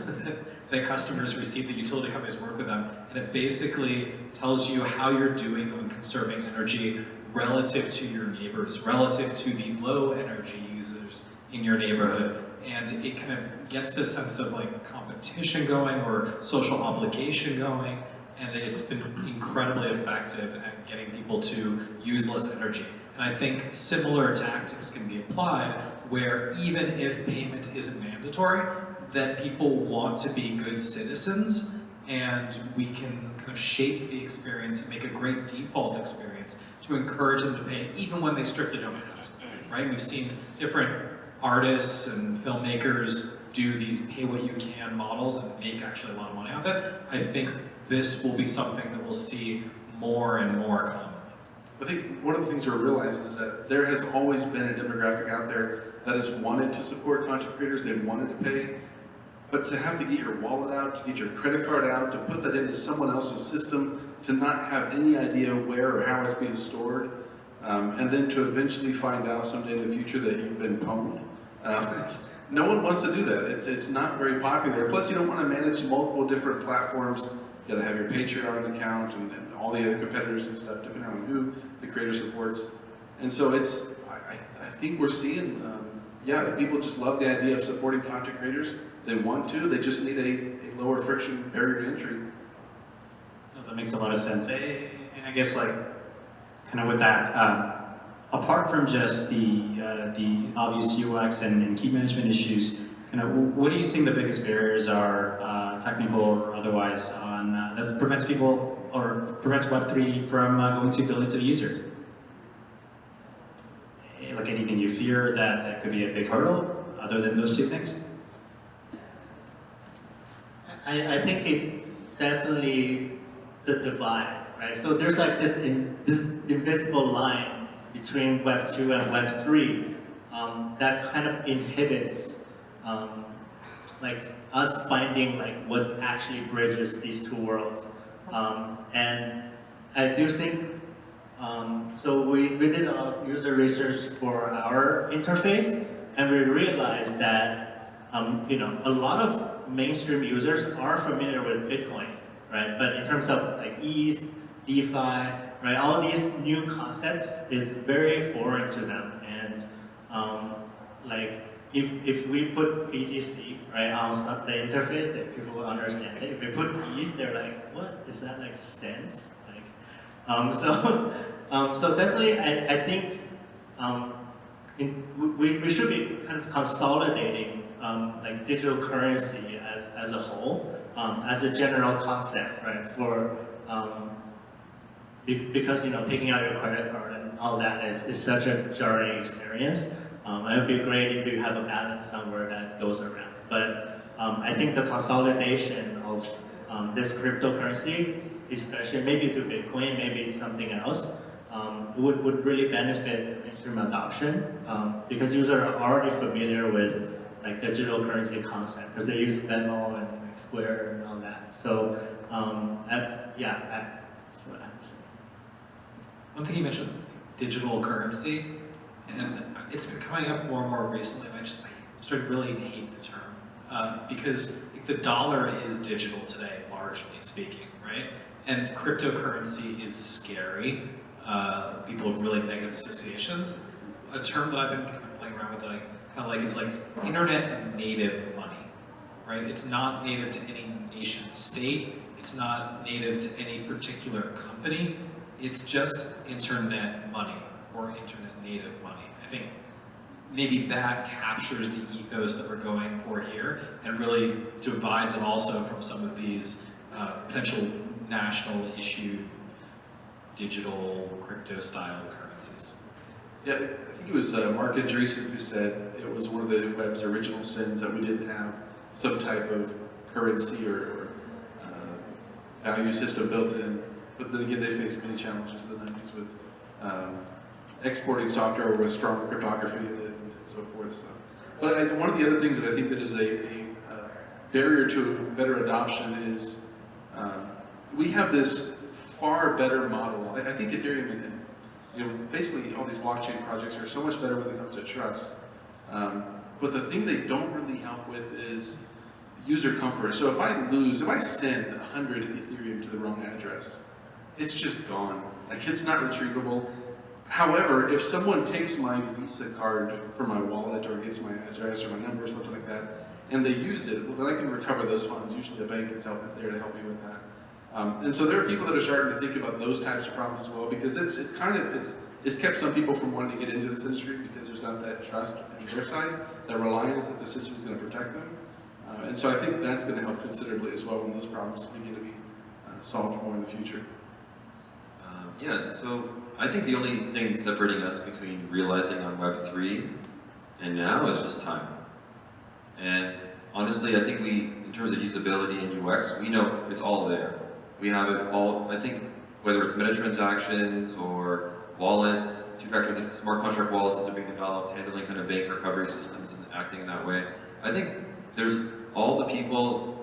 that customers receive, the utility companies work with them, and it basically tells you how you're doing on conserving energy relative to your neighbors, relative to the low energy users in your neighborhood. And it kind of gets this sense of like competition going or social obligation going, and it's been incredibly effective at getting people to use less energy. And I think similar tactics can be applied where even if payment isn't mandatory, that people want to be good citizens, and we can kind of shape the experience and make a great default experience to encourage them to pay even when they strictly don't have to, right? We've seen different artists and filmmakers do these pay what you can models and make actually a lot of money off it. I think this will be something that we'll see more and more commonly. I think one of the things we're realizing is that there has always been a demographic out there that has wanted to support content creators, they've wanted to pay, but to have to get your wallet out, to get your credit card out, to put that into someone else's system, to not have any idea where or how it's being stored, and then to eventually find out someday in the future that you've been pwned. No one wants to do that. It's not very popular. Plus, you don't want to manage multiple different platforms. You got to have your Patreon account and all the other competitors and stuff, depending on who the creator supports. And so I think we're seeing, that people just love the idea of supporting content creators. They want to. They just need a lower friction barrier to entry. No, that makes a lot of sense. And I guess like kind of with that, apart from just the obvious UX and key management issues, kind of what do you think the biggest barriers are, technical or otherwise, on that prevents people or prevents Web3 from going to billions of users? Like anything you fear that could be a big hurdle other than those two things? I think it's definitely the divide, right? So there's like this invisible line between Web 2 and Web 3 that kind of inhibits like us finding like what actually bridges these two worlds. And I do think, so we did a lot of user research for our interface, and we realized that a lot of mainstream users are familiar with Bitcoin, right? But in terms of like ETH, DeFi, right, all these new concepts is very foreign to them. And like if we put BTC right on the interface, that people will understand it. If we put ETH, they're like, what is that, like cents? Like, so definitely, I think we should be kind of consolidating like digital currency as a whole, as a general concept, right? For because taking out your credit card and all that is such a jarring experience. It would be great if you have a balance somewhere that goes around. But I think the consolidation of this cryptocurrency, especially maybe to Bitcoin, maybe something else, would really benefit mainstream adoption because users are already familiar with like digital currency concept because they use Venmo and like Square and all that. So that's what I'm saying. One thing you mentioned is digital currency, and it's been coming up more and more recently, and I started really hate the term because the dollar is digital today, largely speaking, right? And cryptocurrency is scary. People have really negative associations. A term that I've been kind of playing around with that I kind of like is like internet native money, right? It's not native to any nation state. It's not native to any particular company. It's just internet money or internet native money. I think maybe that captures the ethos that we're going for here and really divides it also from some of these potential national issue digital crypto style currencies. Yeah, I think it was Mark Andreessen who said it was one of the web's original sins that we didn't have some type of currency or value system built in. But then again, they faced many challenges in the 90s with exporting software with strong cryptography and so forth. So, but one of the other things that I think that is a barrier to better adoption is we have this far better model. I think Ethereum and basically all these blockchain projects are so much better when it comes to trust. But the thing they don't really help with is user comfort. So if I send 100 Ethereum to the wrong address, it's just gone. Like, it's not retrievable. However, if someone takes my Visa card for my wallet or gets my address or my number or something like that, and they use it, well, then I can recover those funds. Usually a bank is there to help me with that. And so there are people that are starting to think about those types of problems as well, because it's kept some people from wanting to get into this industry because there's not that trust on their side, that reliance that the system is going to protect them. And so I think that's going to help considerably as well when those problems begin to be solved more in the future. Yeah, so I think the only thing separating us between realizing on Web3 and now is just time. And honestly, I think in terms of usability and UX, we know it's all there. We have it all. I think whether it's meta transactions or wallets, two-factor smart contract wallets that are being developed, handling kind of bank recovery systems and acting in that way. I think there's all the people.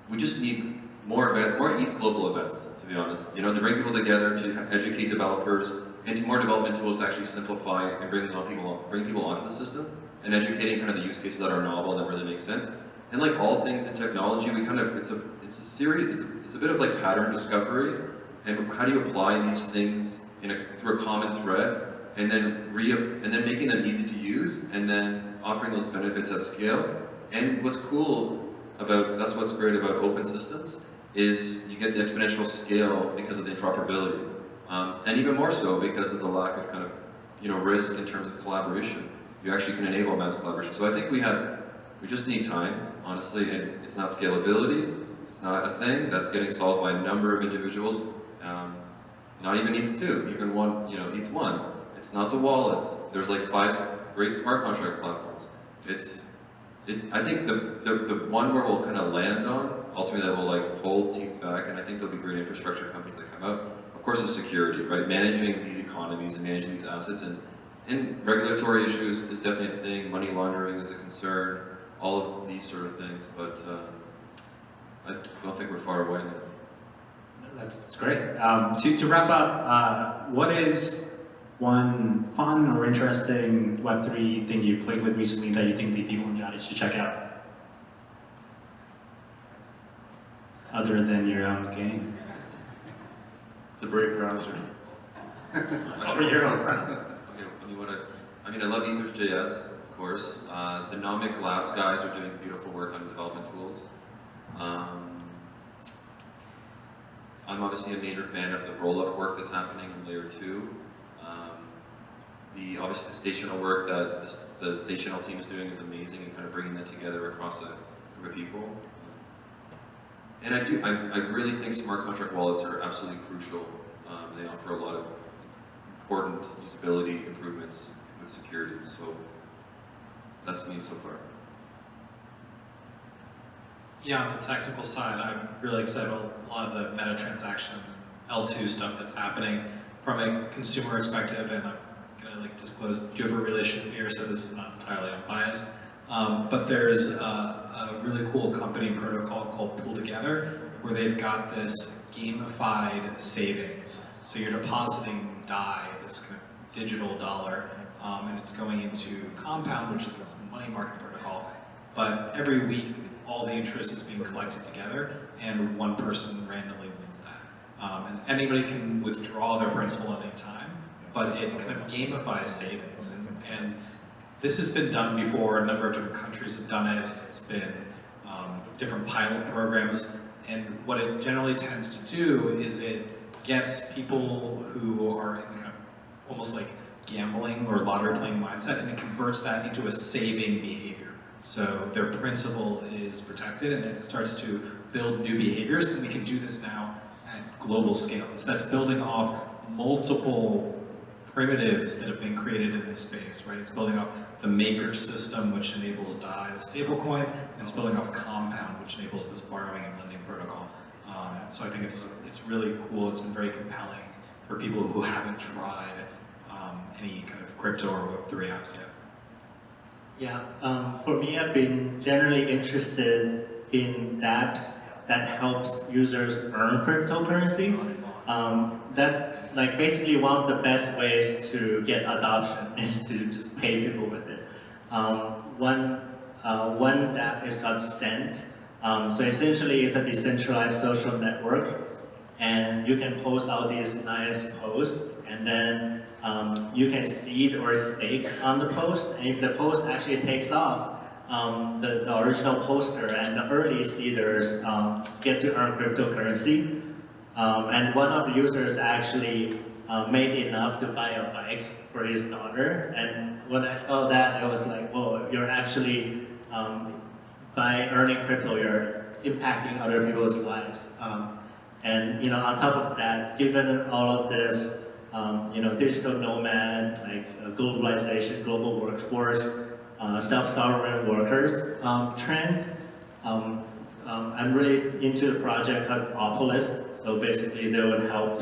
We just need more ETHGlobal events, to be honest. To bring people together, to educate developers, and to more development tools to actually simplify and bring people onto the system, and educating kind of the use cases that are novel and that really make sense. And like all things in technology, we kind of it's a bit of like pattern discovery, and how do you apply these things through a common thread, and then making them easy to use, and then offering those benefits at scale. And what's great about open systems is you get the exponential scale because of the interoperability, and even more so because of the lack of kind of risk in terms of collaboration. You actually can enable mass collaboration. So I think we just need time, honestly, and it's not scalability. It's not a thing that's getting solved by a number of individuals. Not even ETH2, even ETH1. It's not the wallets. There's like 5 great smart contract platforms. I think the one where we'll kind of land on, ultimately that will like hold teams back, and I think there'll be great infrastructure companies that come out. Of course, is security, right? Managing these economies and managing these assets, and regulatory issues is definitely a thing. Money laundering is a concern. All of these sort of things, but I don't think we're far away now. That's great. To wrap up, what is one fun or interesting Web3 thing you've played with recently that you think the people in the audience should check out? Other than your own game? The Brave browser. Or your own browser. I love Ethers.js, of course. The Nomic Labs guys are doing beautiful work on development tools. I'm obviously a major fan of the roll-up work that's happening in Layer 2. Obviously the stational work that the stational team is doing is amazing, and kind of bringing that together across a group of people. And I really think smart contract wallets are absolutely crucial. They offer a lot of important usability improvements with security. So that's me so far. Yeah, on the technical side, I'm really excited about a lot of the meta transaction L2 stuff that's happening from a consumer perspective, and I'm gonna disclose, do have a relationship here, so this is not entirely unbiased. But there's a really cool company protocol called Pool Together, where they've got this gamified savings. So you're depositing DAI, this kind of digital dollar, and it's going into Compound, which is this money market protocol. But every week, all the interest is being collected together, and one person randomly wins that. And anybody can withdraw their principal at any time, but it kind of gamifies savings. And this has been done before. A number of different countries have done it. It's been different pilot programs. And what it generally tends to do is it gets people who are in the kind of almost like gambling or lottery playing mindset, and it converts that into a saving behavior. So their principal is protected, and it starts to build new behaviors, and we can do this now at global scale. So that's building off multiple primitives that have been created in this space, right? It's building off the maker system, which enables DAI, the stablecoin, and it's building off Compound, which enables this borrowing and lending protocol. So I think it's really cool. It's been very compelling for people who haven't tried any kind of crypto or Web3 apps yet. Yeah, for me, I've been generally interested in dApps that helps users earn cryptocurrency. That's like basically one of the best ways to get adoption is to just pay people with it. One dApp is called Sent. So essentially it's a decentralized social network, and you can post all these nice posts, and then you can seed or stake on the post, and if the post actually takes off, the original poster and the early seeders get to earn cryptocurrency. And one of the users actually made enough to buy a bike for his daughter, and when I saw that, I was like, whoa, you're actually, by earning crypto, you're impacting other people's lives. And on top of that, given all of this, digital nomad, like globalization, global workforce, self-sovereign workers trend, I'm really into the project called Opolis. So basically, they would help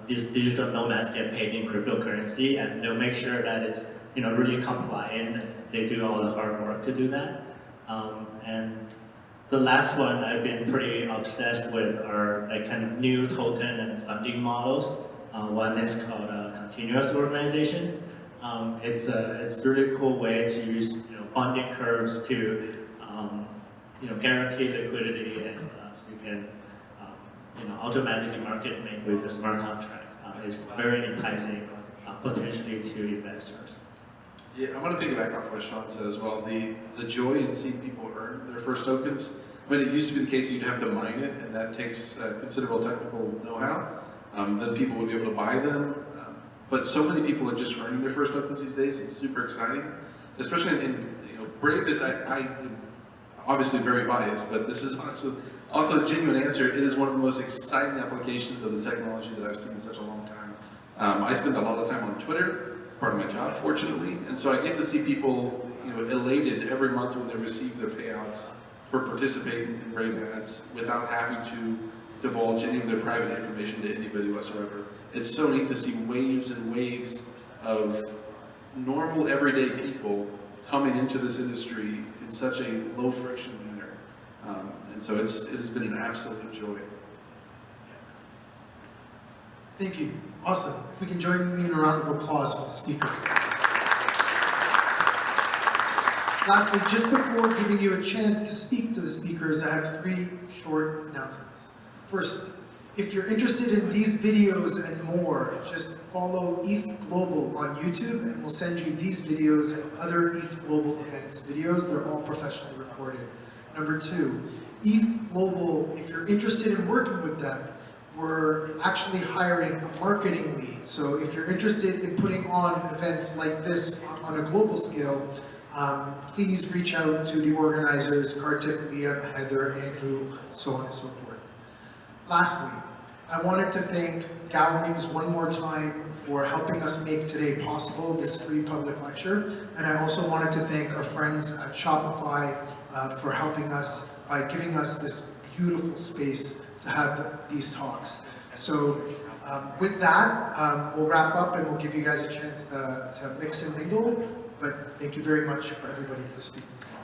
these digital nomads get paid in cryptocurrency, and they'll make sure that it's really compliant. And they do all the hard work to do that. And the last one I've been pretty obsessed with are like kind of new token and funding models. One is called continuous organization. It's a really cool way to use funding curves to guarantee liquidity, and so you can automatically market make with the smart contract. It's very enticing potentially to investors. Yeah, I want to piggyback off what Sean said as well. The joy in seeing people earn their first tokens. I mean, it used to be the case that you'd have to mine it, and that takes considerable technical know-how. Then people would be able to buy them. But so many people are just earning their first tokens these days. It's super exciting, especially in Brave is I obviously very biased, but this is also a genuine answer. It is one of the most exciting applications of this technology that I've seen in such a long time. I spend a lot of time on Twitter. Part of my job, fortunately, and so I get to see people, elated every month when they receive their payouts for participating in Brave ads without having to divulge any of their private information to anybody whatsoever. It's so neat to see waves and waves of normal, everyday people coming into this industry in such a low friction manner, and so it has been an absolute joy. Thank you. Awesome. If we can join me in a round of applause for the speakers. Lastly, just before giving you a chance to speak to the speakers, I have 3 short announcements. First, if you're interested in these videos and more, just follow ETHGlobal on YouTube, and we'll send you these videos and other ETHGlobal events videos. They're all professionally recorded. Number 2, ETHGlobal, if you're interested in working with them, we're actually hiring a marketing lead. So if you're interested in putting on events like this on a global scale, please reach out to the organizers, Kartik, Liam, Heather, Andrew, so on and so forth. Lastly, I wanted to thank Gowlings one more time for helping us make today possible, this free public lecture. And I also wanted to thank our friends at Shopify for helping us by giving us this beautiful space to have these talks. So with that, we'll wrap up and we'll give you guys a chance to mix and mingle. But thank you very much for everybody for speaking tonight.